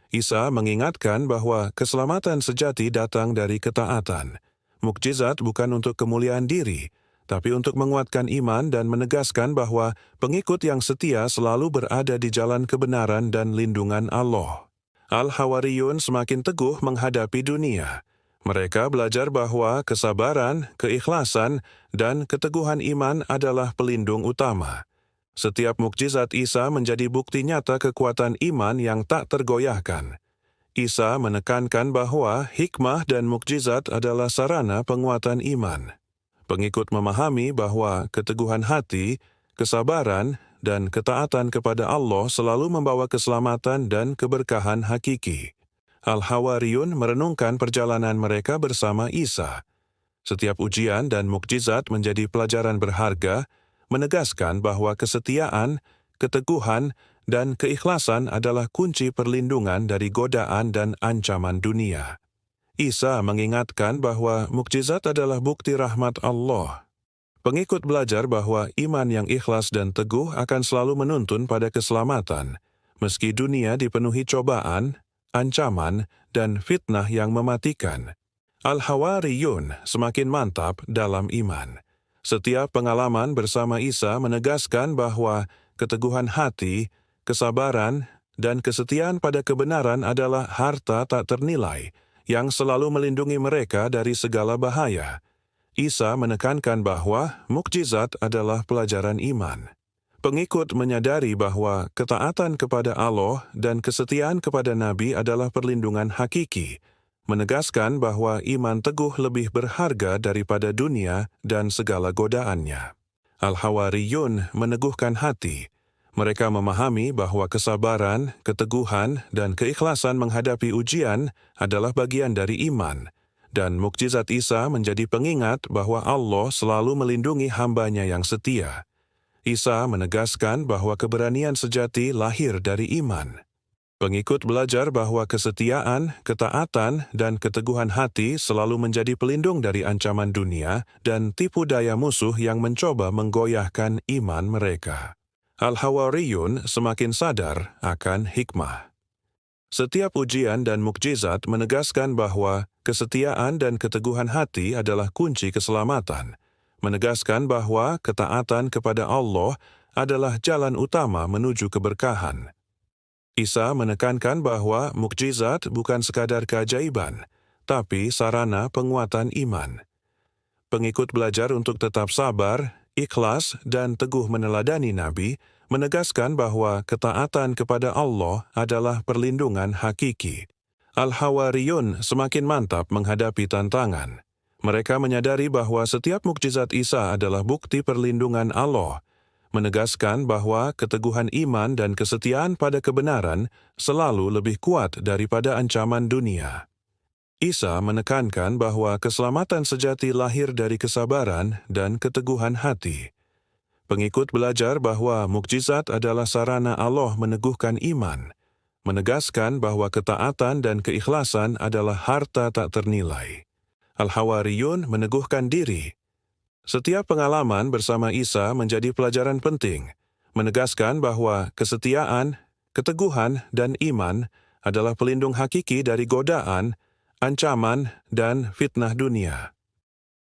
Speaker 1: Isa mengingatkan bahwa keselamatan sejati datang dari ketaatan. Mukjizat bukan untuk kemuliaan diri, tapi untuk menguatkan iman dan menegaskan bahwa pengikut yang setia selalu berada di jalan kebenaran dan lindungan Allah. Al-Hawariyun semakin teguh menghadapi dunia. Mereka belajar bahwa kesabaran, keikhlasan, dan keteguhan iman adalah pelindung utama. Setiap mukjizat Isa menjadi bukti nyata kekuatan iman yang tak tergoyahkan. Isa menekankan bahwa hikmah dan mukjizat adalah sarana penguatan iman. Pengikut memahami bahwa keteguhan hati, kesabaran, dan ketaatan kepada Allah selalu membawa keselamatan dan keberkahan hakiki. Al-Hawariyun merenungkan perjalanan mereka bersama Isa. Setiap ujian dan mukjizat menjadi pelajaran berharga, menegaskan bahwa kesetiaan, keteguhan, dan keikhlasan adalah kunci perlindungan dari godaan dan ancaman dunia. Isa mengingatkan bahwa mukjizat adalah bukti rahmat Allah. Pengikut belajar bahwa iman yang ikhlas dan teguh akan selalu menuntun pada keselamatan, meski dunia dipenuhi cobaan, ancaman, dan fitnah yang mematikan. Al-Hawariyun semakin mantap dalam iman. Setiap pengalaman bersama Isa menegaskan bahwa keteguhan hati, kesabaran, dan kesetiaan pada kebenaran adalah harta tak ternilai yang selalu melindungi mereka dari segala bahaya. Isa menekankan bahwa mukjizat adalah pelajaran iman. Pengikut menyadari bahwa ketaatan kepada Allah dan kesetiaan kepada Nabi adalah perlindungan hakiki, menegaskan bahwa iman teguh lebih berharga daripada dunia dan segala godaannya. Al-Hawariyun meneguhkan hati. Mereka memahami bahwa kesabaran, keteguhan, dan keikhlasan menghadapi ujian adalah bagian dari iman, dan mukjizat Isa menjadi pengingat bahwa Allah selalu melindungi hamba-Nya yang setia. Isa menegaskan bahwa keberanian sejati lahir dari iman. Pengikut belajar bahwa kesetiaan, ketaatan, dan keteguhan hati selalu menjadi pelindung dari ancaman dunia dan tipu daya musuh yang mencoba menggoyahkan iman mereka. Al-Hawariyun semakin sadar akan hikmah. Setiap ujian dan mukjizat menegaskan bahwa kesetiaan dan keteguhan hati adalah kunci keselamatan, menegaskan bahwa ketaatan kepada Allah adalah jalan utama menuju keberkahan. Isa menekankan bahwa mukjizat bukan sekadar keajaiban, tapi sarana penguatan iman. Pengikut belajar untuk tetap sabar, ikhlas, dan teguh meneladani Nabi, menegaskan bahwa ketaatan kepada Allah adalah perlindungan hakiki. Al-Hawariyun semakin mantap menghadapi tantangan. Mereka menyadari bahwa setiap mukjizat Isa adalah bukti perlindungan Allah, menegaskan bahwa keteguhan iman dan kesetiaan pada kebenaran selalu lebih kuat daripada ancaman dunia. Isa menekankan bahwa keselamatan sejati lahir dari kesabaran dan keteguhan hati. Pengikut belajar bahwa mukjizat adalah sarana Allah meneguhkan iman, menegaskan bahwa ketaatan dan keikhlasan adalah harta tak ternilai. Al-Hawariyun meneguhkan diri. Setiap pengalaman bersama Isa menjadi pelajaran penting, menegaskan bahwa kesetiaan, keteguhan, dan iman adalah pelindung hakiki dari godaan, ancaman, dan fitnah dunia.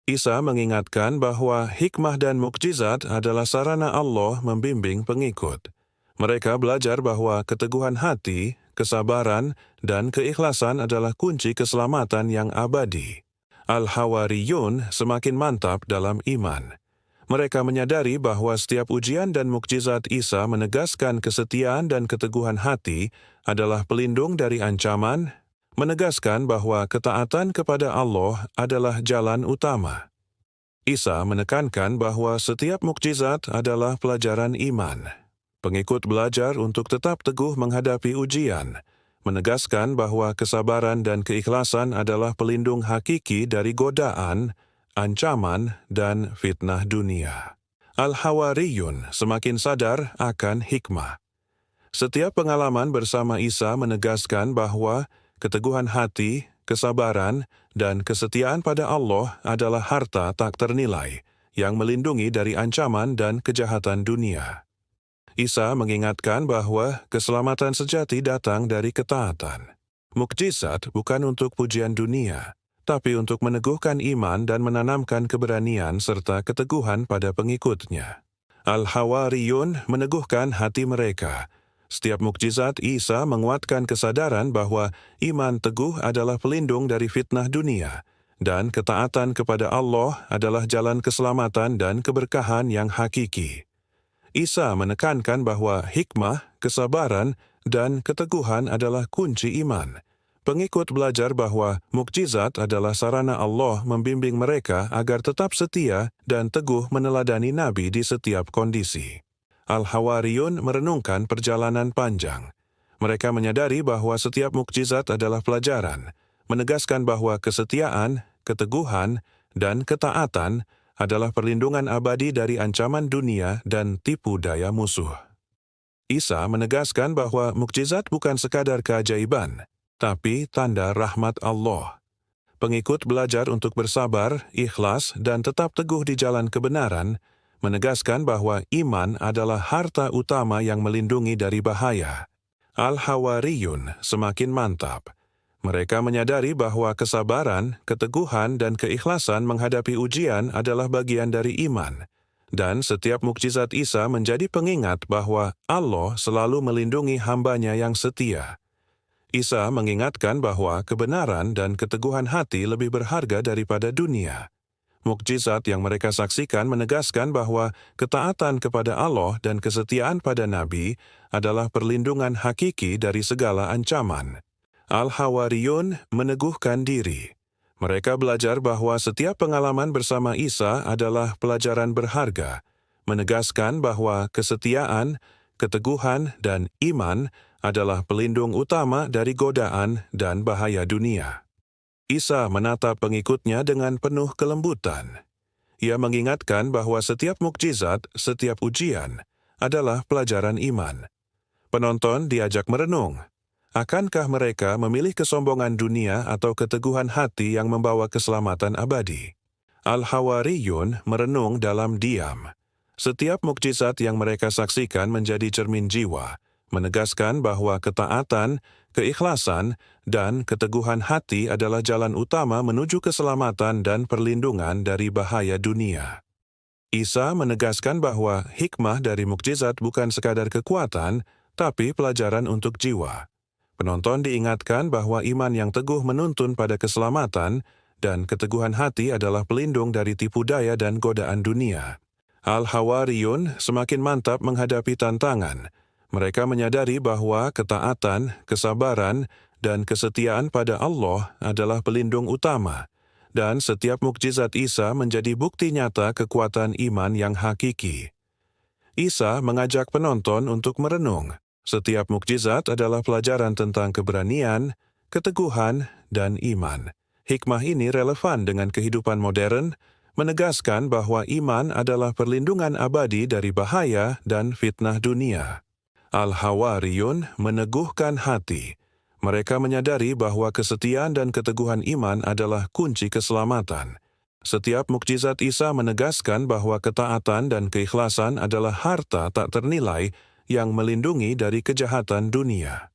Speaker 1: Isa mengingatkan bahwa hikmah dan mukjizat adalah sarana Allah membimbing pengikut. Mereka belajar bahwa keteguhan hati, kesabaran, dan keikhlasan adalah kunci keselamatan yang abadi. Al-Hawariyun semakin mantap dalam iman. Mereka menyadari bahwa setiap ujian dan mukjizat Isa menegaskan kesetiaan dan keteguhan hati adalah pelindung dari ancaman, menegaskan bahwa ketaatan kepada Allah adalah jalan utama. Isa menekankan bahwa setiap mukjizat adalah pelajaran iman. Pengikut belajar untuk tetap teguh menghadapi ujian, menegaskan bahwa kesabaran dan keikhlasan adalah pelindung hakiki dari godaan, ancaman, dan fitnah dunia. Al-Hawariyun semakin sadar akan hikmah. Setiap pengalaman bersama Isa menegaskan bahwa keteguhan hati, kesabaran, dan kesetiaan pada Allah adalah harta tak ternilai yang melindungi dari ancaman dan kejahatan dunia. Isa mengingatkan bahwa keselamatan sejati datang dari ketaatan. Mukjizat bukan untuk pujian dunia, tapi untuk meneguhkan iman dan menanamkan keberanian serta keteguhan pada pengikutnya. Al-Hawariyun meneguhkan hati mereka. Setiap mukjizat Isa menguatkan kesadaran bahwa iman teguh adalah pelindung dari fitnah dunia, dan ketaatan kepada Allah adalah jalan keselamatan dan keberkahan yang hakiki. Isa menekankan bahwa hikmah, kesabaran, dan keteguhan adalah kunci iman, pengikut belajar bahwa mukjizat adalah sarana Allah membimbing mereka agar tetap setia dan teguh meneladani Nabi di setiap kondisi. Al-Hawariyun merenungkan perjalanan panjang. Mereka menyadari bahwa setiap mukjizat adalah pelajaran, menegaskan bahwa kesetiaan, keteguhan, dan ketaatan adalah perlindungan abadi dari ancaman dunia dan tipu daya musuh. Isa menegaskan bahwa mukjizat bukan sekadar keajaiban, tapi tanda rahmat Allah. Pengikut belajar untuk bersabar, ikhlas, dan tetap teguh di jalan kebenaran, menegaskan bahwa iman adalah harta utama yang melindungi dari bahaya. Al-Hawariyun semakin mantap. Mereka menyadari bahwa kesabaran, keteguhan, dan keikhlasan menghadapi ujian adalah bagian dari iman. Dan setiap mukjizat Isa menjadi pengingat bahwa Allah selalu melindungi hamba-Nya yang setia. Isa mengingatkan bahwa kebenaran dan keteguhan hati lebih berharga daripada dunia. Mukjizat yang mereka saksikan menegaskan bahwa ketaatan kepada Allah dan kesetiaan pada Nabi adalah perlindungan hakiki dari segala ancaman. Al-Hawariyun meneguhkan diri. Mereka belajar bahwa setiap pengalaman bersama Isa adalah pelajaran berharga, menegaskan bahwa kesetiaan, keteguhan, dan iman adalah pelindung utama dari godaan dan bahaya dunia. Isa menatap pengikutnya dengan penuh kelembutan. Ia mengingatkan bahwa setiap mukjizat, setiap ujian, adalah pelajaran iman. Penonton diajak merenung. Akankah mereka memilih kesombongan dunia atau keteguhan hati yang membawa keselamatan abadi? Al-Hawariyun merenung dalam diam. Setiap mukjizat yang mereka saksikan menjadi cermin jiwa, menegaskan bahwa ketaatan, keikhlasan, dan keteguhan hati adalah jalan utama menuju keselamatan dan perlindungan dari bahaya dunia. Isa menegaskan bahwa hikmah dari mukjizat bukan sekadar kekuatan, tapi pelajaran untuk jiwa. Penonton diingatkan bahwa iman yang teguh menuntun pada keselamatan, dan keteguhan hati adalah pelindung dari tipu daya dan godaan dunia. Al-Hawariyun semakin mantap menghadapi tantangan. Mereka menyadari bahwa ketaatan, kesabaran, dan kesetiaan pada Allah adalah pelindung utama, dan setiap mukjizat Isa menjadi bukti nyata kekuatan iman yang hakiki. Isa mengajak penonton untuk merenung. Setiap mukjizat adalah pelajaran tentang keberanian, keteguhan, dan iman. Hikmah ini relevan dengan kehidupan modern, menegaskan bahwa iman adalah perlindungan abadi dari bahaya dan fitnah dunia. Al-Hawariyun meneguhkan hati. Mereka menyadari bahwa kesetiaan dan keteguhan iman adalah kunci keselamatan. Setiap mukjizat Isa menegaskan bahwa ketaatan dan keikhlasan adalah harta tak ternilai yang melindungi dari kejahatan dunia.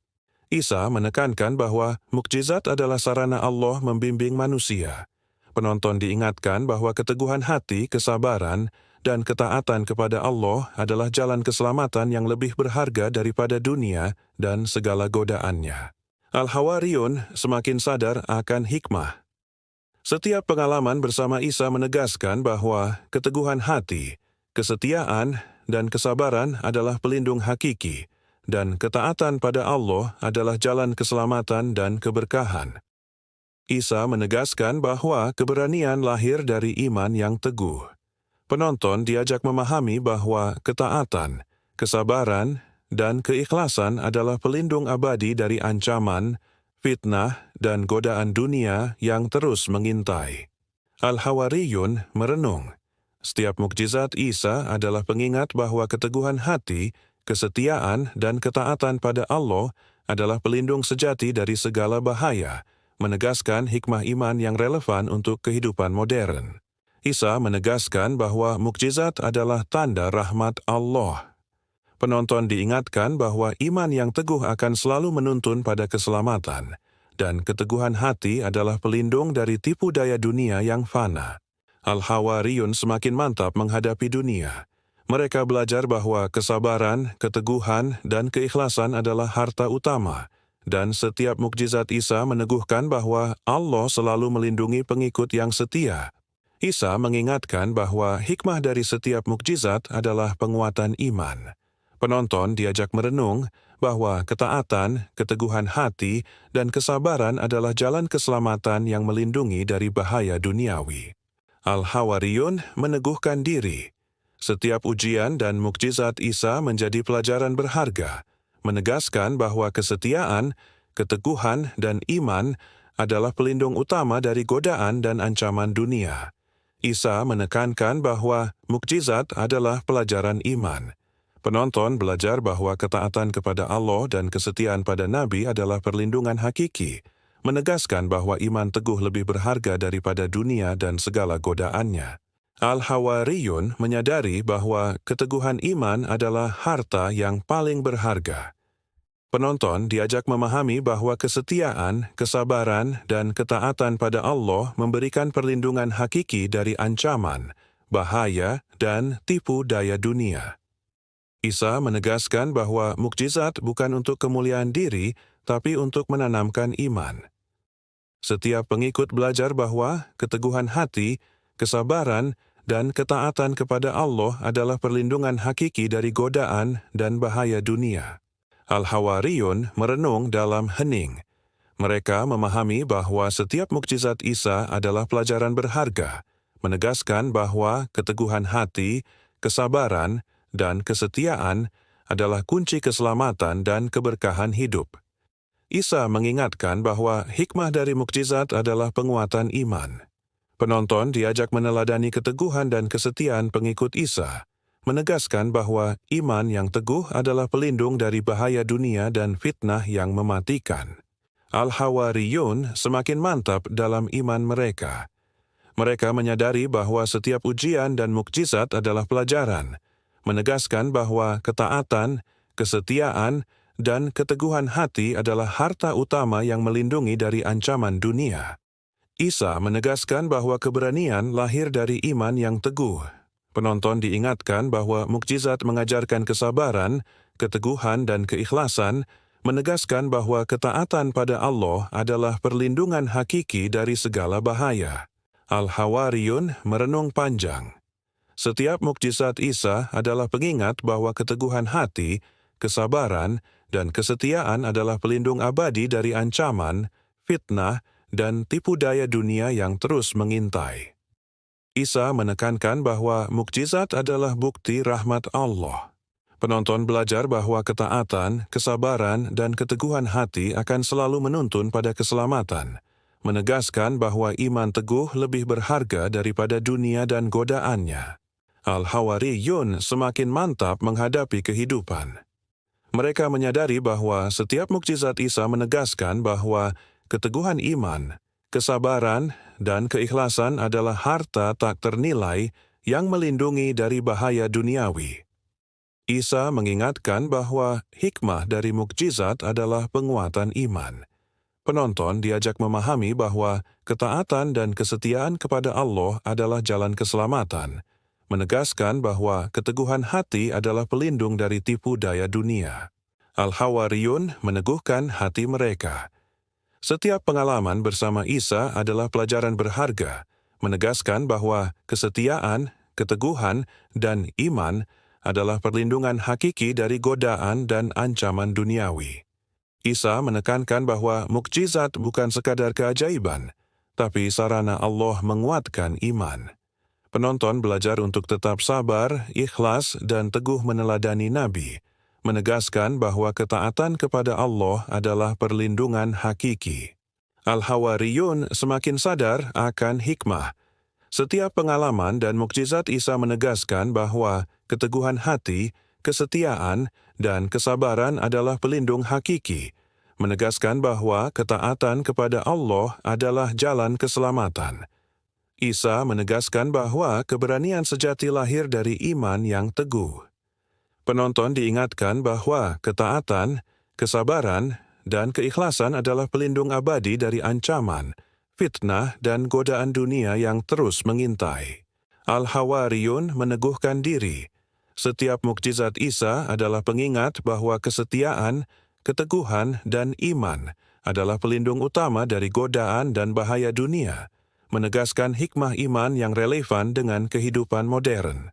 Speaker 1: Isa menekankan bahwa mukjizat adalah sarana Allah membimbing manusia. Penonton diingatkan bahwa keteguhan hati, kesabaran, dan ketaatan kepada Allah adalah jalan keselamatan yang lebih berharga daripada dunia dan segala godaannya. Al-Hawariyun semakin sadar akan hikmah. Setiap pengalaman bersama Isa menegaskan bahwa keteguhan hati, kesetiaan, dan kesabaran adalah pelindung hakiki, dan ketaatan pada Allah adalah jalan keselamatan dan keberkahan. Isa menegaskan bahwa keberanian lahir dari iman yang teguh. Penonton diajak memahami bahwa ketaatan, kesabaran, dan keikhlasan adalah pelindung abadi dari ancaman, fitnah, dan godaan dunia yang terus mengintai. Al-Hawariyun merenung. Setiap mukjizat Isa adalah pengingat bahwa keteguhan hati, kesetiaan, dan ketaatan pada Allah adalah pelindung sejati dari segala bahaya, menegaskan hikmah iman yang relevan untuk kehidupan modern. Isa menegaskan bahwa mukjizat adalah tanda rahmat Allah. Penonton diingatkan bahwa iman yang teguh akan selalu menuntun pada keselamatan, dan keteguhan hati adalah pelindung dari tipu daya dunia yang fana. Al-Hawariyun semakin mantap menghadapi dunia. Mereka belajar bahwa kesabaran, keteguhan, dan keikhlasan adalah harta utama, dan setiap mukjizat Isa meneguhkan bahwa Allah selalu melindungi pengikut yang setia. Isa mengingatkan bahwa hikmah dari setiap mukjizat adalah penguatan iman. Penonton diajak merenung bahwa ketaatan, keteguhan hati, dan kesabaran adalah jalan keselamatan yang melindungi dari bahaya duniawi. Al-Hawariyun meneguhkan diri. Setiap ujian dan mukjizat Isa menjadi pelajaran berharga, menegaskan bahwa kesetiaan, keteguhan, dan iman adalah pelindung utama dari godaan dan ancaman dunia. Isa menekankan bahwa mukjizat adalah pelajaran iman. Penonton belajar bahwa ketaatan kepada Allah dan kesetiaan pada Nabi adalah perlindungan hakiki, menegaskan bahwa iman teguh lebih berharga daripada dunia dan segala godaannya. Al-Hawariyun menyadari bahwa keteguhan iman adalah harta yang paling berharga. Penonton diajak memahami bahwa kesetiaan, kesabaran, dan ketaatan pada Allah memberikan perlindungan hakiki dari ancaman, bahaya, dan tipu daya dunia. Isa menegaskan bahwa mukjizat bukan untuk kemuliaan diri, tapi untuk menanamkan iman. Setiap pengikut belajar bahwa keteguhan hati, kesabaran, dan ketaatan kepada Allah adalah perlindungan hakiki dari godaan dan bahaya dunia. Al-Hawariyun merenung dalam hening. Mereka memahami bahwa setiap mukjizat Isa adalah pelajaran berharga, menegaskan bahwa keteguhan hati, kesabaran, dan kesetiaan adalah kunci keselamatan dan keberkahan hidup. Isa mengingatkan bahwa hikmah dari mukjizat adalah penguatan iman. Penonton diajak meneladani keteguhan dan kesetiaan pengikut Isa, menegaskan bahwa iman yang teguh adalah pelindung dari bahaya dunia dan fitnah yang mematikan. Al-Hawariyun semakin mantap dalam iman mereka. Mereka menyadari bahwa setiap ujian dan mukjizat adalah pelajaran, menegaskan bahwa ketaatan, kesetiaan, dan keteguhan hati adalah harta utama yang melindungi dari ancaman dunia. Isa menegaskan bahwa keberanian lahir dari iman yang teguh. Penonton diingatkan bahwa mukjizat mengajarkan kesabaran, keteguhan, dan keikhlasan, menegaskan bahwa ketaatan pada Allah adalah perlindungan hakiki dari segala bahaya. Al-Hawariyun merenung panjang. Setiap mukjizat Isa adalah pengingat bahwa keteguhan hati, kesabaran, dan kesetiaan adalah pelindung abadi dari ancaman, fitnah, dan tipu daya dunia yang terus mengintai. Isa menekankan bahwa mukjizat adalah bukti rahmat Allah. Penonton belajar bahwa ketaatan, kesabaran, dan keteguhan hati akan selalu menuntun pada keselamatan, menegaskan bahwa iman teguh lebih berharga daripada dunia dan godaannya. Al-Hawariyun semakin mantap menghadapi kehidupan. Mereka menyadari bahwa setiap mukjizat Isa menegaskan bahwa keteguhan iman, kesabaran, dan keikhlasan adalah harta tak ternilai yang melindungi dari bahaya duniawi. Isa mengingatkan bahwa hikmah dari mukjizat adalah penguatan iman. Penonton diajak memahami bahwa ketaatan dan kesetiaan kepada Allah adalah jalan keselamatan, menegaskan bahwa keteguhan hati adalah pelindung dari tipu daya dunia. Al-Hawariyun meneguhkan hati mereka. Setiap pengalaman bersama Isa adalah pelajaran berharga, menegaskan bahwa kesetiaan, keteguhan, dan iman adalah perlindungan hakiki dari godaan dan ancaman duniawi. Isa menekankan bahwa mukjizat bukan sekadar keajaiban, tapi sarana Allah menguatkan iman. Penonton belajar untuk tetap sabar, ikhlas, dan teguh meneladani Nabi, menegaskan bahwa ketaatan kepada Allah adalah perlindungan hakiki. Al-Hawariyun semakin sadar akan hikmah. Setiap pengalaman dan mukjizat Isa menegaskan bahwa keteguhan hati, kesetiaan, dan kesabaran adalah pelindung hakiki, menegaskan bahwa ketaatan kepada Allah adalah jalan keselamatan. Isa menegaskan bahwa keberanian sejati lahir dari iman yang teguh. Penonton diingatkan bahwa ketaatan, kesabaran, dan keikhlasan adalah pelindung abadi dari ancaman, fitnah, dan godaan dunia yang terus mengintai. Al-Hawariyun meneguhkan diri. Setiap mukjizat Isa adalah pengingat bahwa kesetiaan, keteguhan, dan iman adalah pelindung utama dari godaan dan bahaya dunia, menegaskan hikmah iman yang relevan dengan kehidupan modern.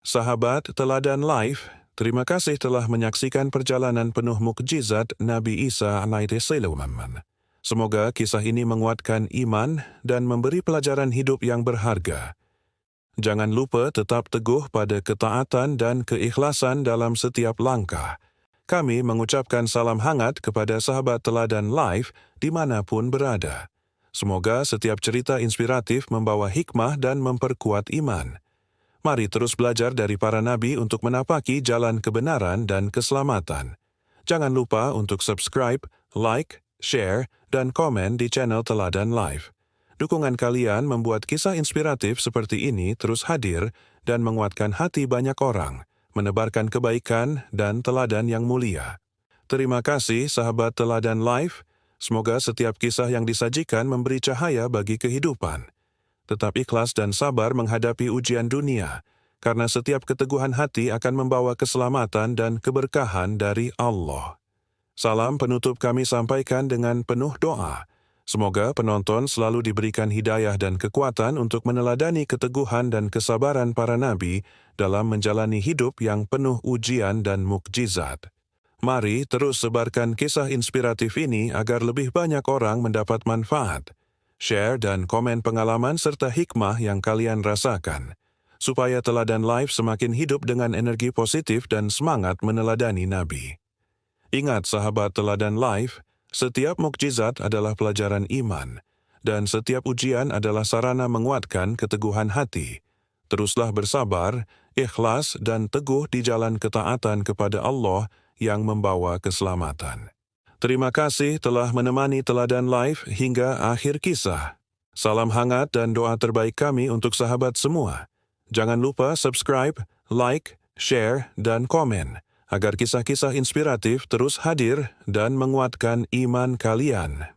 Speaker 1: Sahabat Teladan Life, Terima kasih telah menyaksikan perjalanan penuh mukjizat Nabi Isa alaihissalam. Semoga kisah ini menguatkan iman dan memberi pelajaran hidup yang berharga. Jangan lupa tetap teguh pada ketaatan dan keikhlasan dalam setiap langkah. Kami mengucapkan salam hangat kepada sahabat Teladan Live dimanapun berada. Semoga setiap cerita inspiratif membawa hikmah dan memperkuat iman. Mari terus belajar dari para nabi untuk menapaki jalan kebenaran dan keselamatan. Jangan lupa untuk subscribe, like, share, dan komen di channel Teladan Live. Dukungan kalian membuat kisah inspiratif seperti ini terus hadir dan menguatkan hati banyak orang, menebarkan kebaikan dan teladan yang mulia. Terima kasih sahabat Teladan Live. Semoga setiap kisah yang disajikan memberi cahaya bagi kehidupan. Tetap ikhlas dan sabar menghadapi ujian dunia, karena setiap keteguhan hati akan membawa keselamatan dan keberkahan dari Allah. Salam penutup kami sampaikan dengan penuh doa. Semoga penonton selalu diberikan hidayah dan kekuatan untuk meneladani keteguhan dan kesabaran para nabi dalam menjalani hidup yang penuh ujian dan mukjizat. Mari terus sebarkan kisah inspiratif ini agar lebih banyak orang mendapat manfaat. Share dan komen pengalaman serta hikmah yang kalian rasakan, supaya Teladan Live semakin hidup dengan energi positif dan semangat meneladani Nabi. Ingat sahabat Teladan Live, setiap mukjizat adalah pelajaran iman, dan setiap ujian adalah sarana menguatkan keteguhan hati. Teruslah bersabar, ikhlas dan teguh di jalan ketaatan kepada Allah yang membawa keselamatan. Terima kasih telah menemani Teladan Live hingga akhir kisah. Salam hangat dan doa terbaik kami untuk sahabat semua. Jangan lupa subscribe, like, share, dan komen, agar kisah-kisah inspiratif terus hadir dan menguatkan iman kalian.